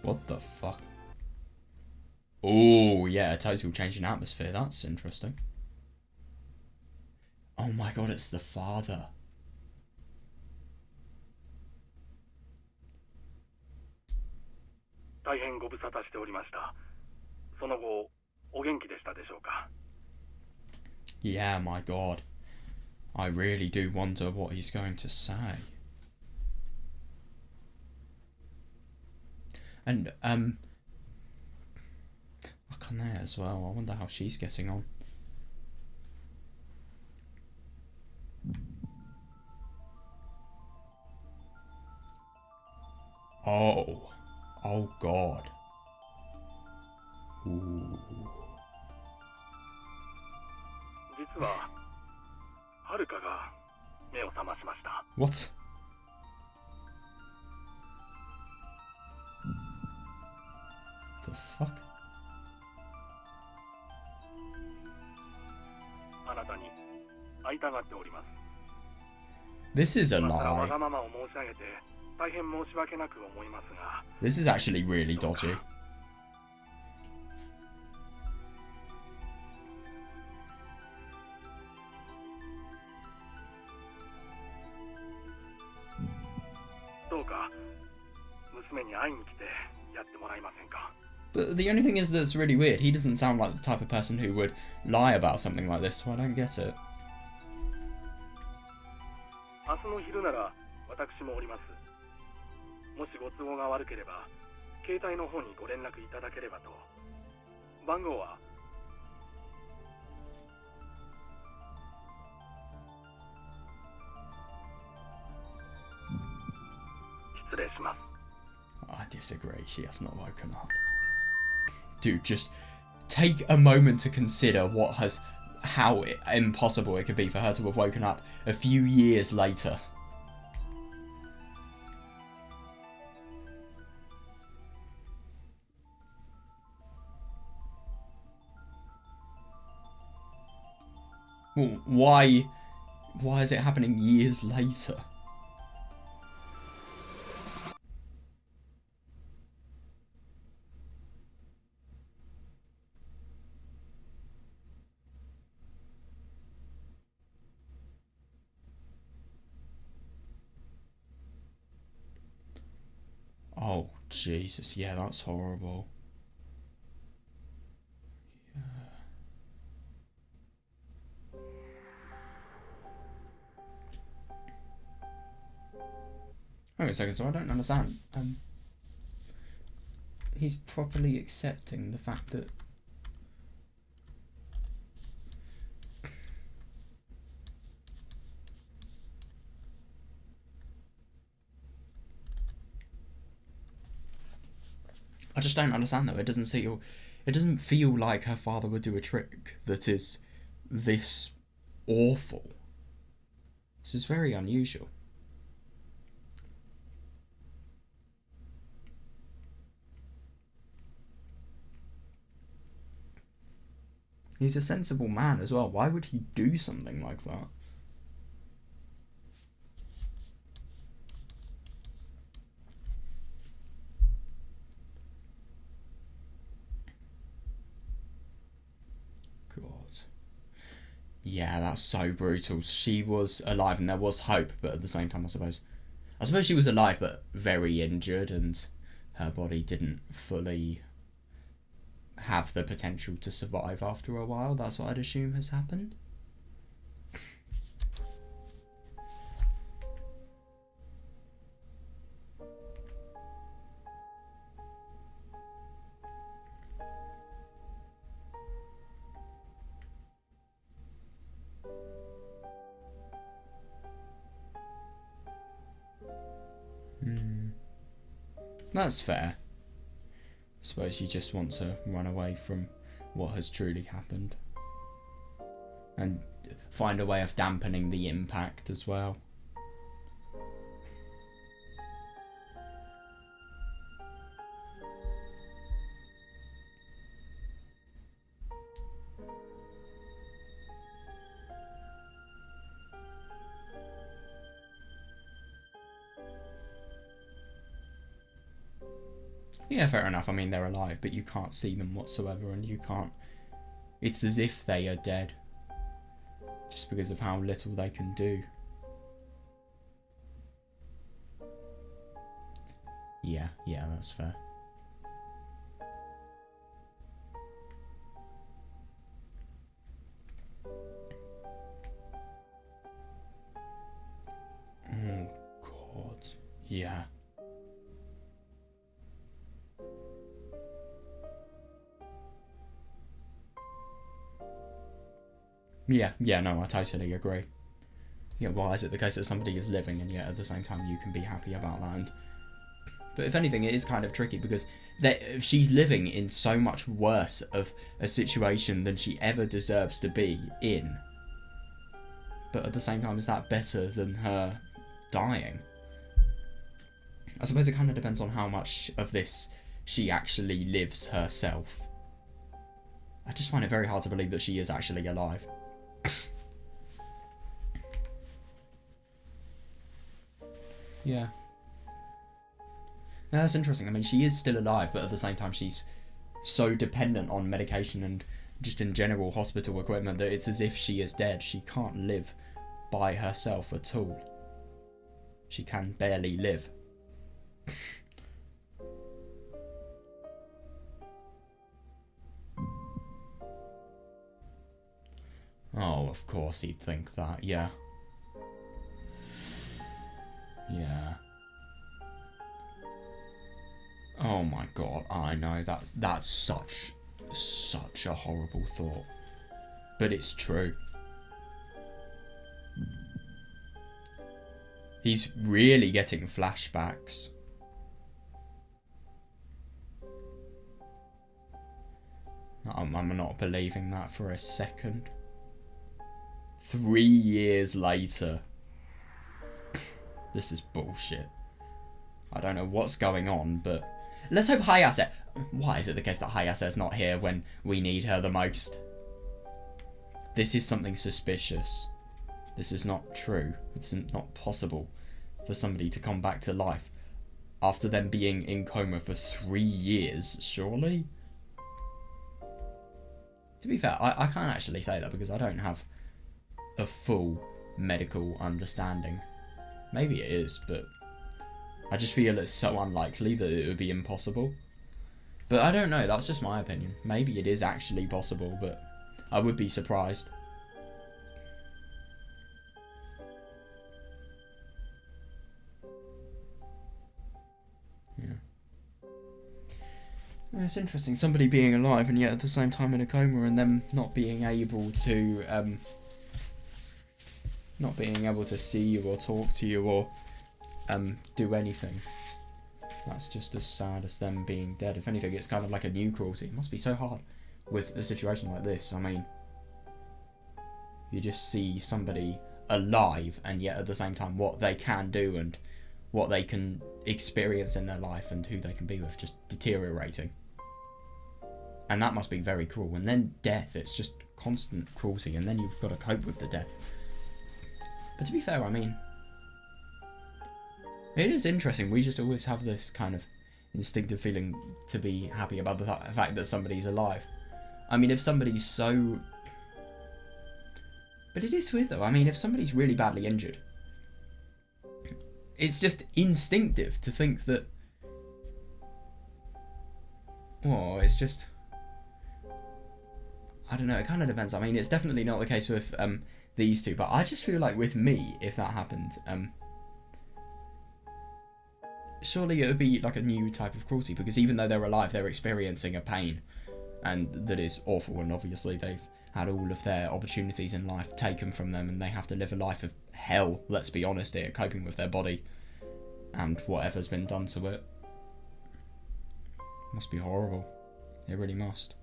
Speaker 1: What the fuck? Oh, yeah, a total change in atmosphere. That's interesting. Oh my god, it's the father. Yeah, my god. I really do wonder what he's going to say. And, Akane as well. I wonder how she's getting on. Oh. Oh, God. Ooh. What? The fuck? This is a lie. This is actually really dodgy. But the only thing is that's really weird. He doesn't sound like the type of person who would lie about something like this, so I don't get it. I disagree. She has not woken up. Dude, just take a moment to consider how impossible it could be for her to have woken up a few years later. Well, why is it happening years later? Oh, Jesus, yeah, that's horrible. Yeah. Wait a second, so I don't understand. He's properly accepting the fact that... I just don't understand though. It doesn't feel like her father would do a trick that is this awful. This is very unusual. He's a sensible man as well. Why would he do something like that? God. Yeah, that's so brutal. She was alive and there was hope, but at the same time, I suppose she was alive but very injured, and her body didn't fully have the potential to survive after a while. That's what I'd assume has happened. That's fair. I suppose you just want to run away from what has truly happened and find a way of dampening the impact as well. Yeah, fair enough. I mean, they're alive, but you can't see them whatsoever, and you can't... It's as if they are dead, just because of how little they can do. Yeah, that's fair. Oh, God. Yeah. Yeah, no, I totally agree. Yeah, why is it the case that somebody is living and yet at the same time you can be happy about that? But if anything, it is kind of tricky because she's living in so much worse of a situation than she ever deserves to be in. But at the same time, is that better than her dying? I suppose it kind of depends on how much of this she actually lives herself. I just find it very hard to believe that she is actually alive. Yeah. No, that's interesting. I mean, she is still alive, but at the same time she's so dependent on medication and just in general hospital equipment that it's as if she is dead. She can't live by herself at all. She can barely live. Oh, of course he'd think that, yeah. Yeah. Oh my god, I know, that's such a horrible thought. But it's true. He's really getting flashbacks. I'm not believing that for a second. 3 years later. This is bullshit. I don't know what's going on, but let's hope Hayase... Why is it the case that Hayase's not here when we need her the most? This is something suspicious. This is not true. It's not possible for somebody to come back to life after them being in coma for 3 years, surely? To be fair, I can't actually say that because I don't have a full medical understanding. Maybe it is, but I just feel it's so unlikely that it would be impossible. But I don't know, that's just my opinion. Maybe it is actually possible, but I would be surprised. Yeah. It's interesting, somebody being alive and yet at the same time in a coma and them not being able to see you or talk to you or do anything. That's just as sad as them being dead. If anything, it's kind of like a new cruelty. It must be so hard with a situation like this. I mean, you just see somebody alive and yet at the same time what they can do and what they can experience in their life and who they can be with just deteriorating. And that must be very cruel. And then death, it's just constant cruelty, and then you've got to cope with the death. But to be fair, I mean, it is interesting. We just always have this kind of instinctive feeling to be happy about the fact that somebody's alive. I mean, if somebody's so... But it is weird though. I mean, if somebody's really badly injured, it's just instinctive to think that... Well, it's just... I don't know, it kind of depends. I mean, it's definitely not the case with these two, but I just feel like with me, if that happened, surely it would be like a new type of cruelty, because even though they're alive, they're experiencing a pain, and that is awful, and obviously they've had all of their opportunities in life taken from them, and they have to live a life of hell, let's be honest here, coping with their body, and whatever's been done to it. Must be horrible. It really must.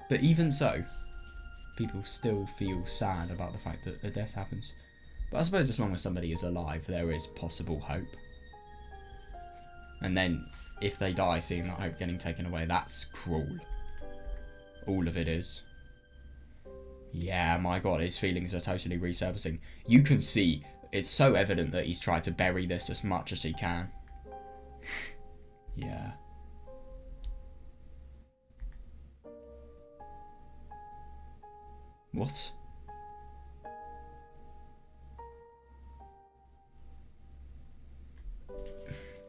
Speaker 1: But even so, people still feel sad about the fact that a death happens. But I suppose as long as somebody is alive, there is possible hope. And then, if they die, seeing that hope getting taken away, that's cruel. All of it is. Yeah, my god, his feelings are totally resurfacing. You can see, it's so evident that he's tried to bury this as much as he can. Yeah. What?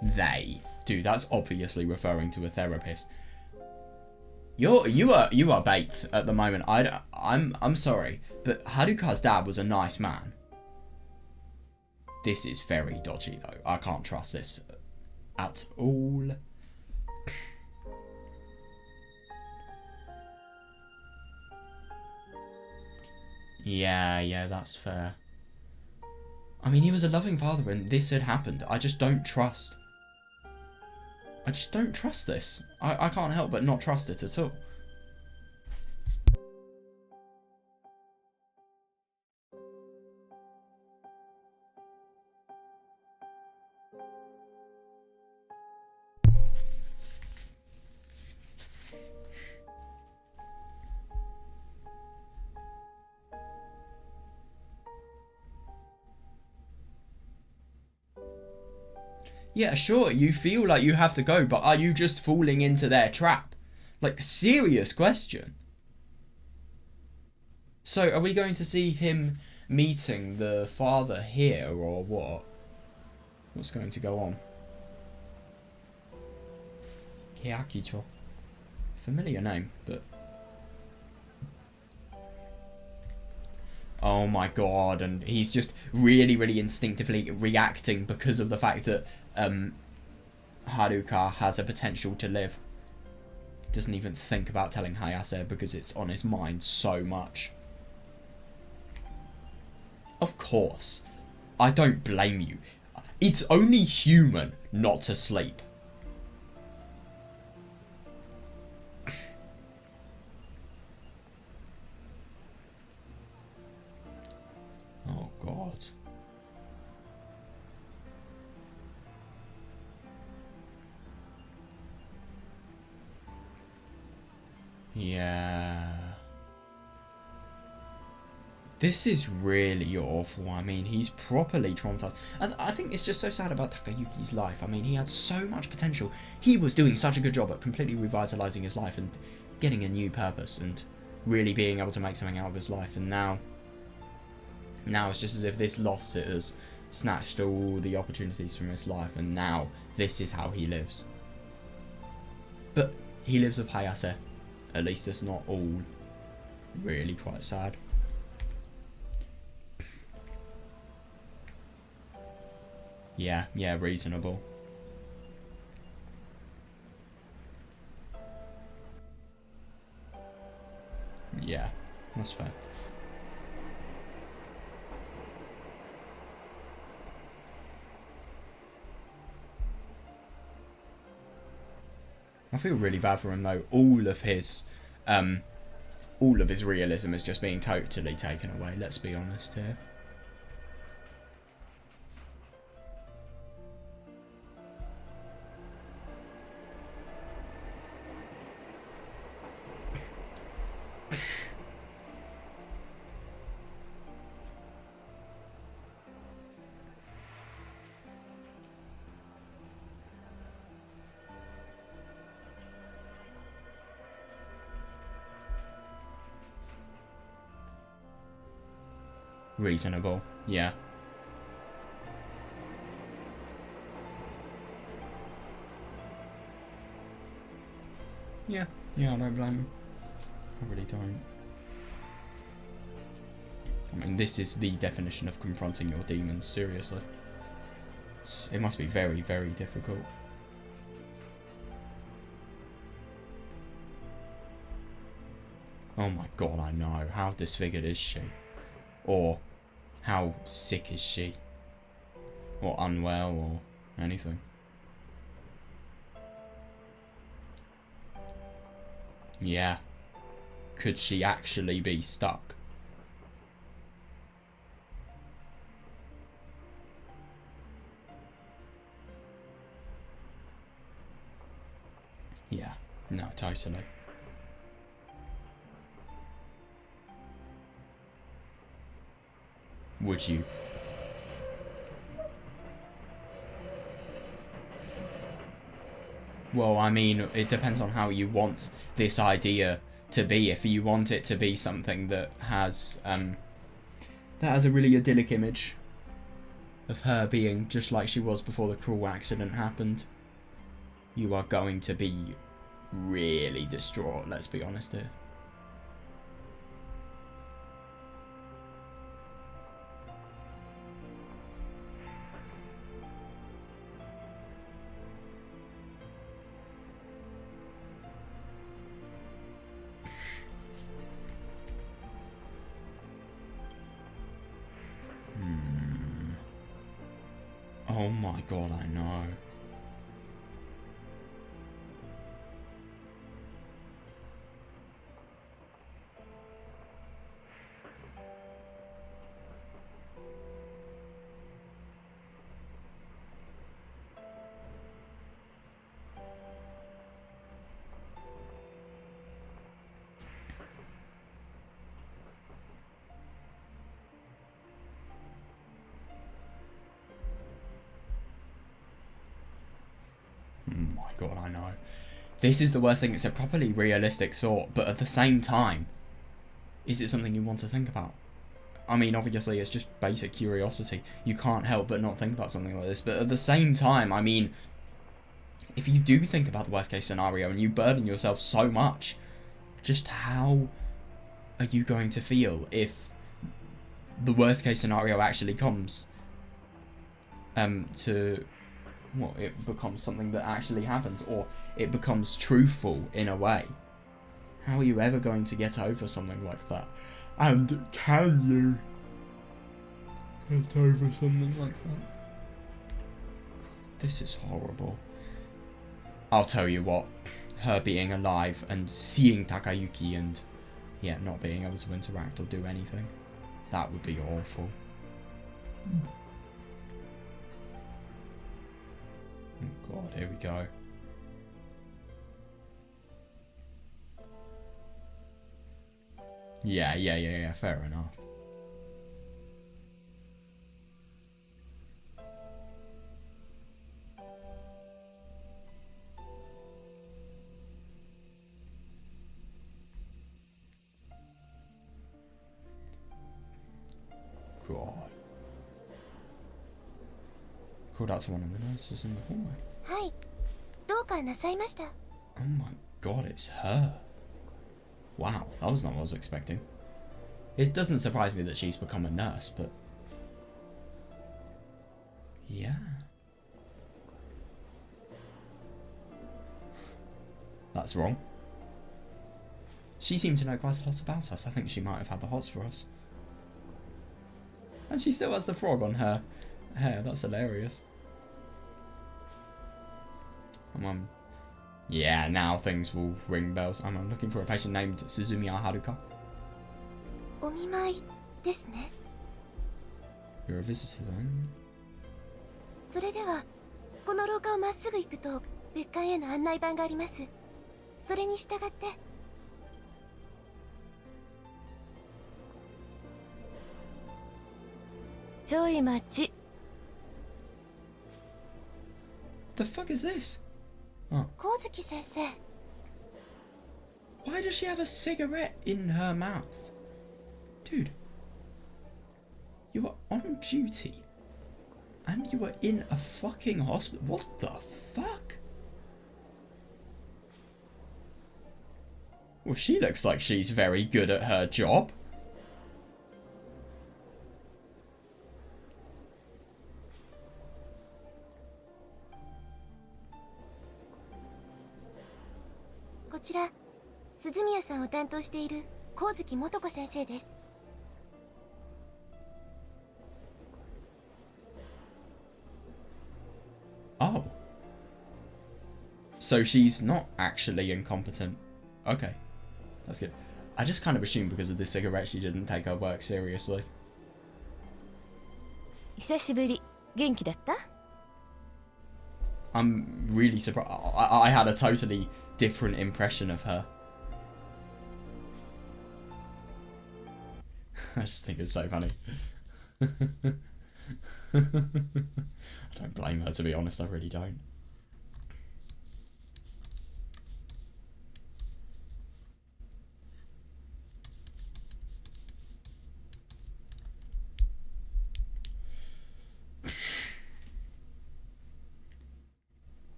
Speaker 1: They. Dude, that's obviously referring to a therapist. You are bait at the moment. I'm sorry, but Haruka's dad was a nice man. This is very dodgy though. I can't trust this at all. Yeah, that's fair. I mean, he was a loving father and this had happened. I just don't trust. I just don't trust this. I can't help but not trust it at all. Yeah, sure, you feel like you have to go, but are you just falling into their trap? Like, serious question. So, are we going to see him meeting the father here, or what? What's going to go on? Keiakicho. Familiar name, but... Oh my god, and he's just really instinctively reacting because of the fact that Haruka has a potential to live. Doesn't even think about telling Hayase because it's on his mind so much. Of course. I don't blame you. It's only human not to sleep. Oh god. Yeah. This is really awful. I mean, he's properly traumatized. I think it's just so sad about Takayuki's life. I mean, he had so much potential. He was doing such a good job at completely revitalizing his life and getting a new purpose and really being able to make something out of his life. And now it's just as if this loss has snatched all the opportunities from his life, and now this is how he lives. But he lives with Hayase. At least it's not all really quite sad. Yeah, reasonable. Yeah, that's fair. I feel really bad for him though. All of his realism is just being totally taken away. Let's be honest here. reasonable. Yeah. Yeah, I don't blame him. I really don't. I mean, this is the definition of confronting your demons, seriously. It must be very, very difficult. Oh my god, I know. How disfigured is she? Or how sick is she? Or unwell, or anything. Yeah. Could she actually be stuck? Yeah. No, totally. Would you? Well, I mean, it depends on how you want this idea to be. If you want it to be something that has a really idyllic image of her being just like she was before the cruel accident happened, you are going to be really distraught, let's be honest here. Oh my god, I know. God, I know. This is the worst thing. It's a properly realistic thought, but at the same time, is it something you want to think about? I mean, obviously, it's just basic curiosity. You can't help but not think about something like this, but at the same time, I mean, if you do think about the worst case scenario and you burden yourself so much, just how are you going to feel if the worst case scenario actually comes to... well, it becomes something that actually happens, or it becomes truthful in a way. How are you ever going to get over something like that? And can you get over something like that? This is horrible. I'll tell you what, her being alive and seeing Takayuki and, yeah, not being able to interact or do anything, that would be awful. Oh god, here we go. Yeah, fair enough. God. Called out to one of the nurses in the hallway.
Speaker 2: Hi. どうかなさいました?
Speaker 1: Oh my god, it's her. Wow, that was not what I was expecting. It doesn't surprise me that she's become a nurse, but... yeah. That's wrong. She seemed to know quite a lot about us. I think she might have had the hots for us. And she still has the frog on her hair. That's hilarious. Yeah, now things will ring bells. I'm looking for a patient named Suzumiya Haruka.
Speaker 2: お見舞いですね。
Speaker 1: You're a visitor then?
Speaker 2: それでは、この廊下をまっすぐ行くと別館への案内板があります。それに従って。ちょい待ち。
Speaker 1: The fuck is this? Oh.
Speaker 2: 光月先生。
Speaker 1: Why does she have a cigarette in her mouth? Dude. You were on duty. And you were in a fucking hospital. What the fuck? Well, she looks like she's very good at her job. Oh. So she's not actually incompetent. Okay. That's good. I just kind of assumed because of the cigarette she didn't take her work seriously. I'm really surprised. I had a totally different impression of her. I just think it's so funny. I don't blame her, to be honest, I really don't.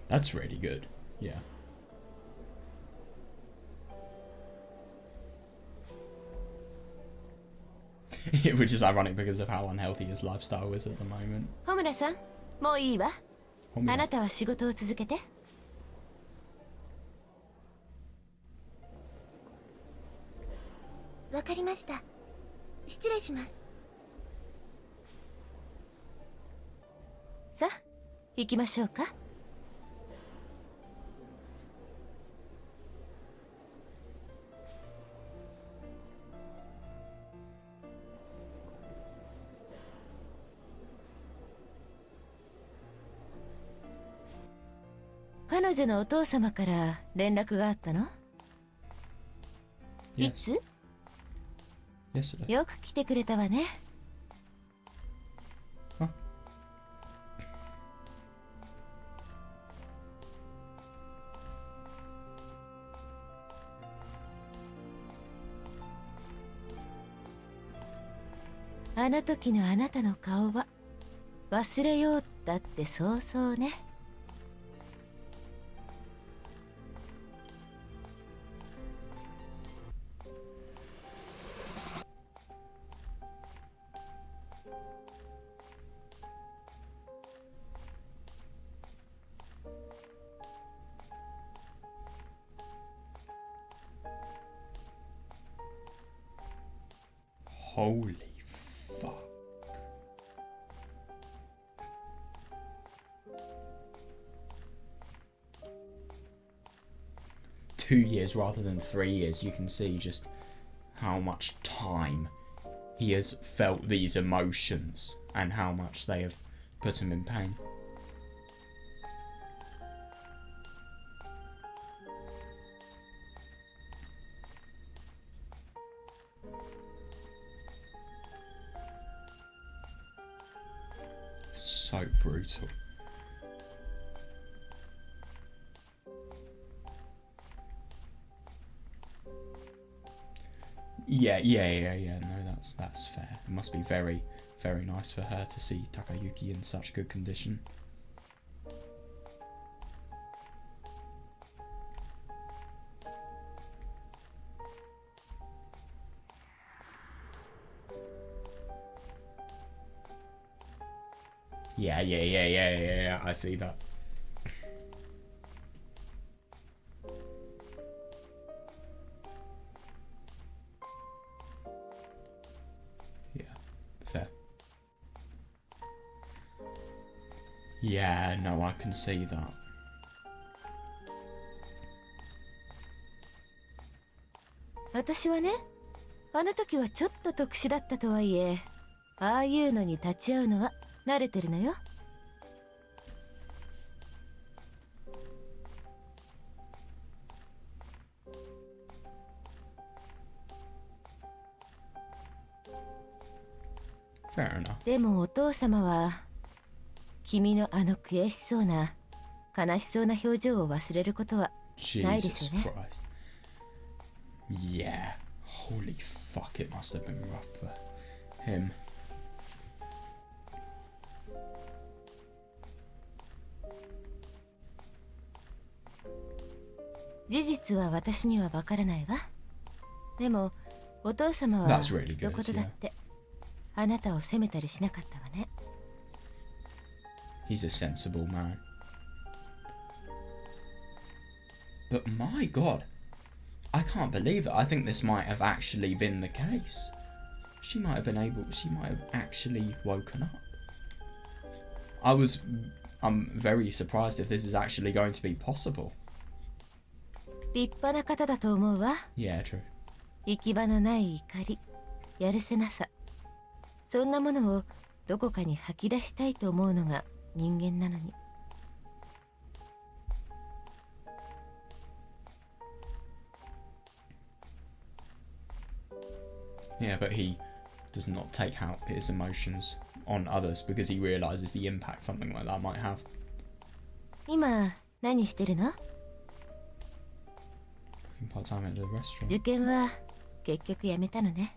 Speaker 1: That's really good. Yeah. Which is ironic because of how unhealthy his lifestyle is at the moment. Homura-san, もういいわ。あなたは仕事を続けて。
Speaker 2: わかりました。失礼します。
Speaker 7: さあ、行きましょうか。彼女のお父様から連絡があったの？いつ？よく来てくれたわね。あの時のあなたの顔は忘れようだってそうそうね。
Speaker 1: Holy fuck. Two years rather than 3 years, you can see just how much time he has felt these emotions and how much they have put him in pain. So brutal. Yeah. No, that's fair. It must be very, very nice for her to see Takayuki in such good condition. Yeah, I see that. Yeah, fair. Yeah, no, I can see that.
Speaker 7: 私はね、あの時はちょっと特殊だったとはいえ、ああいうのに立ち会うのは慣れてるのよ。
Speaker 1: Fair enough.
Speaker 7: でもお父様は君のあの悔しそうな悲しそうな表情を忘れることはないです
Speaker 1: Jesus
Speaker 7: よね。
Speaker 1: Christ. Yeah. Holy fuck, it must have been rough for him.
Speaker 7: 事実は私にはわからないわ。でもお父様は
Speaker 1: That's really good,
Speaker 7: 一言だってあなたを責めたりしなかったわね。
Speaker 1: He's a sensible man. But my god, I can't believe it. I think this might have actually been the case. She might have actually woken up. I'm very surprised if this is actually going to be possible.
Speaker 7: 立派な方だと思うわ。
Speaker 1: Yeah, true.
Speaker 7: 行き場のない怒り、やるせなさ、そんなものをどこかに吐き出したいと思うのが人間なのに。
Speaker 1: Yeah, but he does not take out his emotions on others because he realizes the impact something like that might have.
Speaker 7: 今何してるの？
Speaker 1: Working part-time at a restaurant.
Speaker 7: 受験は結局やめたのね。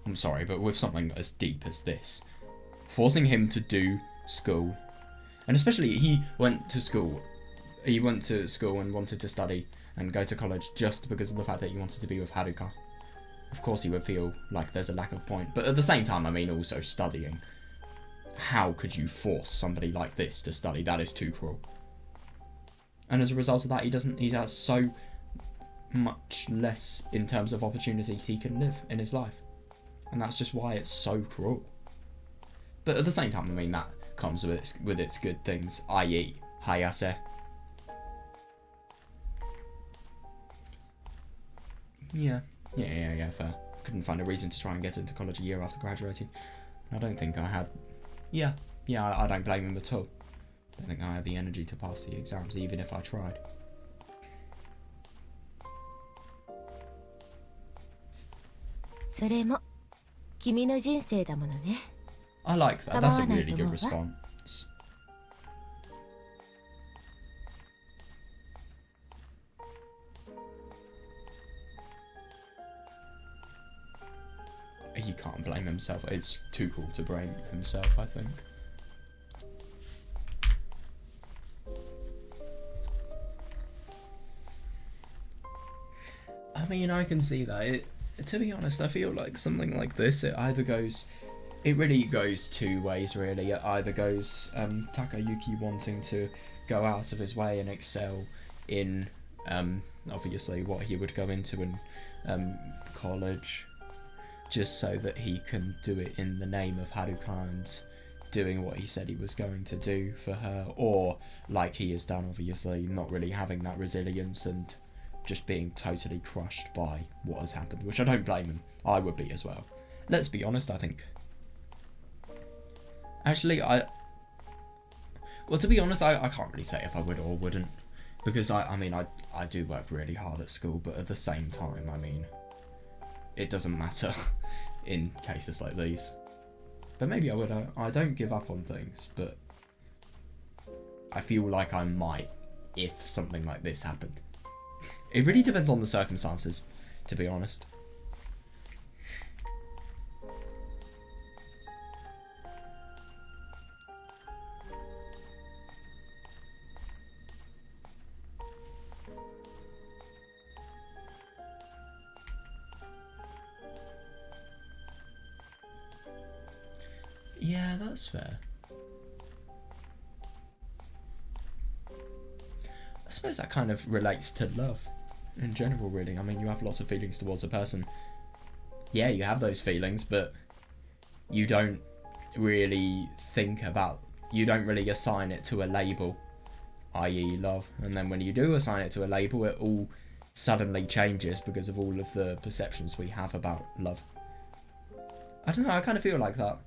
Speaker 1: I'm sorry, but with something as deep as this, forcing him to do school, and especially he went to school and wanted to study and go to college just because of the fact that he wanted to be with Haruka. Of course he would feel like there's a lack of point, but at the same time, I mean, also studying. How could you force somebody like this to study? That is too cruel. And as a result of that, he has so much less in terms of opportunities he can live in his life. And that's just why it's so cruel. But at the same time, I mean, that comes with its good things, i.e. Hayase. Yeah, fair. Couldn't find a reason to try and get into college a year after graduating. I don't think I had... Yeah, I don't blame him at all. I don't think I had the energy to pass the exams, even if I tried.
Speaker 7: それも君の人生だものね。
Speaker 1: I like that. That's a really good response. He can't blame himself. It's too cool to blame himself, I think. I mean, I can see that. To be honest, I feel like something like this, it really goes two ways, really. It either goes Takayuki wanting to go out of his way and excel in, obviously, what he would go into in college, just so that he can do it in the name of Haruka and doing what he said he was going to do for her, or like he has done, obviously, not really having that resilience and just being totally crushed by what has happened, which I don't blame him. I would be as well. Let's be honest, I think. Actually, well, to be honest, I can't really say if I would or wouldn't, because I mean, I do work really hard at school, but at the same time, I mean, it doesn't matter in cases like these. But maybe I would. I don't give up on things, but I feel like I might if something like this happened. It really depends on the circumstances, to be honest. Yeah, that's fair. I suppose that kind of relates to love in general, really. I mean, you have lots of feelings towards a person. Yeah, you have those feelings, but you don't really think about you don't really assign it to a label, i.e. love, and then when you do assign it to a label, it all suddenly changes because of all of the perceptions we have about love. I don't know, I kind of feel like that.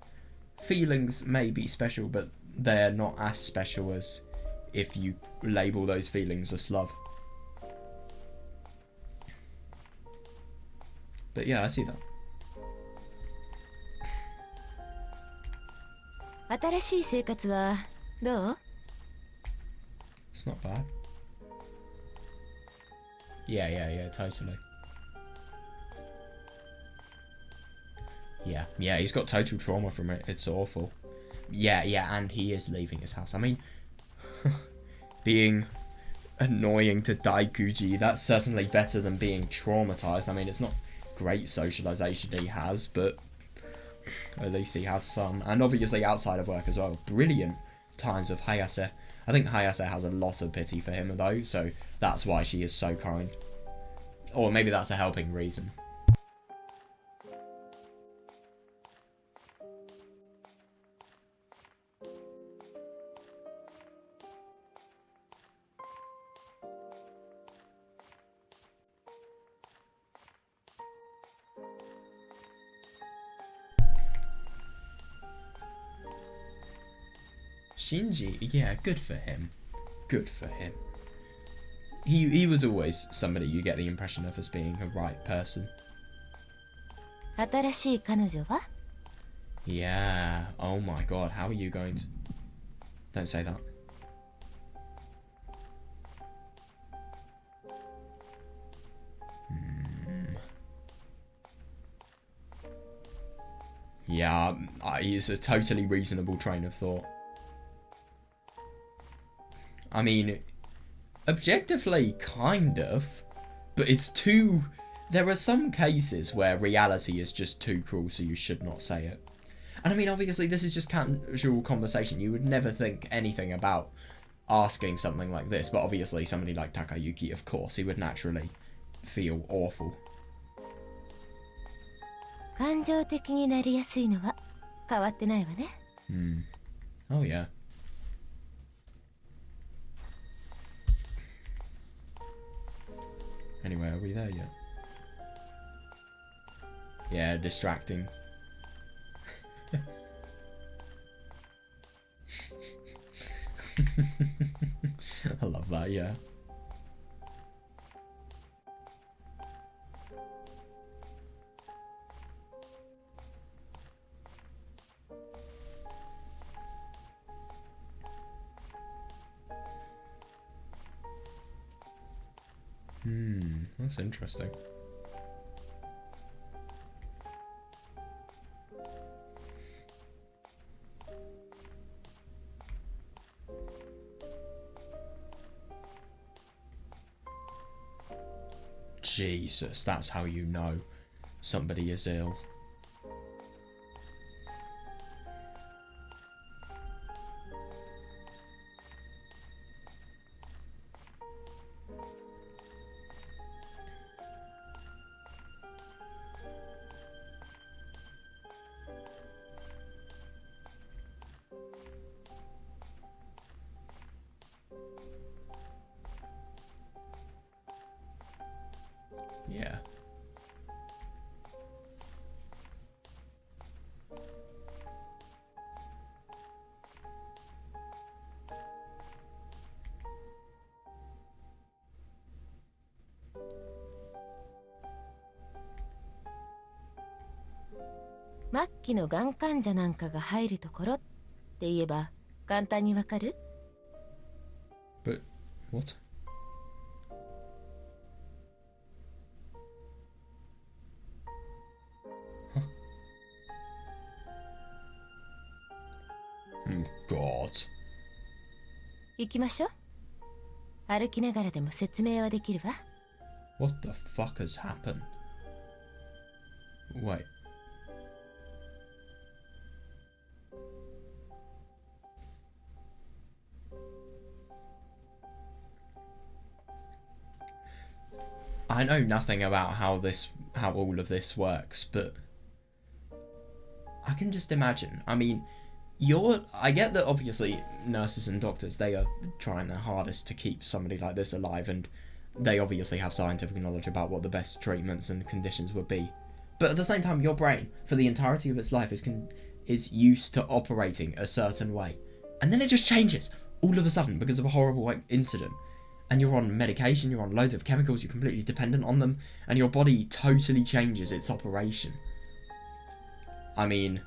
Speaker 1: Feelings may be special, but they're not as special as if you label those feelings as love. But yeah, I see that.
Speaker 7: 新しい生活はどう？
Speaker 1: It's not bad. Yeah, totally. Yeah, he's got total trauma from it. It's awful. Yeah, and he is leaving his house. I mean, being annoying to Daikuji, that's certainly better than being traumatized. I mean, it's not great socialization he has, but at least he has some. And obviously outside of work as well. Brilliant times with Hayase. I think Hayase has a lot of pity for him though, so that's why she is so kind. Or maybe that's a helping reason. Shinji, yeah, good for him. Good for him. He was always somebody you get the impression of as being a right person.
Speaker 7: 新しい彼女は？
Speaker 1: Yeah. Oh my god, how are you going to... Don't say that. Yeah, it's a totally reasonable train of thought. I mean, objectively, kind of, but it's too... There are some cases where reality is just too cruel, so you should not say it. And I mean, obviously, this is just casual conversation. You would never think anything about asking something like this, but obviously somebody like Takayuki, of course, he would naturally feel awful.
Speaker 7: 感情的になりやすいのは変わってないわね。
Speaker 1: Oh, yeah. Anyway, are we there yet? Yeah, distracting. I love that, yeah. That's interesting. Jesus, that's how you know somebody is ill. Yeah.
Speaker 7: 末期のがん患者なんかが入るところって言えば簡単にわかる？
Speaker 1: But, what? God.
Speaker 7: 行きましょう。歩きながらでも説明はできるわ。
Speaker 1: What the fuck has happened? Wait. I know nothing about how all of this works, but I can just imagine. I mean, I get that obviously nurses and doctors, they are trying their hardest to keep somebody like this alive, and they obviously have scientific knowledge about what the best treatments and conditions would be. But at the same time, your brain, for the entirety of its life, is used to operating a certain way. And then it just changes all of a sudden because of a horrible incident. And you're on medication, you're on loads of chemicals, you're completely dependent on them, and your body totally changes its operation. I mean,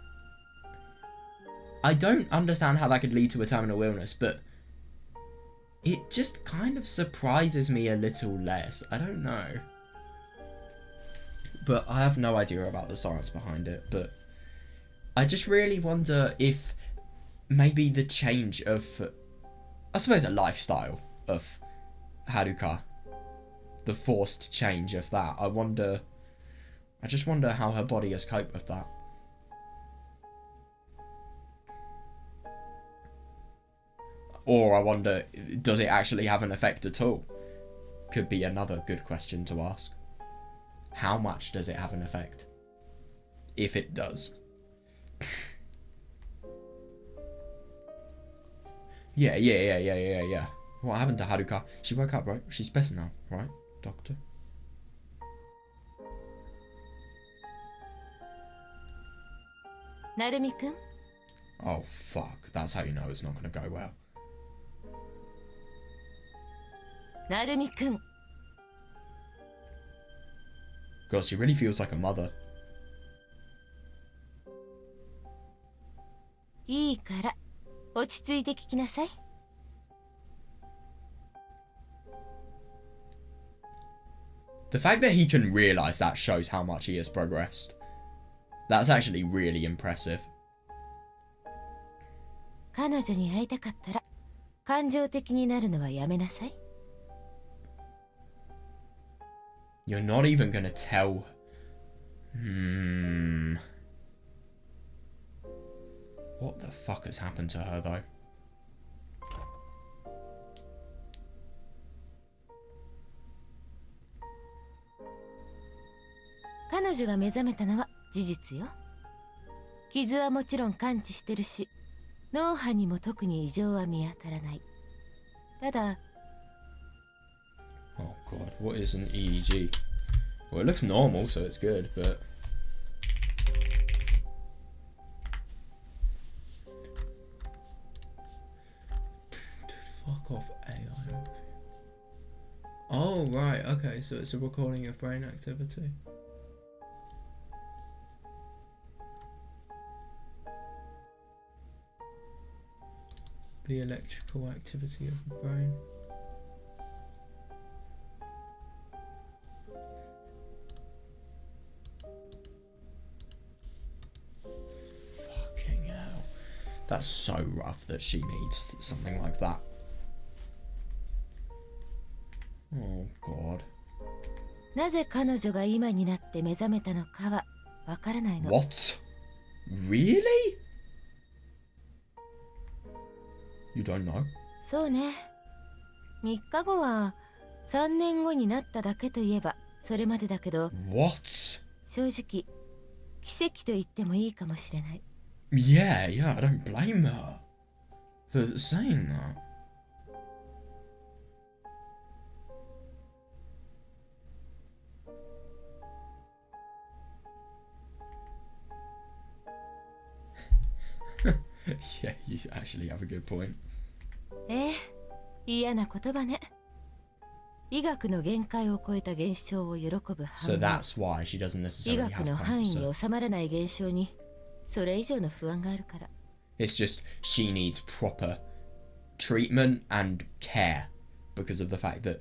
Speaker 1: I don't understand how that could lead to a terminal illness, but it just kind of surprises me a little less. I don't know. But I have no idea about the science behind it, but I just really wonder if maybe the change of, I suppose, a lifestyle of Haruka, the forced change of that, I just wonder how her body has coped with that. Or I wonder, does it actually have an effect at all? Could be another good question to ask. How much does it have an effect? If it does. Yeah. What happened to Haruka? She woke up, right? She's better now, right, doctor?
Speaker 7: Narumi-kun?
Speaker 1: Oh, fuck. That's how you know it's not going to go well.
Speaker 7: Narumi-kun.
Speaker 1: God, she really feels like a mother.
Speaker 7: いいから、落ち着いて聞きなさい。
Speaker 1: The fact that he can realise that shows how much he has progressed. That's actually really impressive.
Speaker 7: 彼女に会いたかったら、感情的になるのはやめなさい。
Speaker 1: You're not even gonna tell. What the fuck has happened to her, though?
Speaker 7: 彼女が目覚めたのは事実よ。傷はもちろん完治してるし、脳波にも特に異常は見当たらない。ただ、
Speaker 1: Oh god, what is an EEG? Well, it looks normal, so it's good, but... Fuck off, AI. Oh, right, okay, so it's a recording of brain activity. The electrical activity of the brain. Fucking hell. That's so rough that she needs something like that. Oh god.
Speaker 7: なぜ彼女が今になって目覚めたのかはわからないの。
Speaker 1: What? Really? You don't know?
Speaker 7: そうね。3日後は3年後になっただけといえばそれまでだけど、
Speaker 1: What?
Speaker 7: 正直奇跡と言ってもいいかもしれない。
Speaker 1: Yeah, I don't blame her for saying that. Yeah, you actually have a good point.
Speaker 7: 嫌な言葉ね。医学の限界を超えた現象を喜ぶ
Speaker 1: So
Speaker 7: 反面、
Speaker 1: that's why she doesn't
Speaker 7: 医
Speaker 1: necessarily
Speaker 7: 学
Speaker 1: have
Speaker 7: の範囲
Speaker 1: cancer.
Speaker 7: に収まらない現象にそれ以上の不安があるから。
Speaker 1: It's just she needs proper treatment and care because of the fact that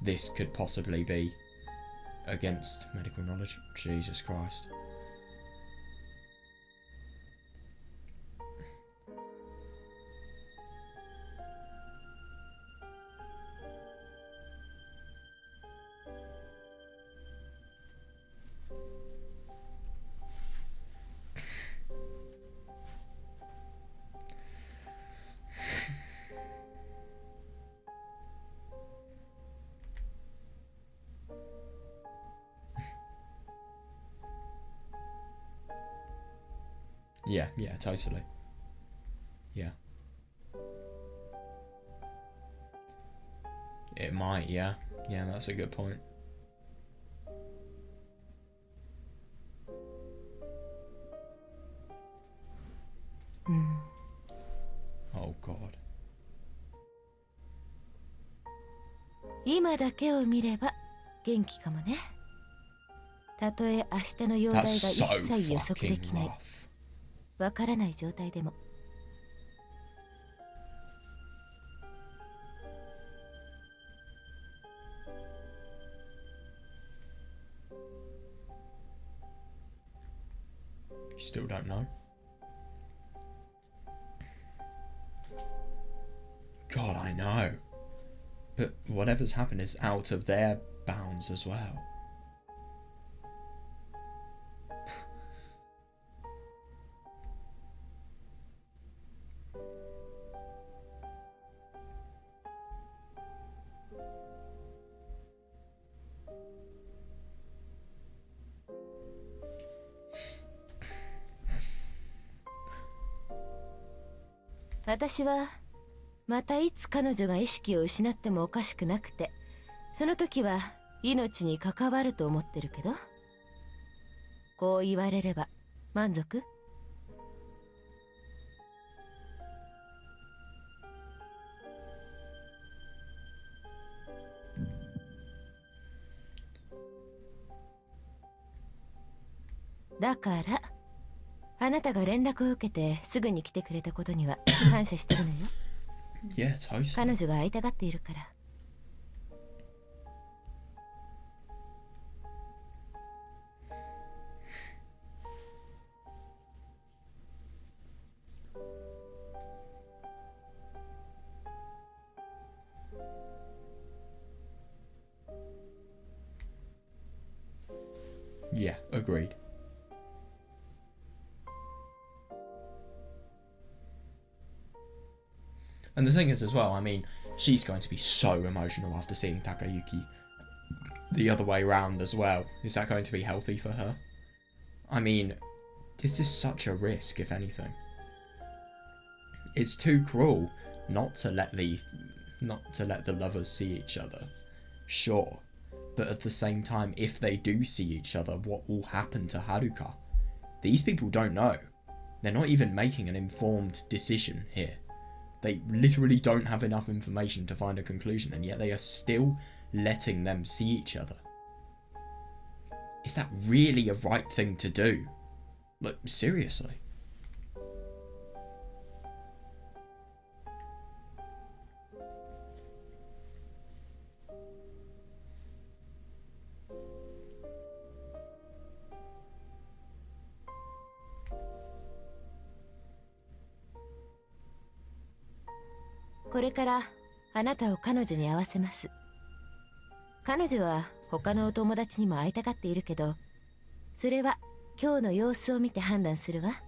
Speaker 1: this could possibly be against medical knowledge. Jesus Christ. Yeah, totally. Yeah. It might, yeah. Yeah, that's a good point. Oh god.
Speaker 7: 今だけを見れば元気かもね。たとえ明日の容体が
Speaker 1: That's
Speaker 7: 一
Speaker 1: so
Speaker 7: 切予測できない
Speaker 1: fucking rough.
Speaker 7: わからない状態でも
Speaker 1: You still don't know? God, I know. But whatever's happened is out of their bounds as well.
Speaker 7: 「私はまたいつ彼女が意識を失ってもおかしくなくて、その時は命に関わると思ってるけど、こう言われれば満足？だからあなたが連絡を受けてすぐに来てくれたことには感謝してるのよ。
Speaker 1: Yeah, totally.
Speaker 7: 彼女が会いたがっているから。
Speaker 1: Yeah, agreed. And the thing is as well, I mean, she's going to be so emotional after seeing Takayuki the other way round as well. Is that going to be healthy for her? I mean, this is such a risk, if anything. It's too cruel not to let the lovers see each other. Sure. But at the same time, if they do see each other, what will happen to Haruka? These people don't know. They're not even making an informed decision here. They literally don't have enough information to find a conclusion, and yet they are still letting them see each other. Is that really a right thing to do? Like, seriously?
Speaker 7: 「これからあなたを彼女に会わせます。彼女は他のお友達にも会いたがっているけど、それは今日の様子を見て判断するわ。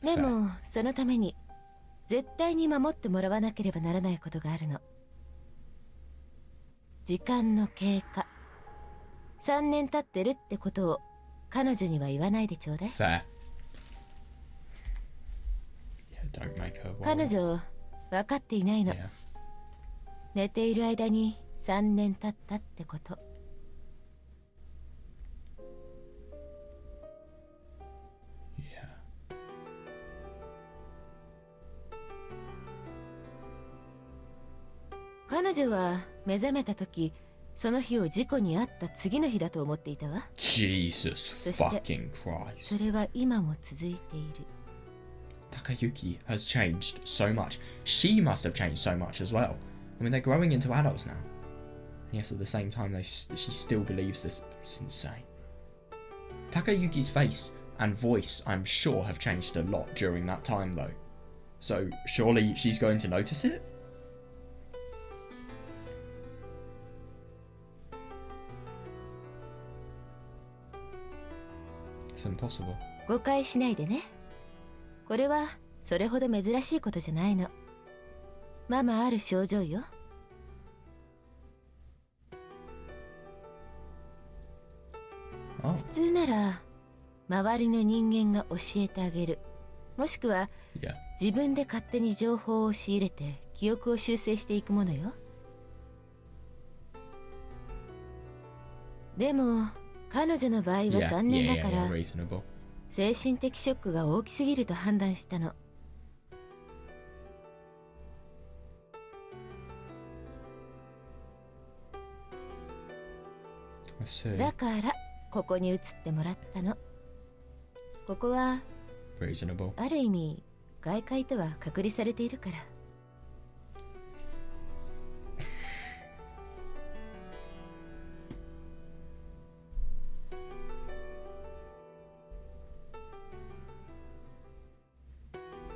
Speaker 7: でもそのために絶対に守ってもらわなければならないことがあるの。時間の経過。3年経ってるってことを彼女には言わないでちょうだい。
Speaker 1: Fair. Yeah, don't make her worry.
Speaker 7: 彼女分かっていないの。
Speaker 1: Yeah.
Speaker 7: 寝ている間に3年経ったってこと。
Speaker 1: Yeah.
Speaker 7: 彼女は目覚めた時、その日を事故に遭った次の日だと思っていたわ。
Speaker 1: Jesus fucking
Speaker 7: そ
Speaker 1: Christ.
Speaker 7: れは今も続いている。
Speaker 1: Takayuki has changed so much. She must have changed so much as well. I mean, they're growing into adults now. And yes, at the same time, she still believes this. It's insane. Takayuki's face and voice, I'm sure, have changed a lot during that time, though. So, surely she's going to notice it? It's impossible.
Speaker 7: 誤解しないでね。これはそれほど珍しいことじゃないの。ままある症状よ。
Speaker 1: Oh.
Speaker 7: 普通なら周りの人間が教えてあげる、もしくは
Speaker 1: Yeah.
Speaker 7: 自分で勝手に情報を仕入れて記憶を修正していくものよ。でも彼女の場合は
Speaker 1: Yeah.
Speaker 7: 3年
Speaker 1: Yeah.
Speaker 7: だか
Speaker 1: Yeah.
Speaker 7: ら
Speaker 1: Reasonable.
Speaker 7: 精神的ショックが大きすぎると判断したの。
Speaker 1: I see.
Speaker 7: だからここに移ってもらったの。ここは
Speaker 1: Reasonable.
Speaker 7: ある意味外界とは隔離されているから。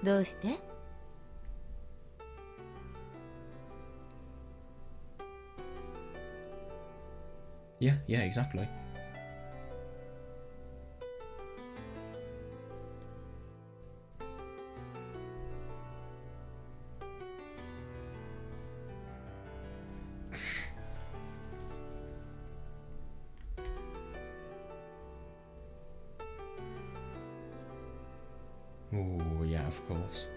Speaker 7: どうして？
Speaker 1: Yeah. Yeah. Exactly. Oh, yeah, of course.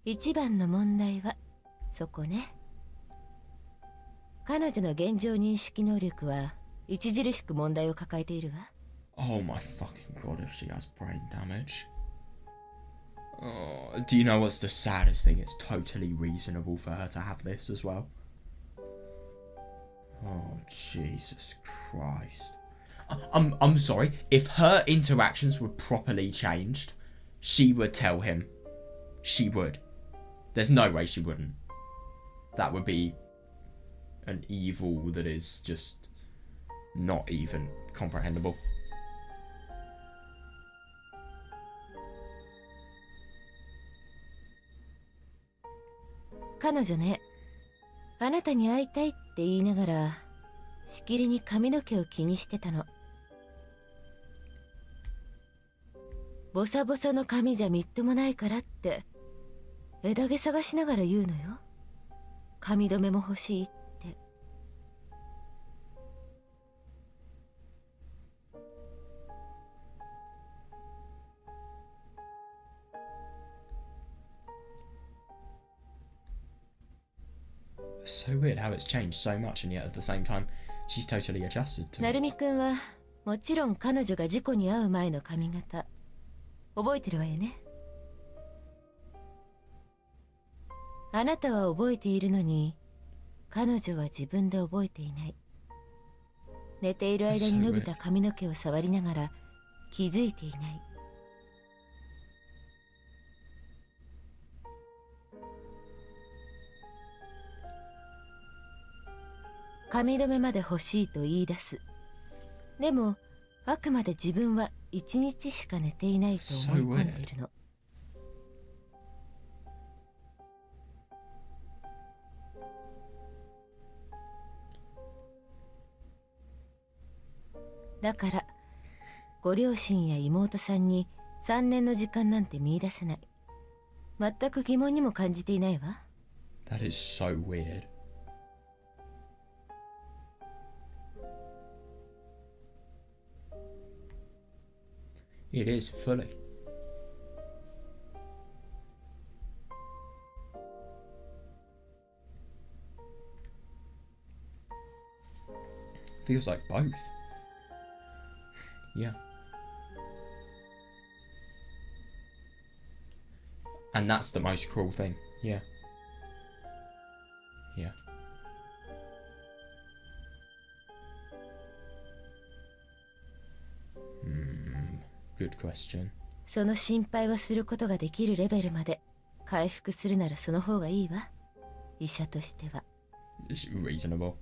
Speaker 7: 一番の問題はそこね。彼女の現状認識能力は著しく問題を抱えているわ。
Speaker 1: Oh my fucking god, if she has brain damage. Oh, do you know what's the saddest thing? It's totally reasonable for her to have this as well. Oh, Jesus Christ. I'm sorry. If her interactions were properly changed, she would tell him. She would. There's no way she wouldn't. That would be an evil that is just not even comprehensible.
Speaker 7: 彼女ね、あなたに会いたいって言いながらしきりに髪の毛を気にしてたの。ボサボサの髪じゃみっともないからって枝毛探しながら言うのよ。髪留めも欲しいって。
Speaker 1: It's so weird how it's changed so much and yet at the same time she's totally adjusted to
Speaker 7: なる
Speaker 1: it.
Speaker 7: みくんはもちろん彼女が事故に遭う前の髪型覚えてるわよね。あなたは覚えているのに彼女は自分で覚えていない。寝ている間に伸びた髪の毛を触りながら気づいていない。髪留めまで欲しいと言い出す。でもあくまで自分は一日しか寝ていないと思い込んでいるの。だからご両親や妹さんに3年の時間なんて見出せない。全く疑問にも感じていないわ。
Speaker 1: That is so weird. It is fully. Feels like both. Yeah. And that's the most cruel thing. Yeah. Yeah. Good question.
Speaker 7: その心配をすることができるレベルまで回復するならその方がいいわ。医者としては。
Speaker 1: It's reasonable.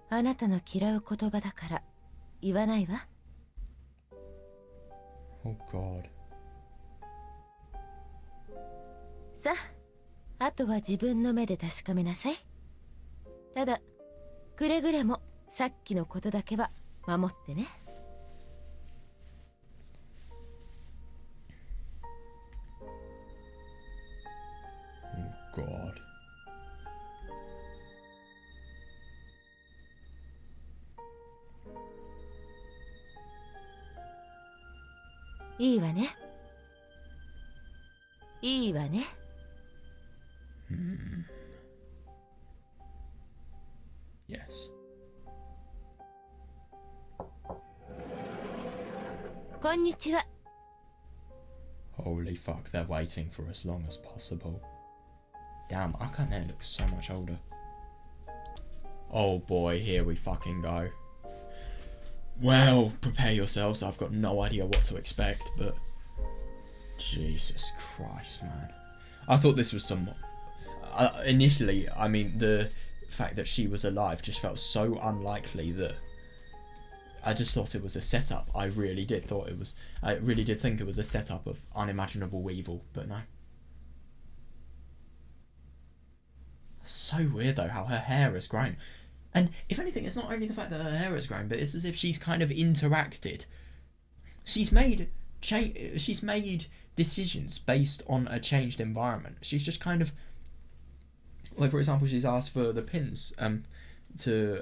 Speaker 7: あなたの嫌う言葉だから言わないわ。
Speaker 1: Oh God.
Speaker 7: さあとは自分の目で確かめなさい。ただくれぐれもさっきのことだけは守ってね。
Speaker 1: Oh God.
Speaker 7: いいわね。いいわね。
Speaker 1: Yes.
Speaker 7: こんにちは。
Speaker 1: Holy fuck, they're waiting for as long as possible. Damn, Akane looks so much older. Oh boy, here we fucking go. Well, prepare yourselves. I've got no idea what to expect, but Jesus Christ, man. I thought this was some... initially, I mean, the fact that she was alive just felt so unlikely that I just thought it was a setup. I really did think it was a setup of unimaginable evil, but no. So weird though how her hair has grown. And if anything, it's not only the fact that her hair has grown, but it's as if she's kind of interacted. She's made decisions based on a changed environment. She's just kind of, like for example, she's asked for the pins to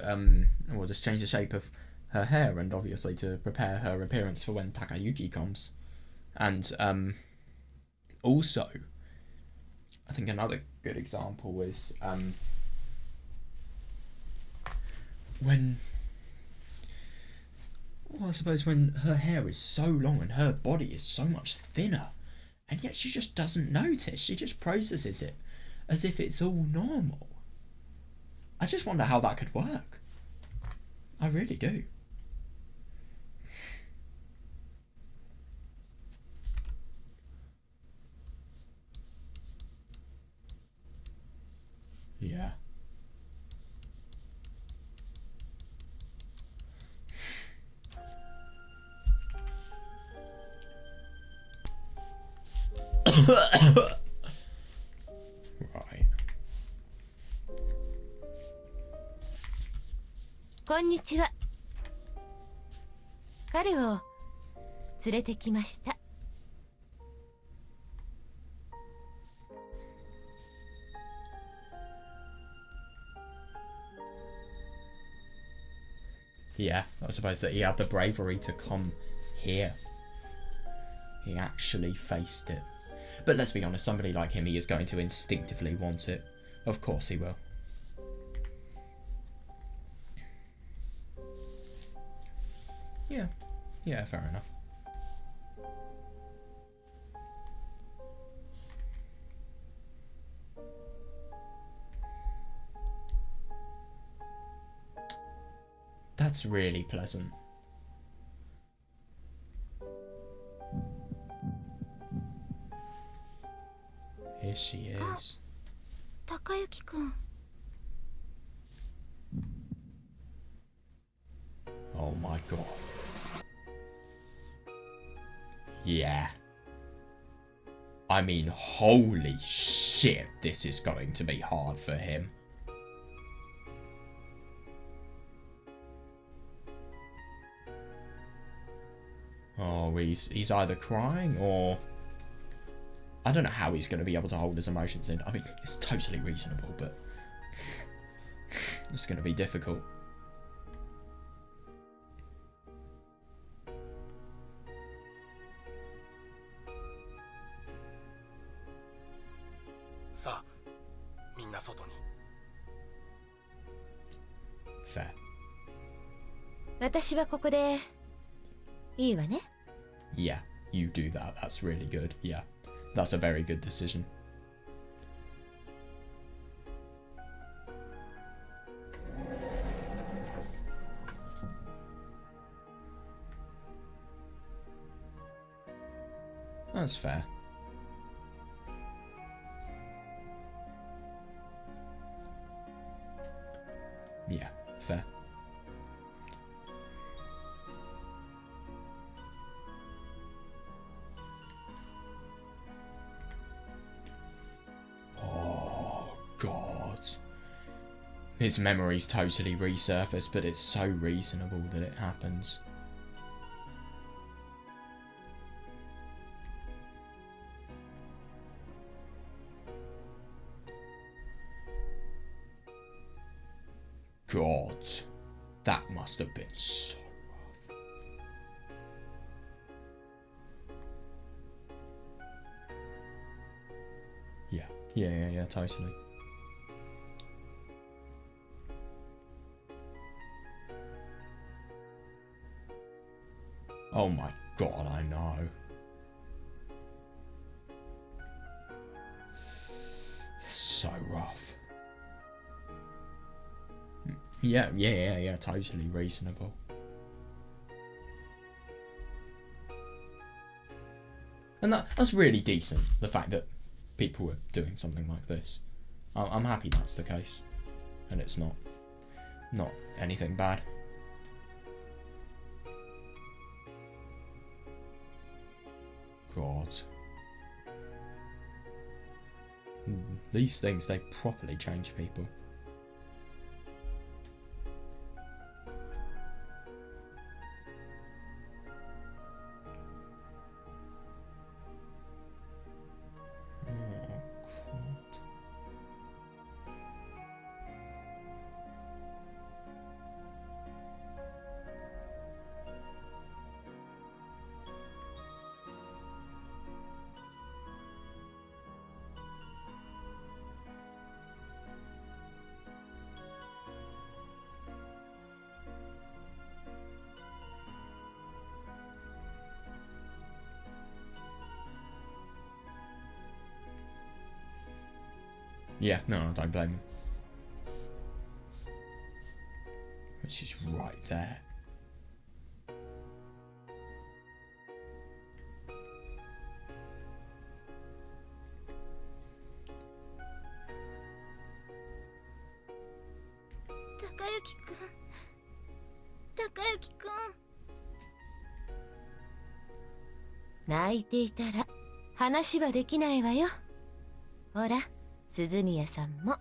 Speaker 1: just change the shape of her hair, and obviously to prepare her appearance for when Takayuki comes. And also, I think another good example is when her hair is so long and her body is so much thinner, and yet she just doesn't notice. She just processes it as if it's all normal. I just wonder how that could work. I really do. Yeah. Right.
Speaker 7: こんにちは。彼を連れてきました。
Speaker 1: Yeah, I suppose that he had the bravery to come here. He actually faced it. But let's be honest, somebody like him, he is going to instinctively want it. Of course he will. Yeah, fair enough. That's really pleasant. Here she is.
Speaker 2: Takayuki-kun.
Speaker 1: Oh my god. Yeah. I mean, holy shit, this is going to be hard for him. Oh, he's either crying or... I don't know how he's going to be able to hold his emotions in. I mean, it's totally reasonable, but... it's going to be difficult. Fair.
Speaker 7: 私はここでいいわね。
Speaker 1: Yeah, you do that. That's really good. Yeah, that's a very good decision. That's fair. Yeah, fair. Oh. his memories totally resurface, but it's so reasonable that it happens. God, that must have been so rough. Yeah, totally. Oh my God, I know. So rough. Yeah, totally reasonable. And that's really decent, the fact that people were doing something like this. I'm happy that's the case. And it's not anything bad. God. These things, they properly change people. Yeah, no, I don't blame him. Which is right there.
Speaker 2: Takayuki-kun.
Speaker 7: 泣いていたら話はできないわよ。ほら、鈴宮さんも。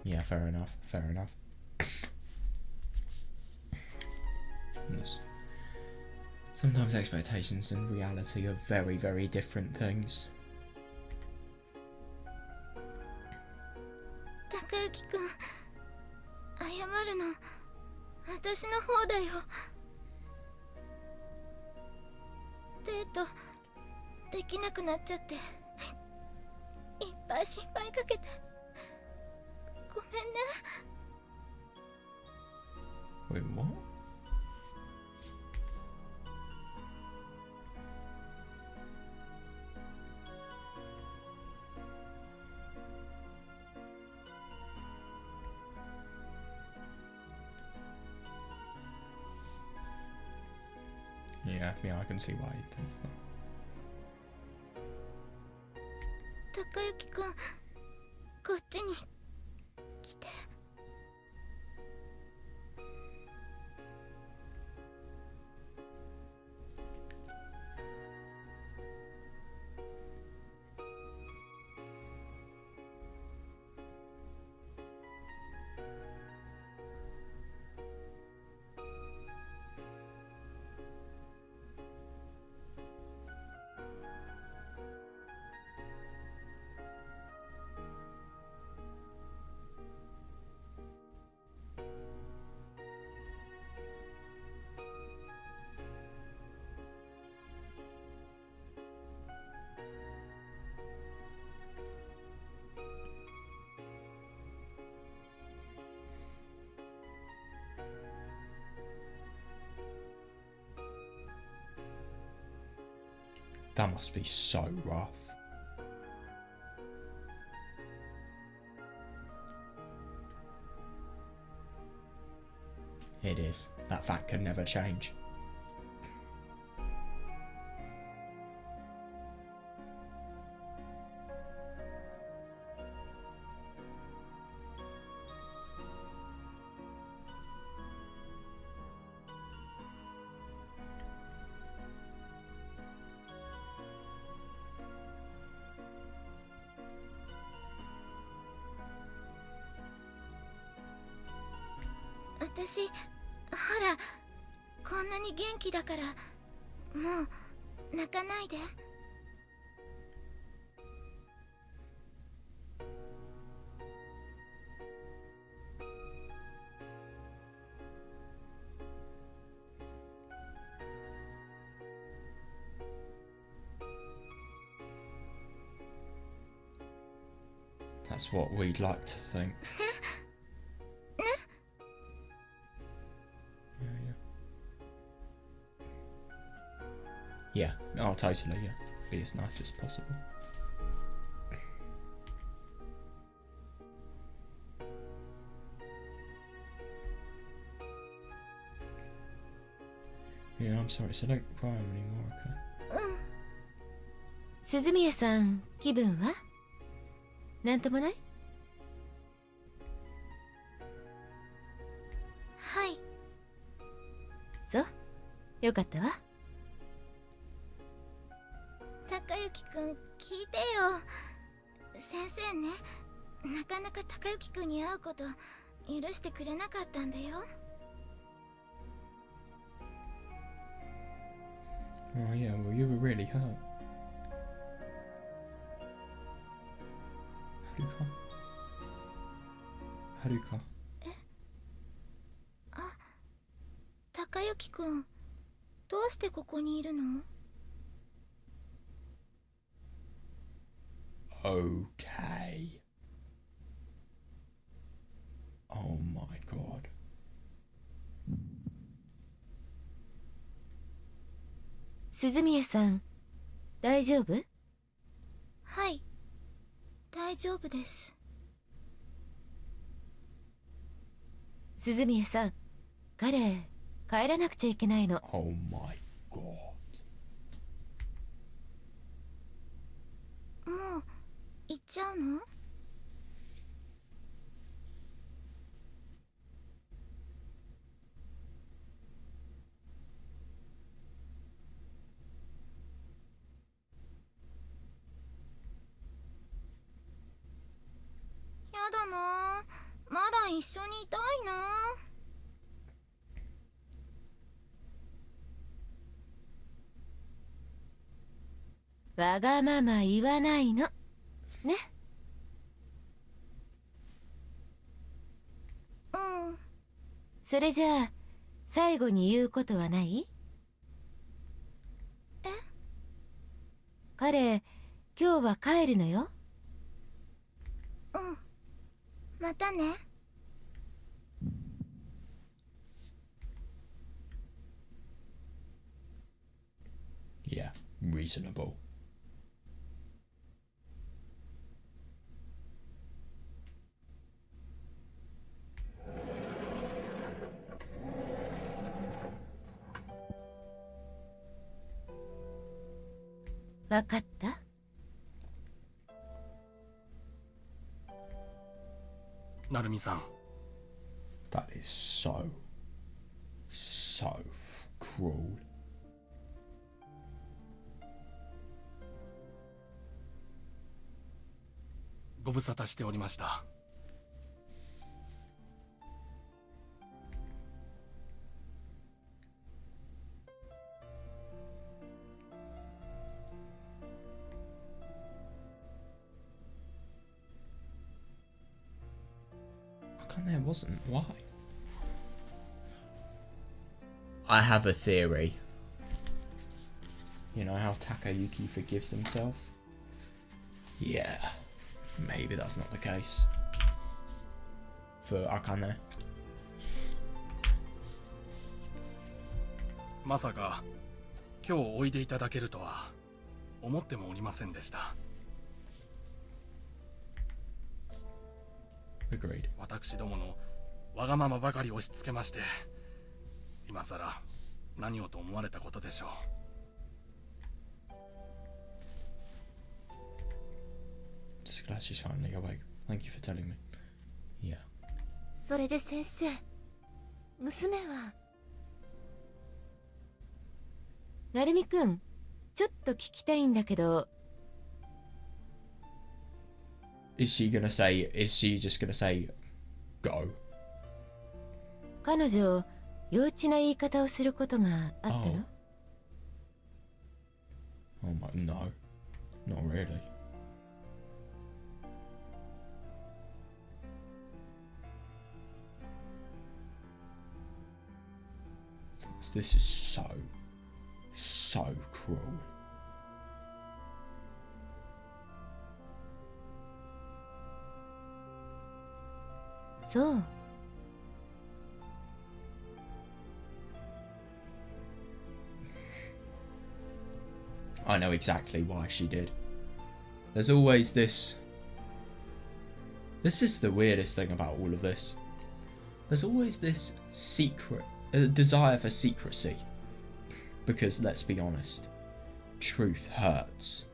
Speaker 1: Yeah, fair enough. Yes. Sometimes expectations and reality are very, very different things.
Speaker 2: Takayuki-kun, 謝るの私の方だよ。デートできなくなっちゃっていっぱい心配かけてごめんね。
Speaker 1: Wait, what? Yeah, I can see why you'd think that.
Speaker 2: 高之くん、こっちに来て。
Speaker 1: That must be so rough. It is. That fact could never change.
Speaker 2: 私、ほら、こんなに元気だから、もう泣かないで。
Speaker 1: That's what we'd like to think. Yeah. Oh, totally, yeah. Be as nice as possible. Yeah, I'm sorry, so don't cry anymore, okay?
Speaker 7: 鈴宮さん、気分はなんともない？
Speaker 2: はい。
Speaker 7: そう、よかったわ。
Speaker 2: 高之くん、聞いてよ。先生ね、なかなか高之くんに会うこと許してくれなかったんだよ。
Speaker 1: Oh yeah, well you were really hurt. Haruka.
Speaker 2: 高之くん、どうしてここにいるの？
Speaker 1: Okay. Oh my god.
Speaker 7: 鈴宮さん、大丈夫？
Speaker 2: はい、大丈夫です。
Speaker 7: 鈴宮さん、彼、帰らなくちゃいけないの。
Speaker 1: Oh my god.
Speaker 2: もう行っちゃうの？やだな、まだ一緒にいたいな。
Speaker 7: わがまま言わないの。ね。
Speaker 2: うん。
Speaker 7: それじゃあ、最後に言うことはない？
Speaker 2: え？
Speaker 7: 彼、今日は帰るのよ。
Speaker 2: うん。またね。
Speaker 1: Yeah, reasonable.
Speaker 7: わかった？
Speaker 8: なるみさん。
Speaker 1: That is so cruel.
Speaker 8: ご無沙汰しておりました。
Speaker 1: There wasn't. Why? I have a theory. You know how Takayuki forgives himself? Yeah, maybe that's not the case for Akane.
Speaker 8: まさか今日おいでいただけるとは思ってもおりませんでした。
Speaker 1: Agreed.
Speaker 8: 私どものわがままばかり押し付けまして、今さら何をと思われたことでしょう。
Speaker 1: Just glad she's finally awake. Thank you for telling me. Yeah.
Speaker 7: それで先生、娘は？なるみくん、ちょっと聞きたいんだけど。
Speaker 1: Is she just gonna say go?
Speaker 7: 彼女幼稚な言い方をすることがあったの？
Speaker 1: Oh my, no, not really. This is so cruel.
Speaker 7: そう。
Speaker 1: I know exactly why she did. There's always this... This is the weirdest thing about all of this. There's always this desire for secrecy. Because, let's be honest, truth hurts.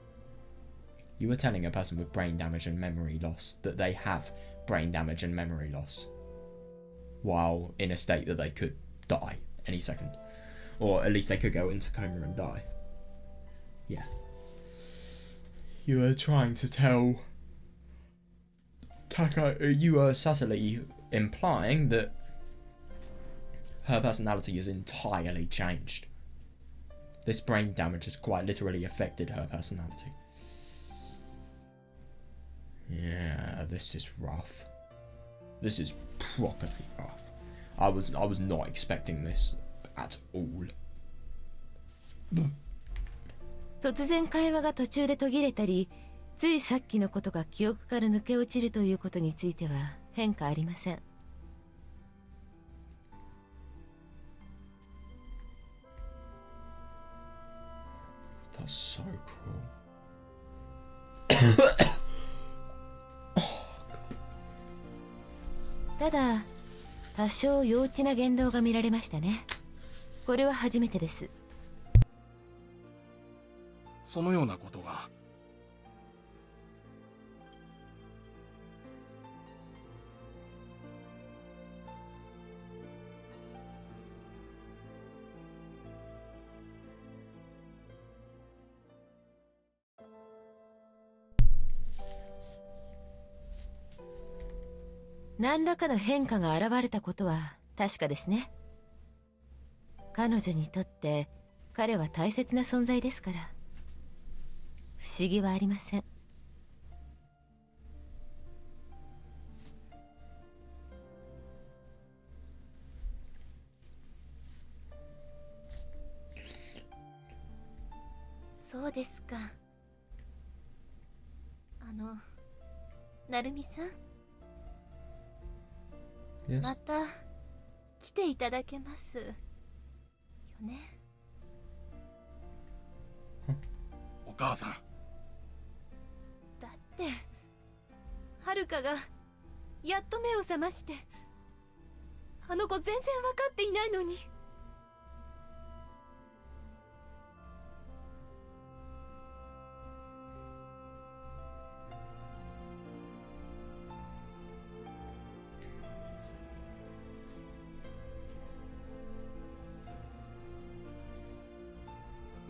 Speaker 1: You were telling a person with brain damage and memory loss that they have brain damage and memory loss, while in a state that they could die any second. Or at least they could go into coma and die. Yeah. You were trying to tell you were subtly implying that her personality is entirely changed. This brain damage has quite literally affected her personality. Yeah, this is rough. This is properly rough. I was not expecting this at all.
Speaker 7: 突然会話が途中で途切れたり、ついさっきのことが記憶から抜け落ちるということについては変化ありません。
Speaker 1: That's so cruel.
Speaker 7: ただ、多少幼稚な言動が見られましたね。これは初めてです。
Speaker 8: そのようなことが。
Speaker 7: 何らかの変化が現れたことは確かですね。彼女にとって彼は大切な存在ですから、不思議はありません。
Speaker 2: そうですか。なるみさん、
Speaker 1: Yes.
Speaker 2: また来ていただけますよね。
Speaker 8: お母さん。
Speaker 2: だってはるかがやっと目を覚まして、あの子全然分かっていないのに。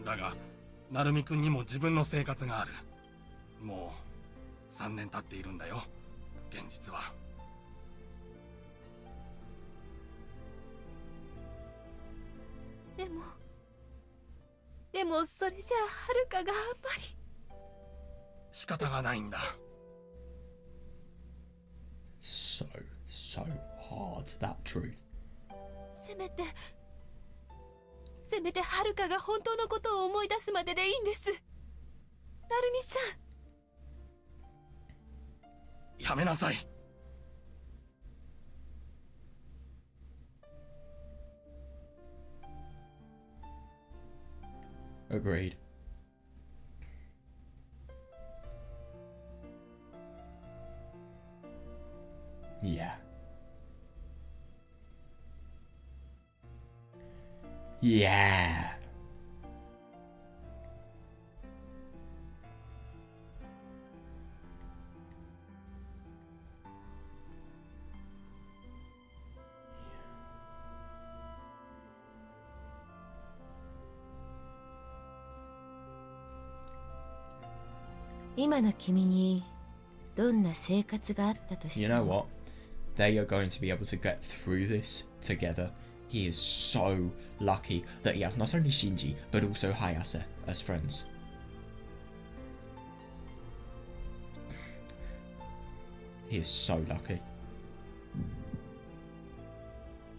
Speaker 8: だが、なるみくんにも自分の生活がある。もう3年経っているんだよ、現実は。
Speaker 2: でもそれじゃあはるかがあんまり。
Speaker 8: 仕方がないんだ。
Speaker 1: So hard, that truth.
Speaker 2: せめてはるかが本当のことを思い出すまででいいんです。なるみさん。
Speaker 8: やめなさい。
Speaker 1: Agreed. Yeah. Yeah.
Speaker 7: You know what?
Speaker 1: They are going to be able to get through this together. He is so lucky that he has not only Shinji, but also Hayase as friends. He is so lucky.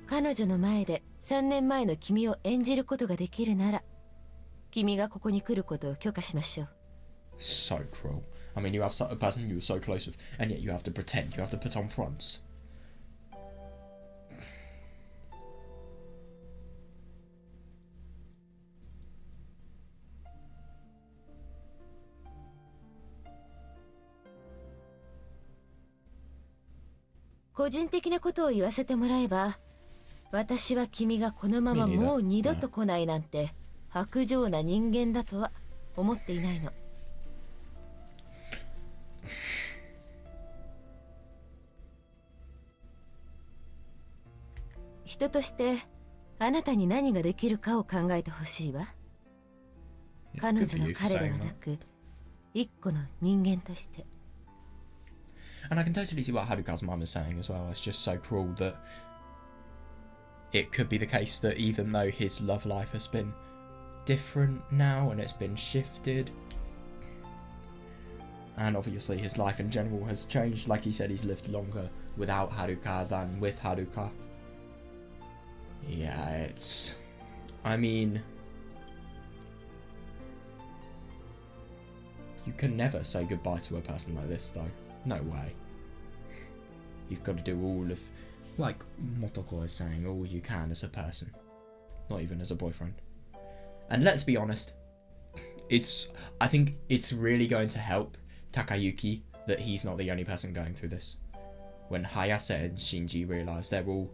Speaker 7: 彼女の前で3年前の君を演じることができるなら、君がここに来ることを許可しましょう。
Speaker 1: So cruel. I mean, you have a person you were so close with, and yet you have to pretend, you have to put on fronts.
Speaker 7: 個人的なことを言わせてもらえば、私は君がこのままもう二度と来ないなんて薄情な人間だとは思っていないの。人としてあなたに何ができるかを考えてほしいわ。彼女の彼ではなく、一個の人間として。
Speaker 1: And I can totally see what Haruka's mum is saying as well. It's just so cruel that it could be the case that even though his love life has been different now and it's been shifted, and obviously his life in general has changed, like he said, he's lived longer without Haruka than with Haruka. Yeah, it's... I mean... You can never say goodbye to a person like this, though. No way. You've got to do all of, like Motoko is saying, all you can as a person. Not even as a boyfriend. And let's be honest, I think it's really going to help Takayuki that he's not the only person going through this. When Hayase and Shinji realise they're all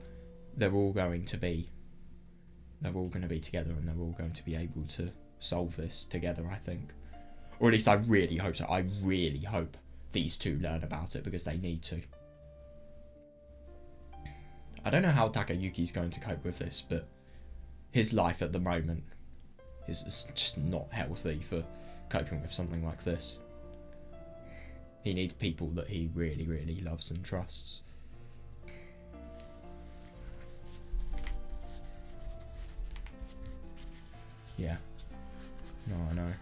Speaker 1: going to be together and they're all going to be able to solve this together, I think. Or at least I really hope so. I really hope these two learn about it because they need to. I don't know how Takayuki's going to cope with this, but his life at the moment is just not healthy for coping with something like this. He needs people that he really, really loves and trusts. Yeah. No, I know.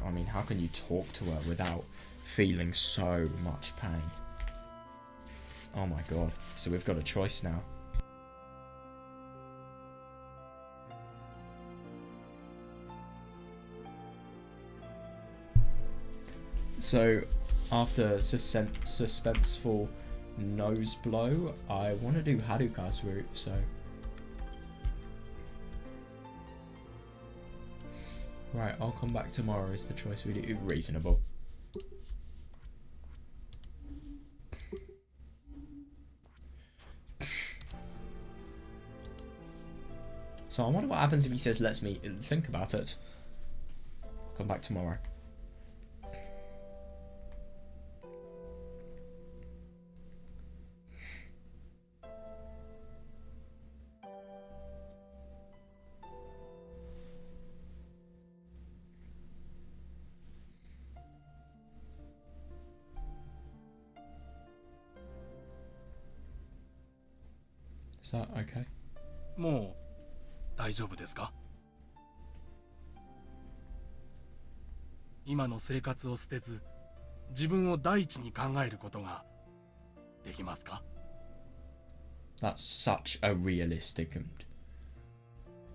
Speaker 1: I mean, how can you talk to her without feeling so much pain? Oh my god. So we've got a choice now. So, after suspenseful nose blow, I want to do Haruka's route, so... Right, I'll come back tomorrow is the choice we do. Reasonable. So I wonder what happens if he says, "Let's me think about it." I'll come back tomorrow. Is that okay?
Speaker 8: もう大丈夫ですか？今の生活を捨てず、自分を第一に考えることができますか？
Speaker 1: That's such a realistic and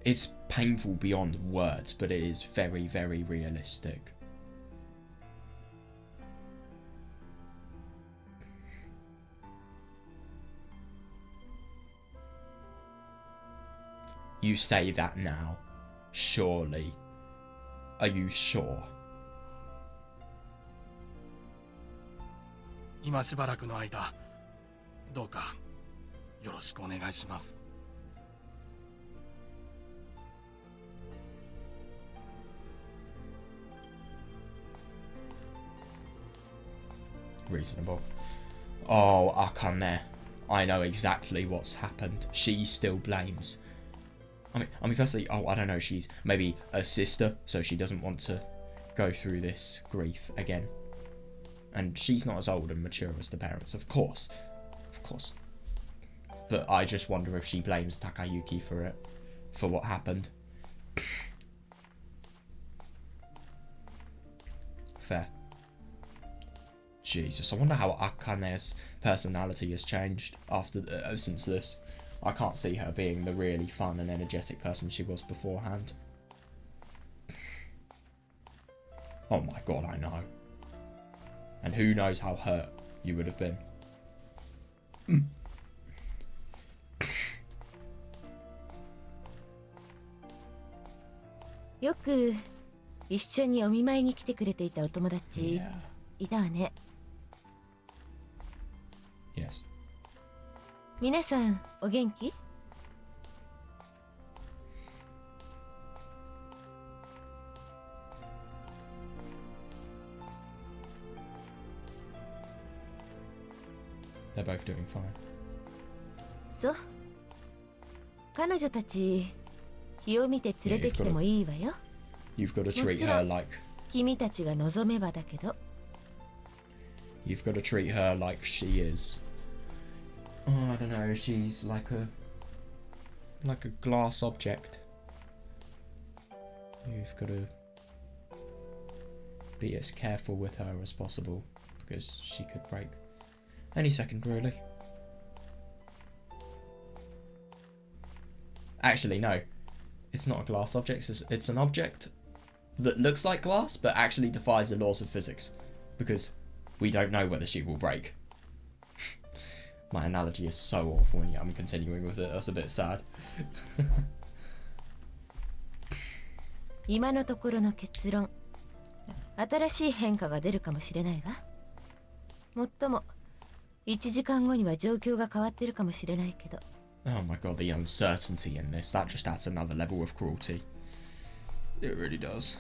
Speaker 1: it's painful beyond words, but it is very, very realistic. You say that now, surely. Are you sure?
Speaker 8: 今しばらくの間、どうかよろしくお願いします。
Speaker 1: Reasonable. Oh, Akane. I know exactly what's happened. She still blames. I mean, firstly, I don't know, she's maybe a sister, so she doesn't want to go through this grief again. And she's not as old and mature as the parents, of course. course. But I just wonder if she blames Takayuki for it, for what happened. Fair. Jesus, I wonder how Akane's personality has changed after since this. I can't see her being the really fun and energetic person she was beforehand. Oh my god, I know. And who knows how hurt you would have been.
Speaker 7: よく一緒にお見舞いに来てくれていたお友達
Speaker 1: Yeah.
Speaker 7: いたわね。
Speaker 1: Yes.
Speaker 7: 皆さんお元気？
Speaker 1: They're both doing fine.
Speaker 7: そう。彼女たち日を見て連れてきてもいいわよ。
Speaker 1: You've got to treat her like...
Speaker 7: 君たちが望めばだけど。
Speaker 1: You've got to treat her like she is. Oh, I don't know, she's like a glass object. You've got to be as careful with her as possible, because she could break any second, really. Actually, no. It's not a glass object, it's an object that looks like glass, but actually defies the laws of physics, because we don't know whether she will break. My analogy is so awful, and yeah, I'm continuing with it. That's a bit sad.
Speaker 7: 今のところの結論、新しい変化が出るかもしれないわ。もっとも1時間後には状況が変わってるかもしれないけど。
Speaker 1: Oh my god, the uncertainty in this, that just adds another level of cruelty. It really does.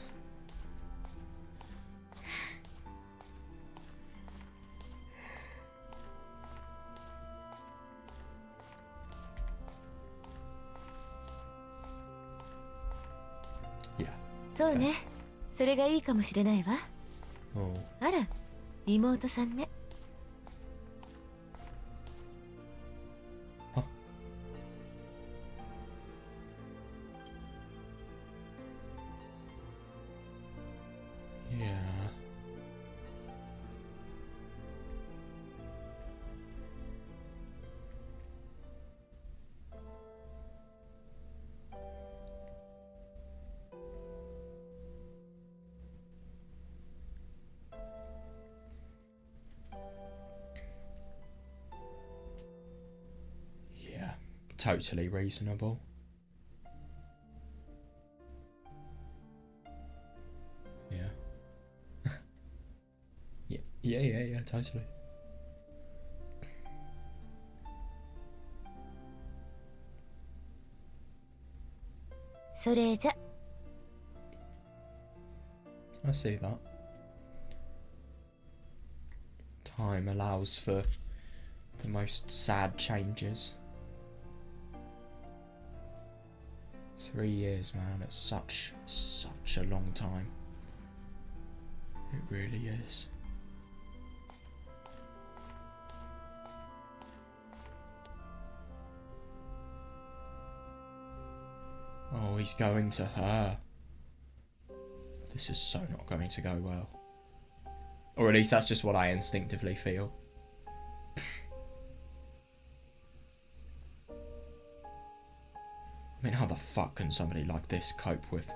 Speaker 1: Yeah.
Speaker 7: そうね。それがいいかもしれないわ。
Speaker 1: Oh.
Speaker 7: あら、妹さんね。
Speaker 1: Yeah. Yeah, totally reasonable. Yeah, totally.
Speaker 7: それじゃ。
Speaker 1: I see that. Time allows for the most sad changes. 3 years, man, it's such a long time. It really is. Oh, he's going to her. This is so not going to go well. Or at least that's just what I instinctively feel. I mean, how the fuck can somebody like this cope with...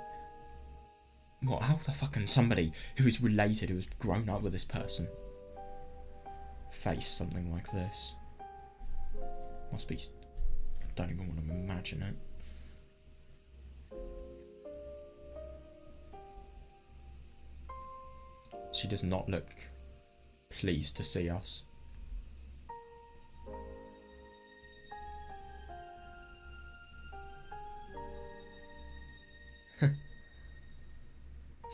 Speaker 1: What? How the fuck can somebody who is related, who has grown up with this person, face something like this? Must be... I don't even want to imagine it. She does not look pleased to see us.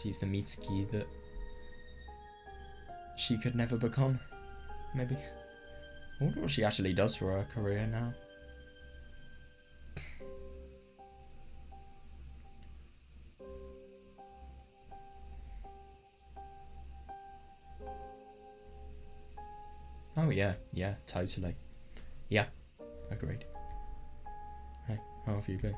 Speaker 1: She's the Mitsuki that she could never become, maybe. I wonder what she actually does for her career now. Oh yeah, totally. Yeah, agreed. Hey, how have you been?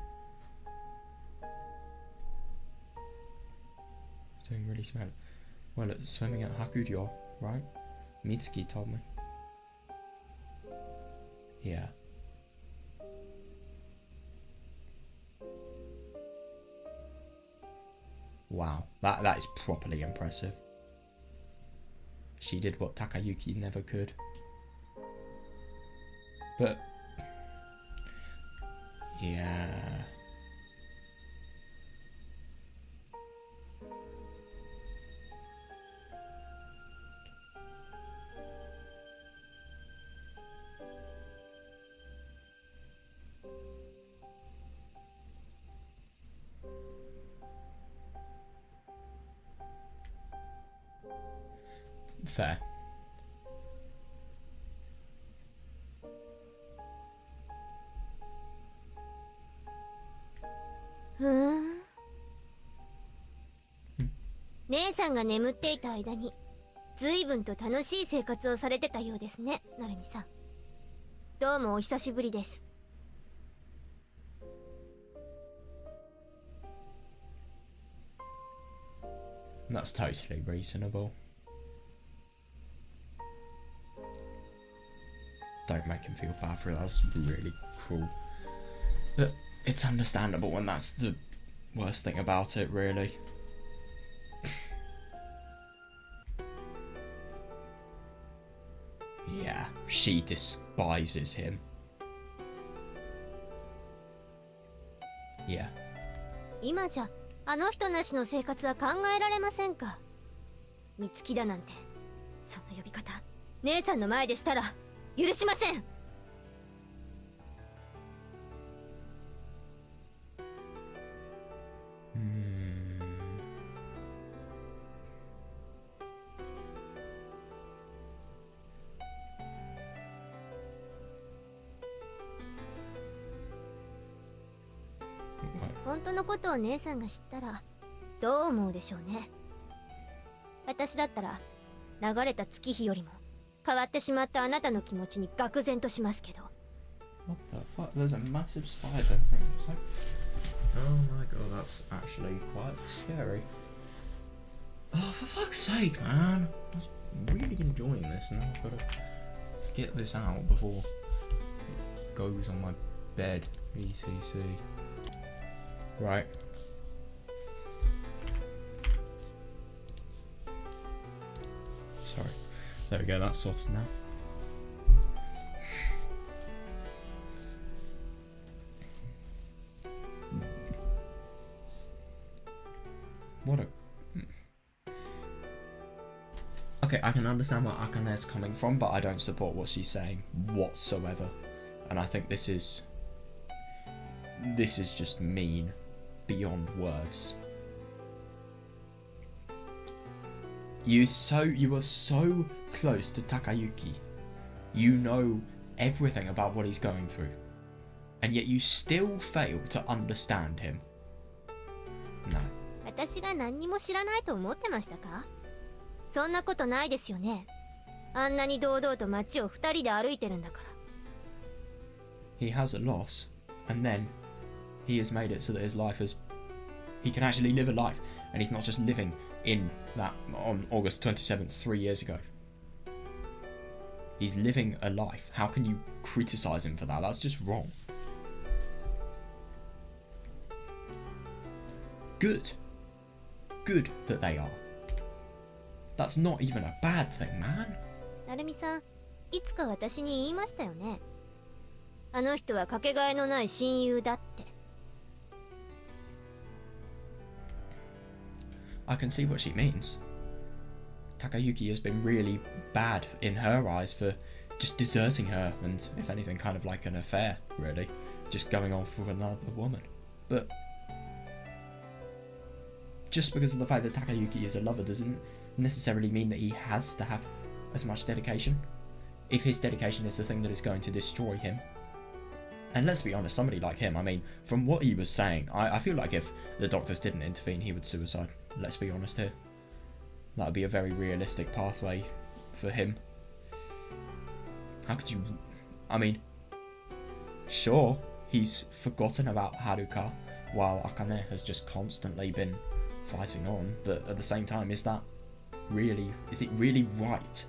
Speaker 1: Doing really smart. Well, it's swimming at Hakujo, right? Mitsuki told me. Yeah. Wow, that is properly impressive. She did what Takayuki never could. But yeah. Fair.
Speaker 2: Hmm. 姉さんが眠っていた間に随分と楽しい生活をされてたようですね、なるみさん。どうもお久しぶりです。
Speaker 1: That's totally reasonable. Don't make him feel bad for it, that's really cruel. But it's understandable, and that's the worst thing about it, really. Yeah, she despises him. Yeah.
Speaker 2: 今じゃあの人なしの生活は考えられませんか。美月だなんて、そんな呼び方姉さんの前でしたら許しません。本当のことを姉さんが知ったらどう思うでしょうね。私だったら流れた月日よりも変わってしまったあなたの気持ちに愕然としますけど。
Speaker 1: What the fuck? There's a massive spider. Oh my god, that's actually quite scary. Oh, for fuck's sake, man. I was really enjoying this, and now I've got to get this out before it goes on my bed. ECC. Right. Sorry. There we go, that's sorted now. What a... Okay, I can understand where Akane's coming from, but I don't support what she's saying whatsoever. And I think this is just mean beyond words. You are so close to Takayuki. You know everything about what he's going through. And yet you still fail to understand him. No.
Speaker 2: 私が何にも知らないと思ってましたか。そんなことないですよね。あんなに堂々と街を二人で歩いてるんだから。
Speaker 1: He has a loss, and then he has made it so that his life is... He can actually live a life, and he's not just living in that on August 27th, 3 years ago. He's living a life. How can you criticize him for that? That's just wrong. Good. Good that they are. That's not even a bad thing, man.
Speaker 2: なるみさん、いつか私に言いましたよね。あの人はかけがえのない親友だって。
Speaker 1: I can see what she means. Takayuki has been really bad in her eyes for just deserting her and, if anything, kind of like an affair, really. Just going off with another woman. But just because of the fact that Takayuki is a lover doesn't necessarily mean that he has to have as much dedication. If his dedication is the thing that is going to destroy him. And let's be honest, somebody like him, I mean, from what he was saying, I feel like if the doctors didn't intervene, he would suicide. Let's be honest here. That would be a very realistic pathway for him. How could you... I mean, sure, he's forgotten about Haruka while Akane has just constantly been fighting on, but at the same time, is it really right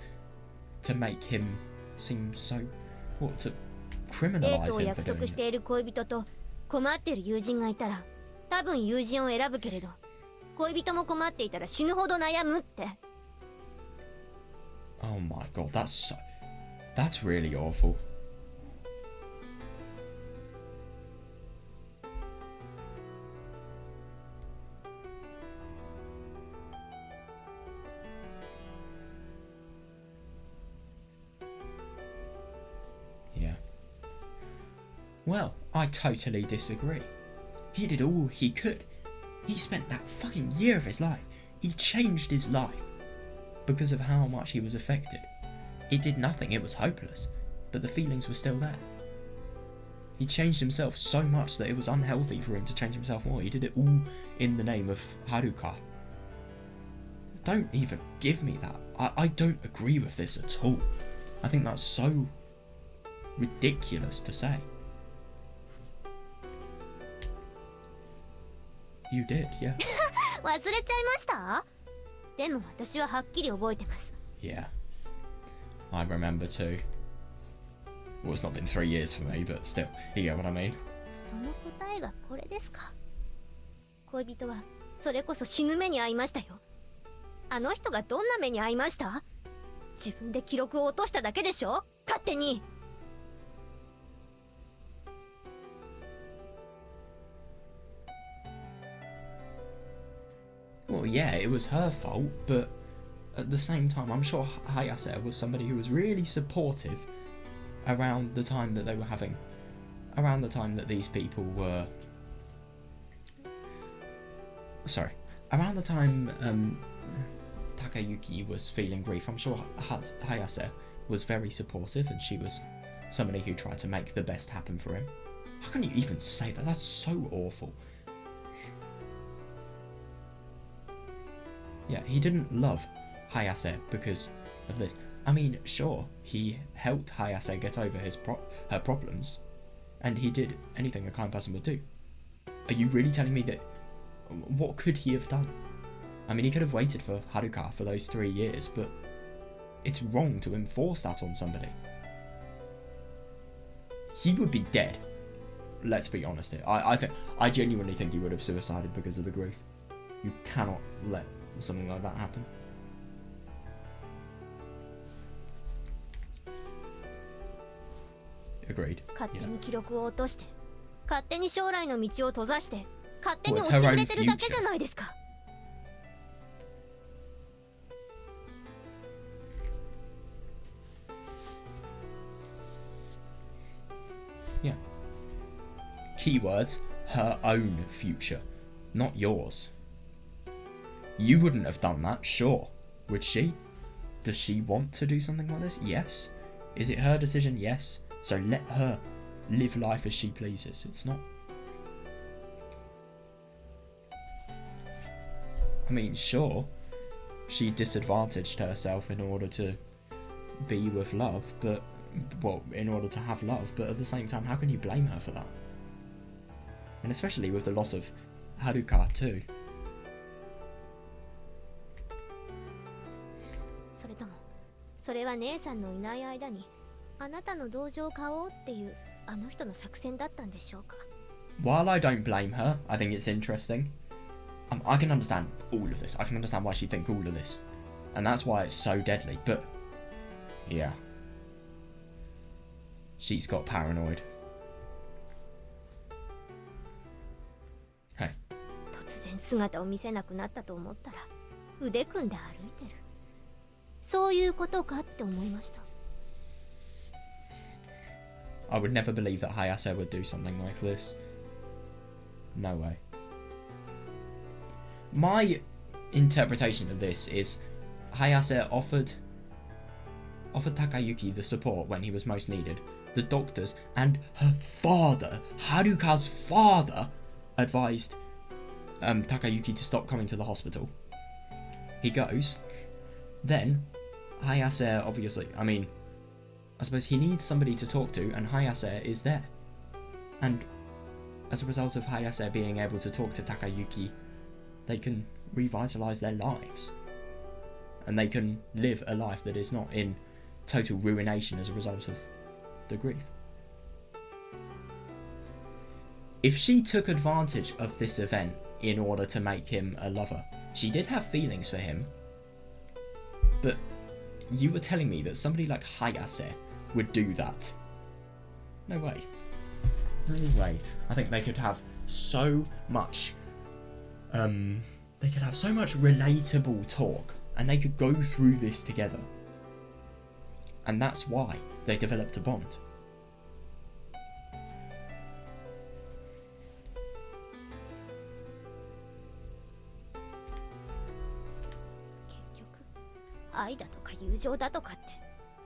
Speaker 1: to make him seem so, to
Speaker 2: デー
Speaker 1: criminalize
Speaker 2: トを
Speaker 1: him for
Speaker 2: 約
Speaker 1: doing
Speaker 2: 束し
Speaker 1: it?
Speaker 2: ている恋人と困っている友人がいたら多分友人を選ぶけれど恋人も困っていたら死ぬほど悩むって。
Speaker 1: Oh my god, that's really awful. Yeah. Well, I totally disagree. He did all he could. He spent that fucking year of his life. He changed his life because of how much he was affected. It did nothing, it was hopeless, but the feelings were still there. He changed himself so much that it was unhealthy for him to change himself more. He did it all in the name of Haruka. Don't even give me that. I don't agree with this at all. I think that's so ridiculous to say. You did, yeah.
Speaker 2: 忘れちゃいました？でも私ははっきり覚えてます。
Speaker 1: Yeah. I remember too. Well, it's not been 3 years for me, but still, you get what I mean?
Speaker 2: その答えがこれですか？恋人はそれこそ死ぬ目に遭いましたよ。あの人がどんな目に遭いました？自分で記録を落としただけでしょ？勝手に。
Speaker 1: Well, yeah, it was her fault, but at the same time, I'm sure Hayase was somebody who was really supportive around the time that they were having, around the time that these people were, sorry, around the time Takayuki was feeling grief. I'm sure Hayase was very supportive, and she was somebody who tried to make the best happen for him. How can you even say that? That's so awful. Yeah, he didn't love Hayase because of this. I mean, sure, he helped Hayase get over her problems, and he did anything a kind person would do. Are you really telling me that? What could he have done? I mean, he could have waited for Haruka for those 3 years, but it's wrong to enforce that on somebody. He would be dead. Let's be honest here. I genuinely think he would have suicided because of the grief. You cannot let something like that happen. Agreed.
Speaker 2: 勝手に記録を落として、勝手に将来の道を閉ざして、勝手に
Speaker 1: Well, it's
Speaker 2: 落
Speaker 1: her
Speaker 2: ちぶ
Speaker 1: own
Speaker 2: れてるだけ
Speaker 1: future.
Speaker 2: じゃないですか。
Speaker 1: Yeah. Keywords, her own future, not yours. You wouldn't have done that, sure. Would she? Does she want to do something like this? Yes. Is it her decision? Yes. So let her live life as she pleases. It's not... I mean, sure, she disadvantaged herself in order to be with love, but... well, in order to have love, but at the same time, how can you blame her for that? And especially with the loss of Haruka too.
Speaker 2: それとも、それは姉さんのいない間に、あなたの同情を買おうっていうあの人の作戦だったんでしょうか。
Speaker 1: While I don't blame her, I think it's interesting. I can understand all of this. I can understand why she'd think all of this. And that's why it's so deadly, but... yeah. She's got paranoid. Hey.
Speaker 2: 突然姿を見せなくなったと思ったら、腕組んで歩いてる。そういうことかって思いました。
Speaker 1: I would never believe that Hayase would do something like this. No way. My interpretation of this is Hayase offered Takayuki the support when he was most needed. The doctors and her father, Haruka's father, advised Takayuki to stop coming to the hospital. He goes. Then Hayase obviously, I mean, I suppose he needs somebody to talk to, and Hayase is there. And as a result of Hayase being able to talk to Takayuki, they can revitalize their lives. And they can live a life that is not in total ruination as a result of the grief. If she took advantage of this event in order to make him a lover, she did have feelings for him, but you were telling me that somebody like Hayase would do that. No way. No way. I think they could have so much relatable talk, and they could go through this together. And that's why they developed a bond.
Speaker 2: Kekkyoku, 愛だとか友情だとかって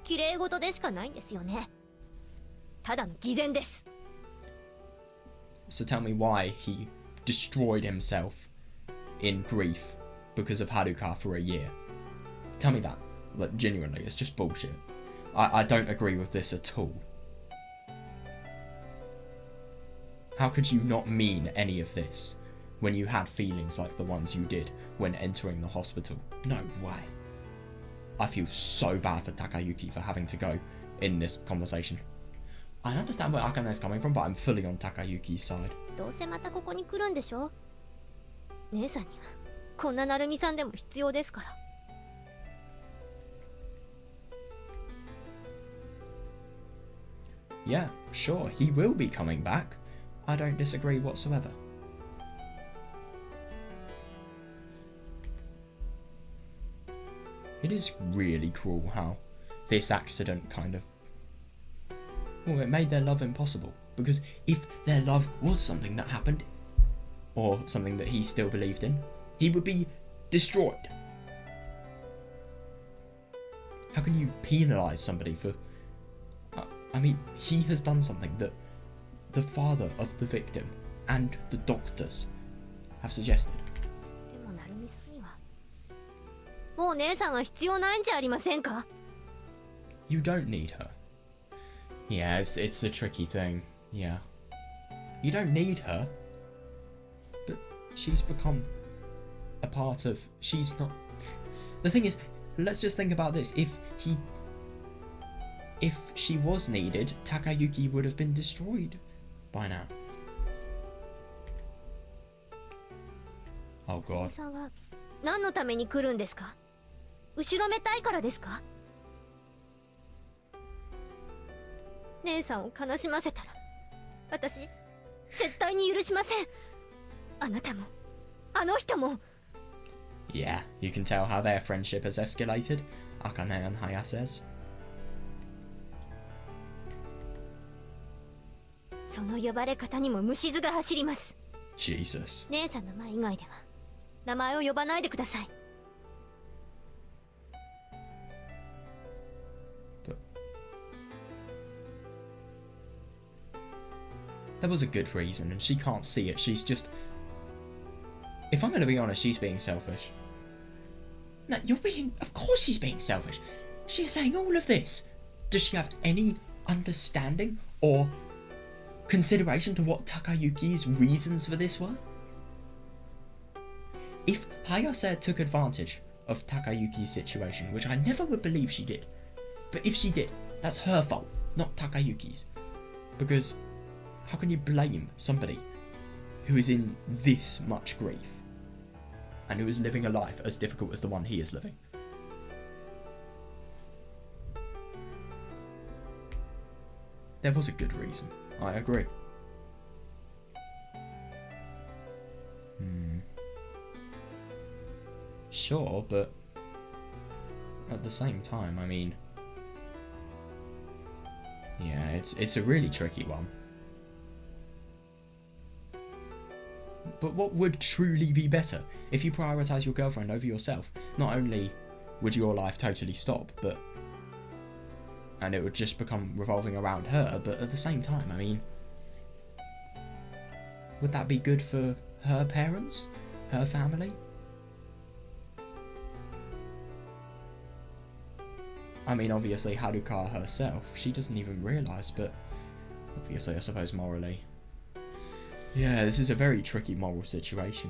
Speaker 2: 綺麗事でしかないんですよね。ただの偽善です。
Speaker 1: So tell me why he destroyed himself in grief because of Haruka for a year. Tell me that. Like, genuinely, it's just bullshit. I don't agree with this at all. How could you not mean any of this when you had feelings like the ones you did when entering the hospital? No way. I feel so bad for Takayuki for having to go in this conversation. I understand where Akane is coming from, but I'm fully on Takayuki's side.
Speaker 2: どうせまたここに来るんでしょ。姉さんにはこんな成美さんでも必要ですから。
Speaker 1: Yeah, sure, he will be coming back. I don't disagree whatsoever. It is really cruel how this accident kind of... Well, it made their love impossible. Because if their love was something that happened, or something that he still believed in, he would be destroyed. How can you penalise somebody for... I mean, he has done something that the father of the victim and the doctors have suggested.
Speaker 2: でも成美さんにはもう姉さんは必要ないんじゃありませんか。
Speaker 1: You don't need her. Yeah, it's a tricky thing. Yeah. You don't need her. But she's become a part of... She's not... The thing is, let's just think about this. If she was needed, Takayuki would have been destroyed by now. Oh
Speaker 2: 姉
Speaker 1: god.
Speaker 2: さんは何のために来るんですか。後ろめたいからですか。姉さんを悲しませたら私絶対に許しません。あなたもあの人も。
Speaker 1: Yeah, you can tell how their friendship has escalated. Akane and Hayase's.
Speaker 2: その呼ばれ方にも虫唾が走ります。
Speaker 1: Jesus.
Speaker 2: 姉さんの前以外では名前を呼ばないでください。
Speaker 1: There was a good reason, and she can't see it. She's just... If I'm going to be honest, she's being selfish. No, you're being... Of course she's being selfish. She's saying all of this. Does she have any understanding or consideration to what Takayuki's reasons for this were? If Hayase took advantage of Takayuki's situation, which I never would believe she did, but if she did, that's her fault, not Takayuki's. Because... how can you blame somebody who is in this much grief and who is living a life as difficult as the one he is living? There was a good reason, I agree. Sure, but at the same time, I mean... Yeah, it's a really tricky one. But what would truly be better if you prioritise your girlfriend over yourself? Not only would your life totally stop, but... and it would just become revolving around her, but at the same time, I mean... would that be good for her parents? Her family? I mean, obviously Haruka herself, she doesn't even realise, but... obviously, I suppose morally, Yeah, this is a very tricky moral situation.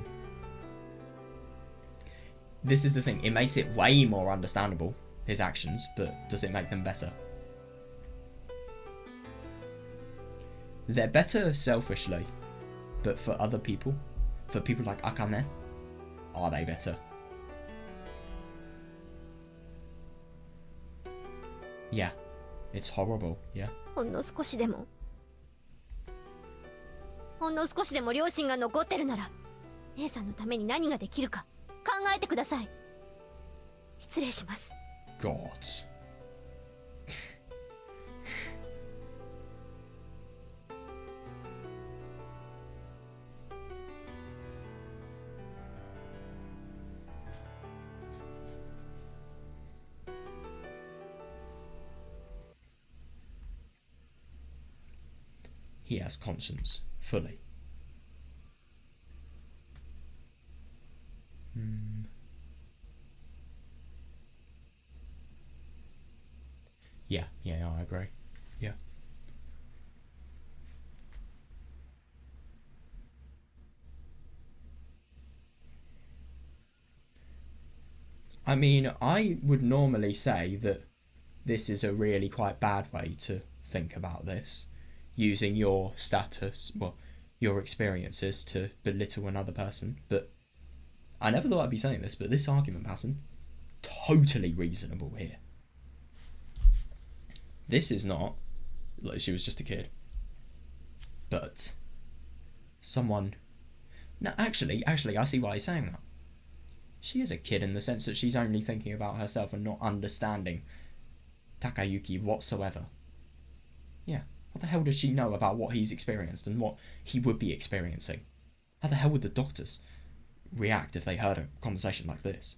Speaker 1: This is the thing, it makes it way more understandable, his actions, but does it make them better? They're better selfishly, but for other people, for people like Akane, are they better? Yeah, it's horrible, yeah.
Speaker 2: ほんの少しでも両親が残ってるなら姉さんのために何ができるか考えてください。失礼します。
Speaker 1: God. He has conscience, fully. Yeah, I agree. Yeah. I mean, I would normally say that this is a really quite bad way to think about this. Using your status, well, your experiences to belittle another person, but I never thought I'd be saying this, but this argument pattern, totally reasonable here. This is not, like, she was just a kid, but someone, no, actually, I see why he's saying that. She is a kid in the sense that she's only thinking about herself and not understanding Takayuki whatsoever. Yeah. What the hell does she know about what he's experienced and what he would be experiencing? How the hell would the doctors react if they heard a conversation like this?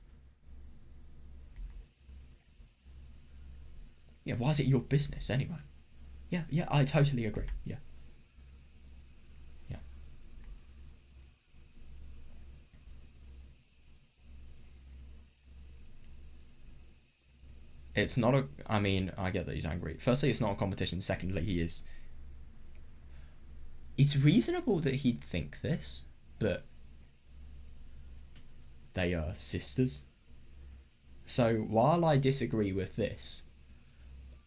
Speaker 1: Yeah, why is it your business anyway? Yeah, I totally agree. Yeah. It's not a... I mean, I get that he's angry. Firstly, it's not a competition. Secondly, he is... It's reasonable that he'd think this, but... They are sisters. So, while I disagree with this,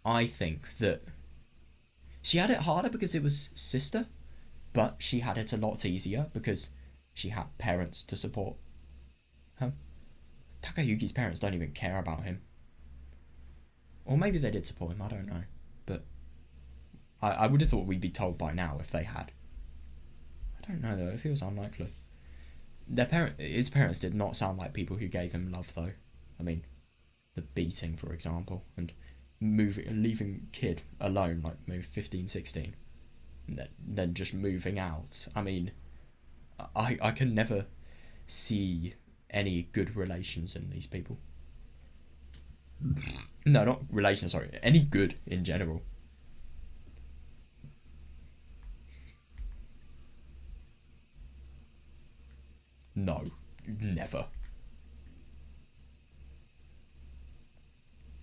Speaker 1: I think that... She had it harder because it was sister, but she had it a lot easier because she had parents to support her. Takayuki's parents don't even care about him. Or maybe they did support him, I don't know. But I would have thought we'd be told by now if they had. I don't know though, it feels unlikely. His parents did not sound like people who gave him love though. I mean, the beating for example, and leaving kid alone, like maybe 15, 16. And then just moving out. I mean, I can never see any good relations in these people. No, not relations, sorry. Any good in general. No, never.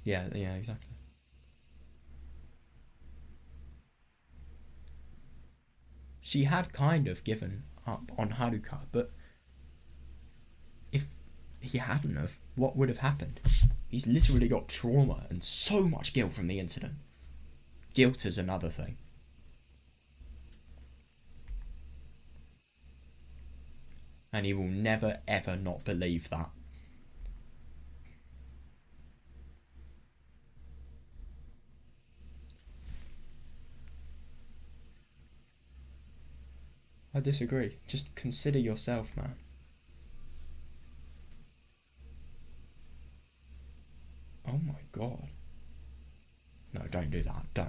Speaker 1: Yeah, exactly. She had kind of given up on Haruka, but if he hadn't have, what would have happened? He's literally got trauma and so much guilt from the incident. Guilt is another thing. And he will never ever not believe that. I disagree. Just consider yourself, man. Oh my god. No, don't do that. Don't.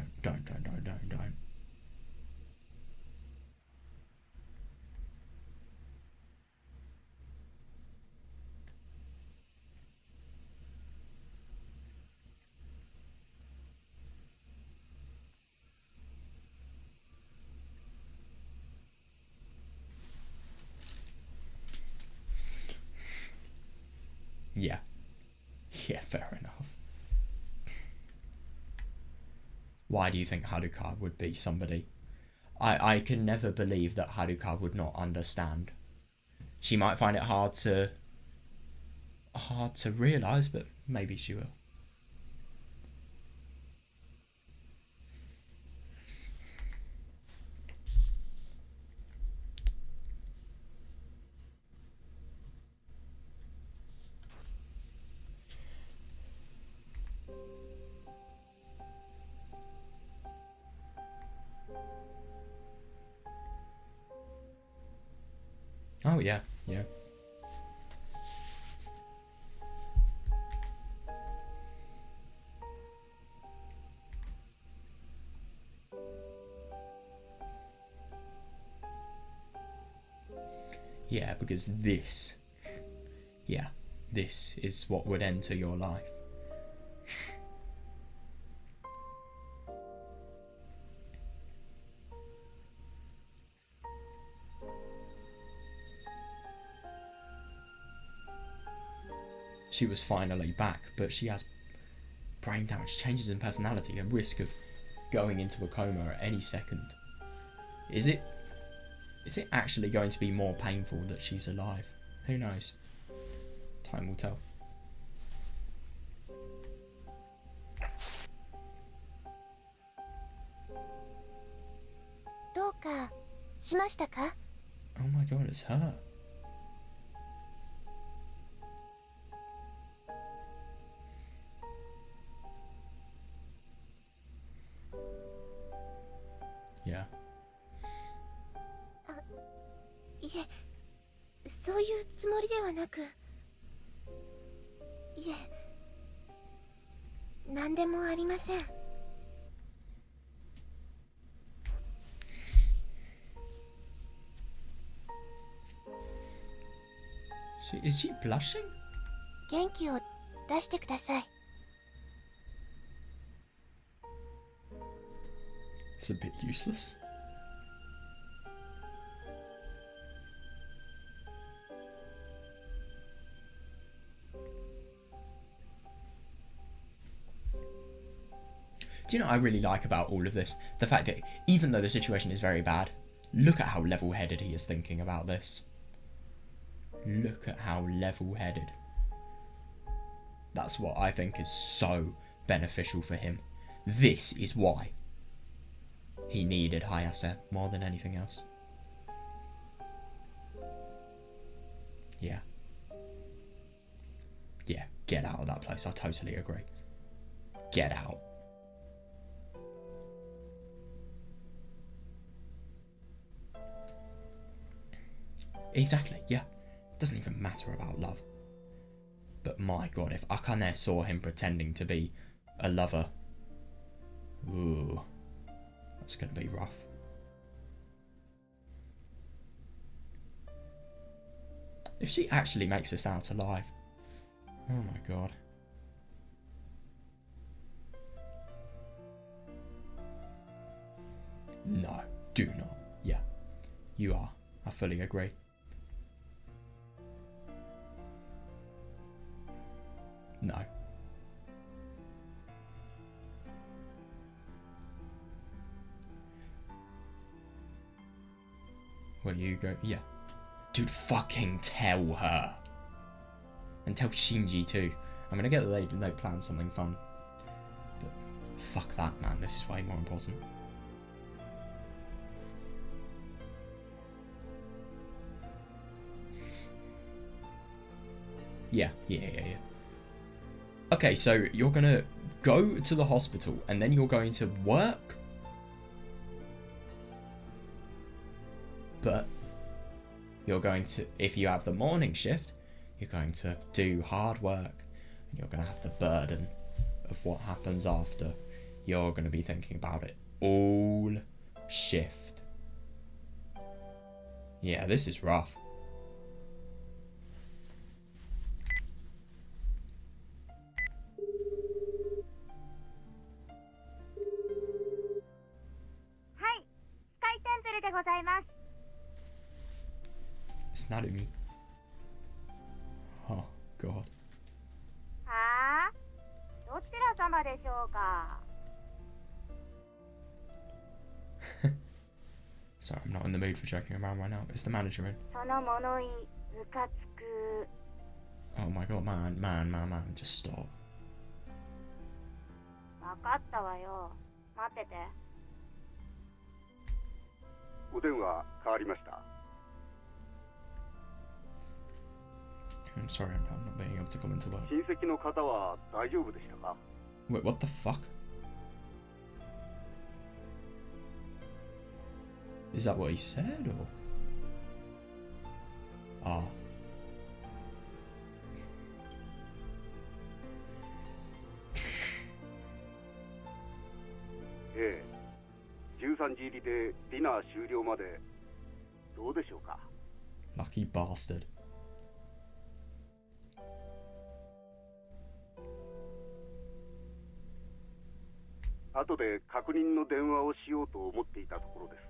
Speaker 1: Yeah. Yeah, fair enough. Why do you think Haruka would be somebody? I can never believe that Haruka would not understand. She might find it hard to realise, but maybe she will. Oh yeah, yeah. Yeah, because this is what would enter your life. She was finally back, but she has brain damage, changes in personality, a risk of going into a coma at any second. Is it actually going to be more painful that she's alive? Who knows? Time will tell. Oh my god, it's her. Yeah.
Speaker 2: いえ、そういうつもりではなく、いえ、何でもありません。
Speaker 1: Is she blushing?
Speaker 2: 元気を出してください。
Speaker 1: It's a bit useless. Do you know what I really like about all of this? The fact that even though the situation is very bad, look at how level-headed he is thinking about this. Look at how level-headed. That's what I think is so beneficial for him. This is why he needed Hayase more than anything else. Yeah. Yeah, get out of that place. I totally agree. Get out. Exactly, yeah. It doesn't even matter about love. But my god, if Akane saw him pretending to be a lover, ooh, that's gonna be rough. If she actually makes this out alive, oh my god. No, do not. Yeah, you are. I fully agree. No. Where you go? Yeah. Dude, fucking tell her. And tell Shinji too. I'm gonna get the lady note plan something fun. But fuck that, man. This is way more important. Yeah. Okay, so you're gonna go to the hospital and then you're going to work? But you're going to, if you have the morning shift, you're going to do hard work and you're going to have the burden of what happens after. You're going to be thinking about it all shift. Yeah, this is rough. It's Narumi. Oh, God.
Speaker 4: はあ、どちら様でしょうか。
Speaker 1: Sorry, I'm not in the mood for joking around right now. Is the manager in?
Speaker 4: その物言いムカつく。
Speaker 1: Oh my god, man, just stop.
Speaker 4: 分かったわよ。待ってて。
Speaker 3: お電話変わりました。
Speaker 1: I'm sorry about not being able to come into work.
Speaker 3: 親戚の方は大丈夫でしたか？
Speaker 1: Wait, what the fuck? Is that what he said, or? Ah.
Speaker 3: Eh, 13時入りでディナー終了までどうでしょうか？
Speaker 1: Lucky bastard.
Speaker 3: 後で確認の電話をしようと思っていたところです。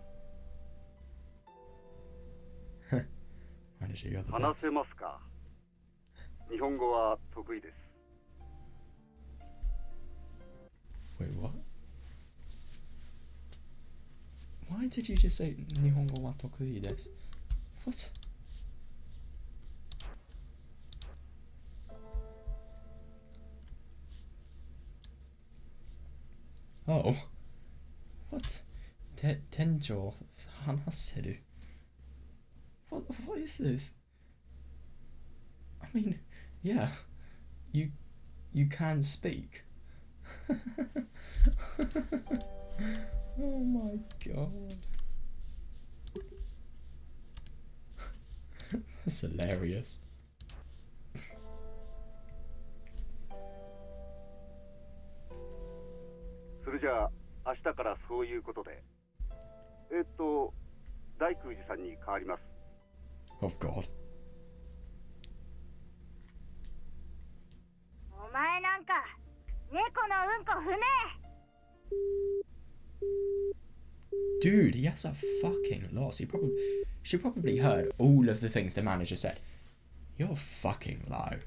Speaker 1: Manager, you're the
Speaker 3: 話
Speaker 1: best.
Speaker 3: せますか？日本語は得意です。
Speaker 1: Wait, what? Why did you just say Nihongo wa tokui desu? What? Oh. What? Tenjo hanaseru. What is this? I mean, yeah. You can speak. Oh my god. That's hilarious.
Speaker 3: それじゃあ明日からそういうことで。大空寺さんに代わります。
Speaker 1: Oh god.
Speaker 4: お前なんか猫のうんこ踏め。
Speaker 1: Dude, he has a fucking loss. She probably heard all of the things the manager said. You're fucking low.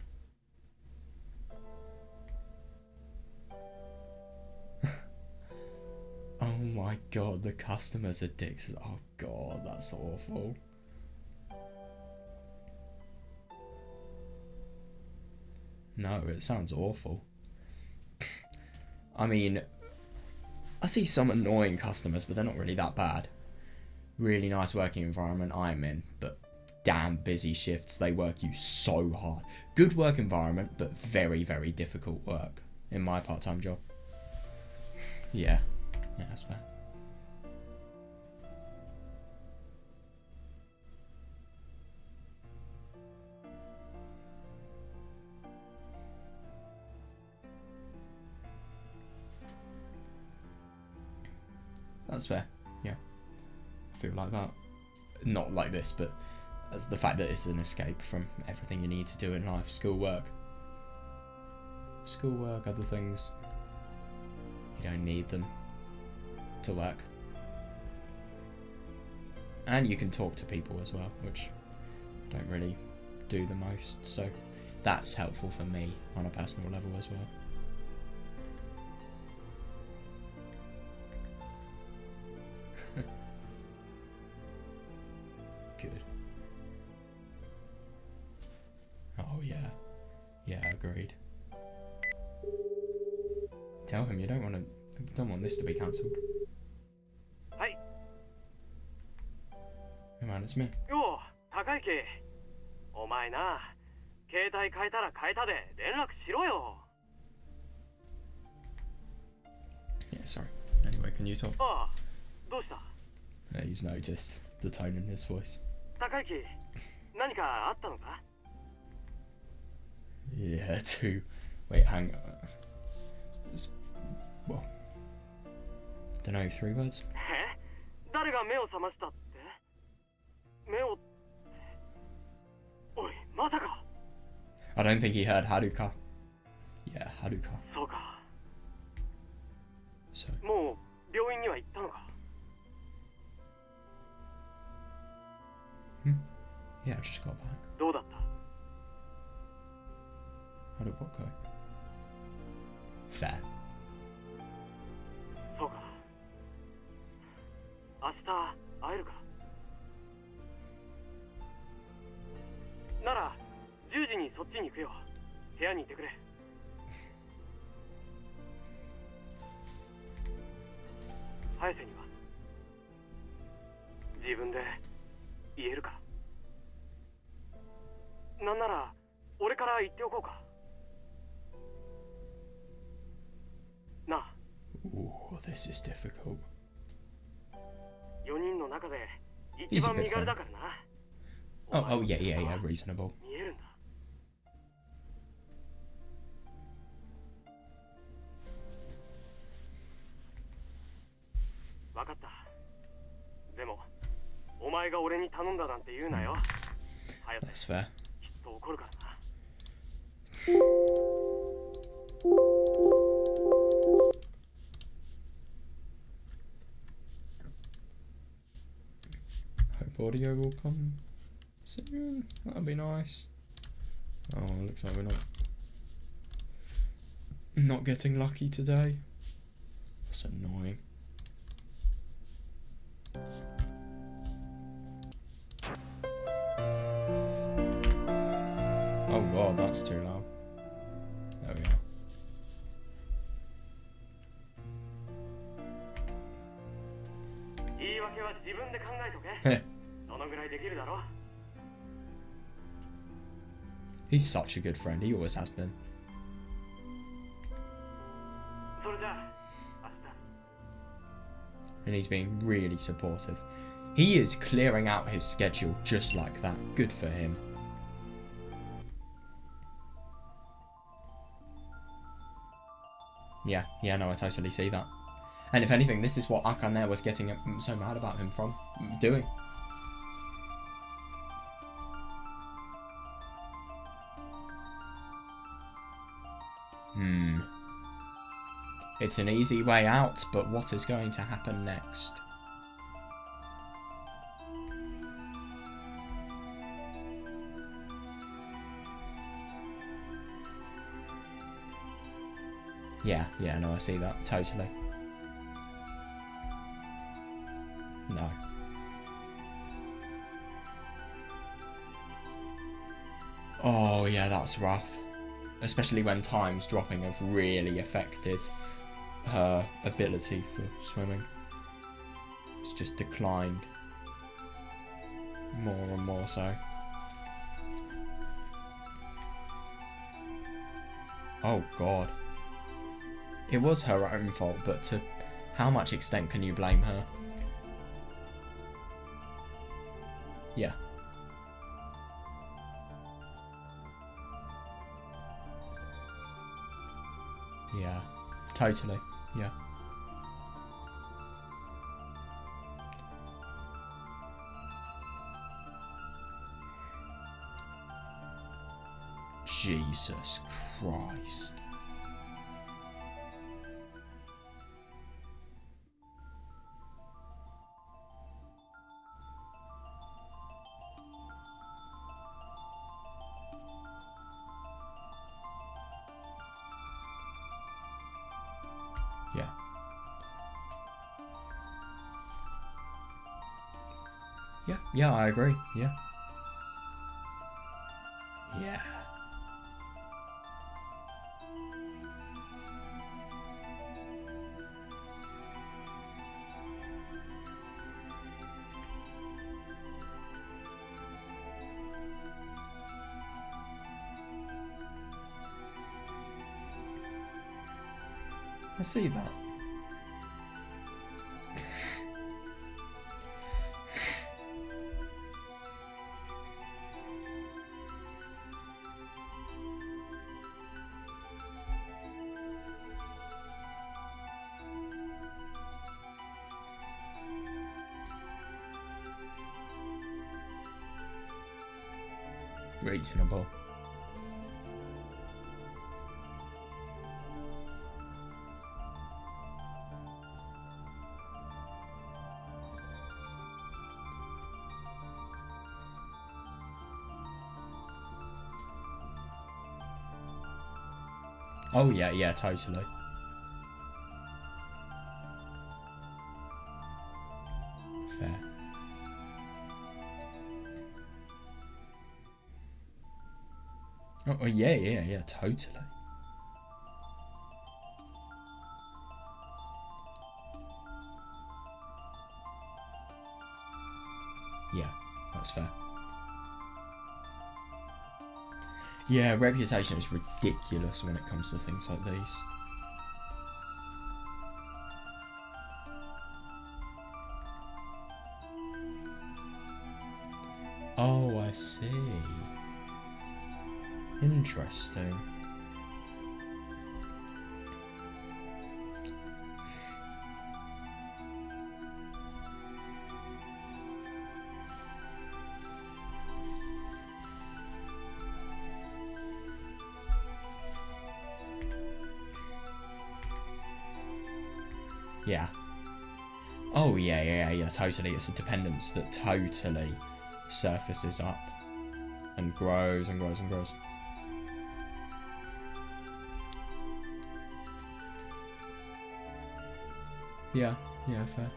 Speaker 1: Oh my god, the customers are dicks. Oh god, that's awful. No, it sounds awful. I mean, I see some annoying customers, but they're not really that bad. Really nice working environment I'm in, but damn busy shifts. They work you so hard. Good work environment, but very, very difficult work in my part-time job. Yeah, that's bad. That's fair, yeah. I feel like that. Not like this, but as the fact that it's an escape from everything you need to do in life. Schoolwork, other things. You don't need them to work. And you can talk to people as well, which I don't really do the most, so that's helpful for me on a personal level as well. Good. Oh yeah. Yeah, agreed. Tell him you don't want this to be cancelled.
Speaker 6: Hi.
Speaker 1: Hey man, it's me.
Speaker 6: Yo, Takayuki. お前な、携帯変えたら変えたで連絡しろよ。
Speaker 1: Yeah, sorry. Anyway, can you talk?
Speaker 6: ああ、どうした？
Speaker 1: He's noticed the tone in his voice.
Speaker 6: 高之、何かあったのか？
Speaker 1: Yeah, too. Wait, hang on. Well, don't know, 3 words?
Speaker 6: え？誰が目を覚ましたって？目を…おい、まさか。
Speaker 1: I don't think he heard Haruka. Yeah, Haruka.
Speaker 6: そうか。
Speaker 1: So,
Speaker 6: もう病院には行ったのか？
Speaker 1: yeah, I just got back.
Speaker 6: どうだった？
Speaker 1: How did what go? Fair.
Speaker 6: そうか。明日会えるか？ちに行くよ。部屋にいてくれ。早瀬には自分で言えるか。なんなら俺から言っておこうかなあ。
Speaker 1: Ooh, this is difficult.
Speaker 6: 4人の中で一番身軽だからな。
Speaker 1: Oh, yeah, reasonable.
Speaker 6: 見えるんだ。分かった。でもお前が俺に頼んだなんて言うなよ。早く
Speaker 1: That's fair.
Speaker 6: きっと怒るからな。
Speaker 1: Hope audio will come soon. That'd be nice. Oh, looks like we're not getting lucky today. That's annoying. Oh god, that's too loud. There we are.
Speaker 6: 言い訳は自分で考えとけ。どのぐらいできるだろう。
Speaker 1: He's such a good friend, he always has been.
Speaker 6: それじゃあ明日。
Speaker 1: And he's being really supportive. He is clearing out his schedule just like that. Good for him. Yeah, no, I totally see that. And if anything, this is what Akane was getting so mad about him from doing. It's an easy way out, but what is going to happen next? Yeah, no, I see that, totally. No. Oh, yeah, that's rough. Especially when times dropping have really affected her ability for swimming. It's just declined more and more so. Oh god. It was her own fault, but to how much extent can you blame her? Yeah. Yeah, totally, yeah. Jesus Christ. Yeah, I agree. Yeah. Yeah. I see that. Reasonable. Oh yeah, totally. Fair. Oh, yeah, totally. Yeah, that's fair. Yeah, reputation is ridiculous when it comes to things like these. Oh, I see. Interesting. Yeah. Oh, yeah, totally. It's a dependence that totally surfaces up and grows and grows and grows. Yeah, fair.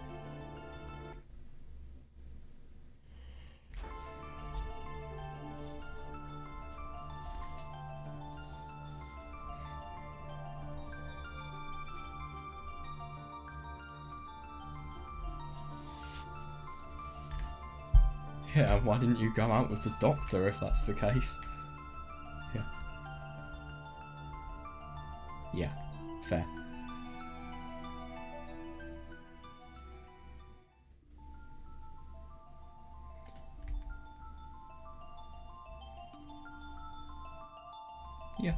Speaker 1: Yeah, why didn't you go out with the doctor if that's the case? Yeah. Yeah, fair. Yeah.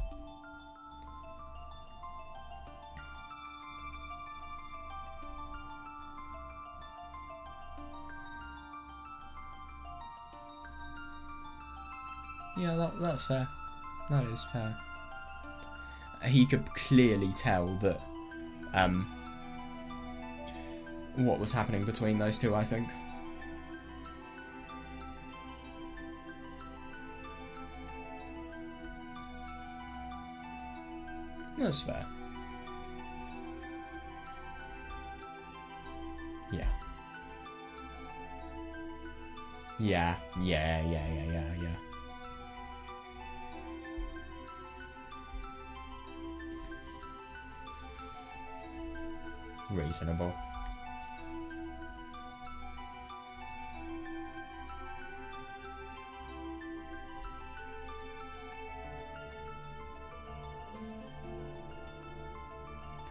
Speaker 1: Yeah, that's fair. That is fair. He could clearly tell that what was happening between those two, I think. That's fair. Yeah. Yeah. Reasonable.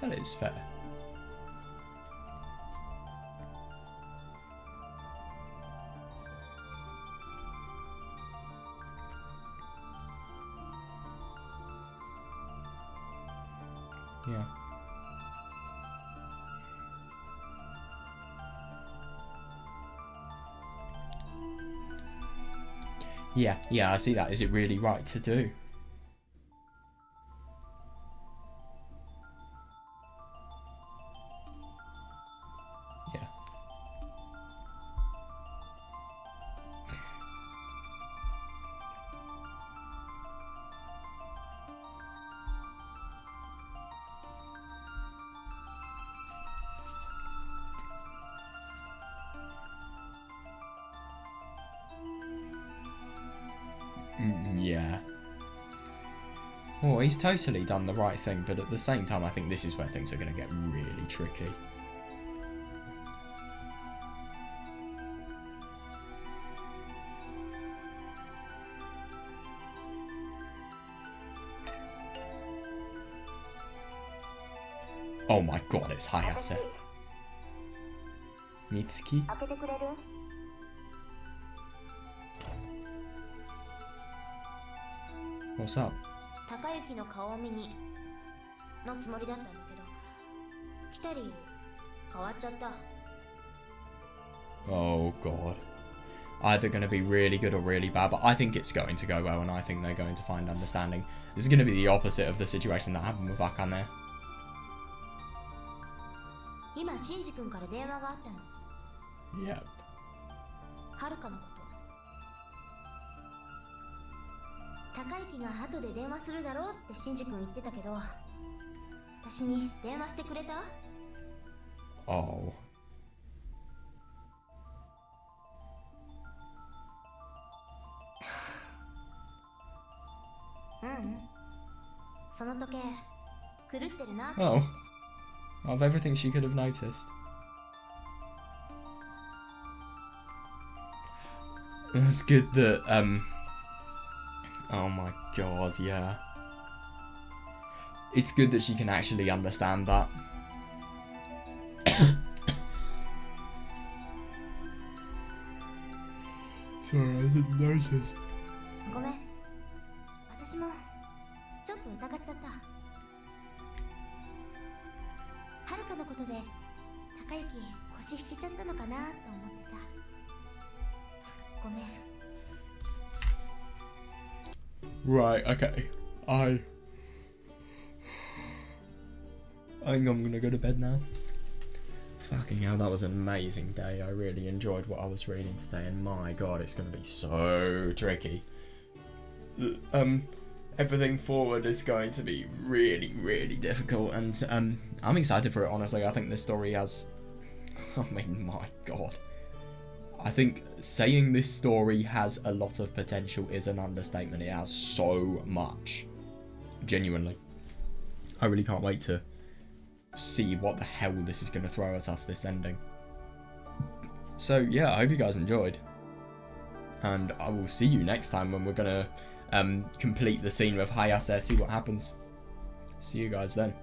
Speaker 1: That is fair. Yeah. Yeah, I see that. Is it really right to do? Yeah. Yeah. Well, he's totally done the right thing, but at the same time, I think this is where things are going to get really tricky. Oh my god, it's Hayase. Mitsuki?
Speaker 4: 開けてくれる？
Speaker 1: What's up?
Speaker 2: 高之の顔を見にのつもりだったんだけど、来たり変わっちゃった。
Speaker 1: Oh god. Either going to be really good or really bad, but I think it's going to go well, and I think they're going to find understanding. This is going to be the opposite of the situation that happened with Wakane.
Speaker 2: 今シンジ君から電話があったの。
Speaker 1: Yep.
Speaker 2: はるかのこと。高之が後で電話するだろうってシンジ君言ってたけど、私に電話してくれた？
Speaker 1: Oh.
Speaker 2: うん。その時計狂ってるな。
Speaker 1: Oh. Of everything she could have noticed. That's good that, oh my god, yeah. It's good that she can actually understand that. Sorry, I didn't notice.
Speaker 2: ごめん、私もちょっと疑っちゃった。はるかのことで高雪腰引けちゃったのかなと思ってさ。ごめん。
Speaker 1: Right, okay. I think I'm gonna go to bed now. Fucking hell, that was an amazing day. I really enjoyed what I was reading today, and my god, it's gonna be so tricky. Everything forward is going to be really, really difficult, and I'm excited for it, honestly. I think this story has... I mean, my god. I think saying this story has a lot of potential is an understatement. It has so much. Genuinely. I really can't wait to see what the hell this is going to throw at us, this ending. So yeah, I hope you guys enjoyed. And I will see you next time when we're going to complete the scene with Hayase, see what happens. See you guys then.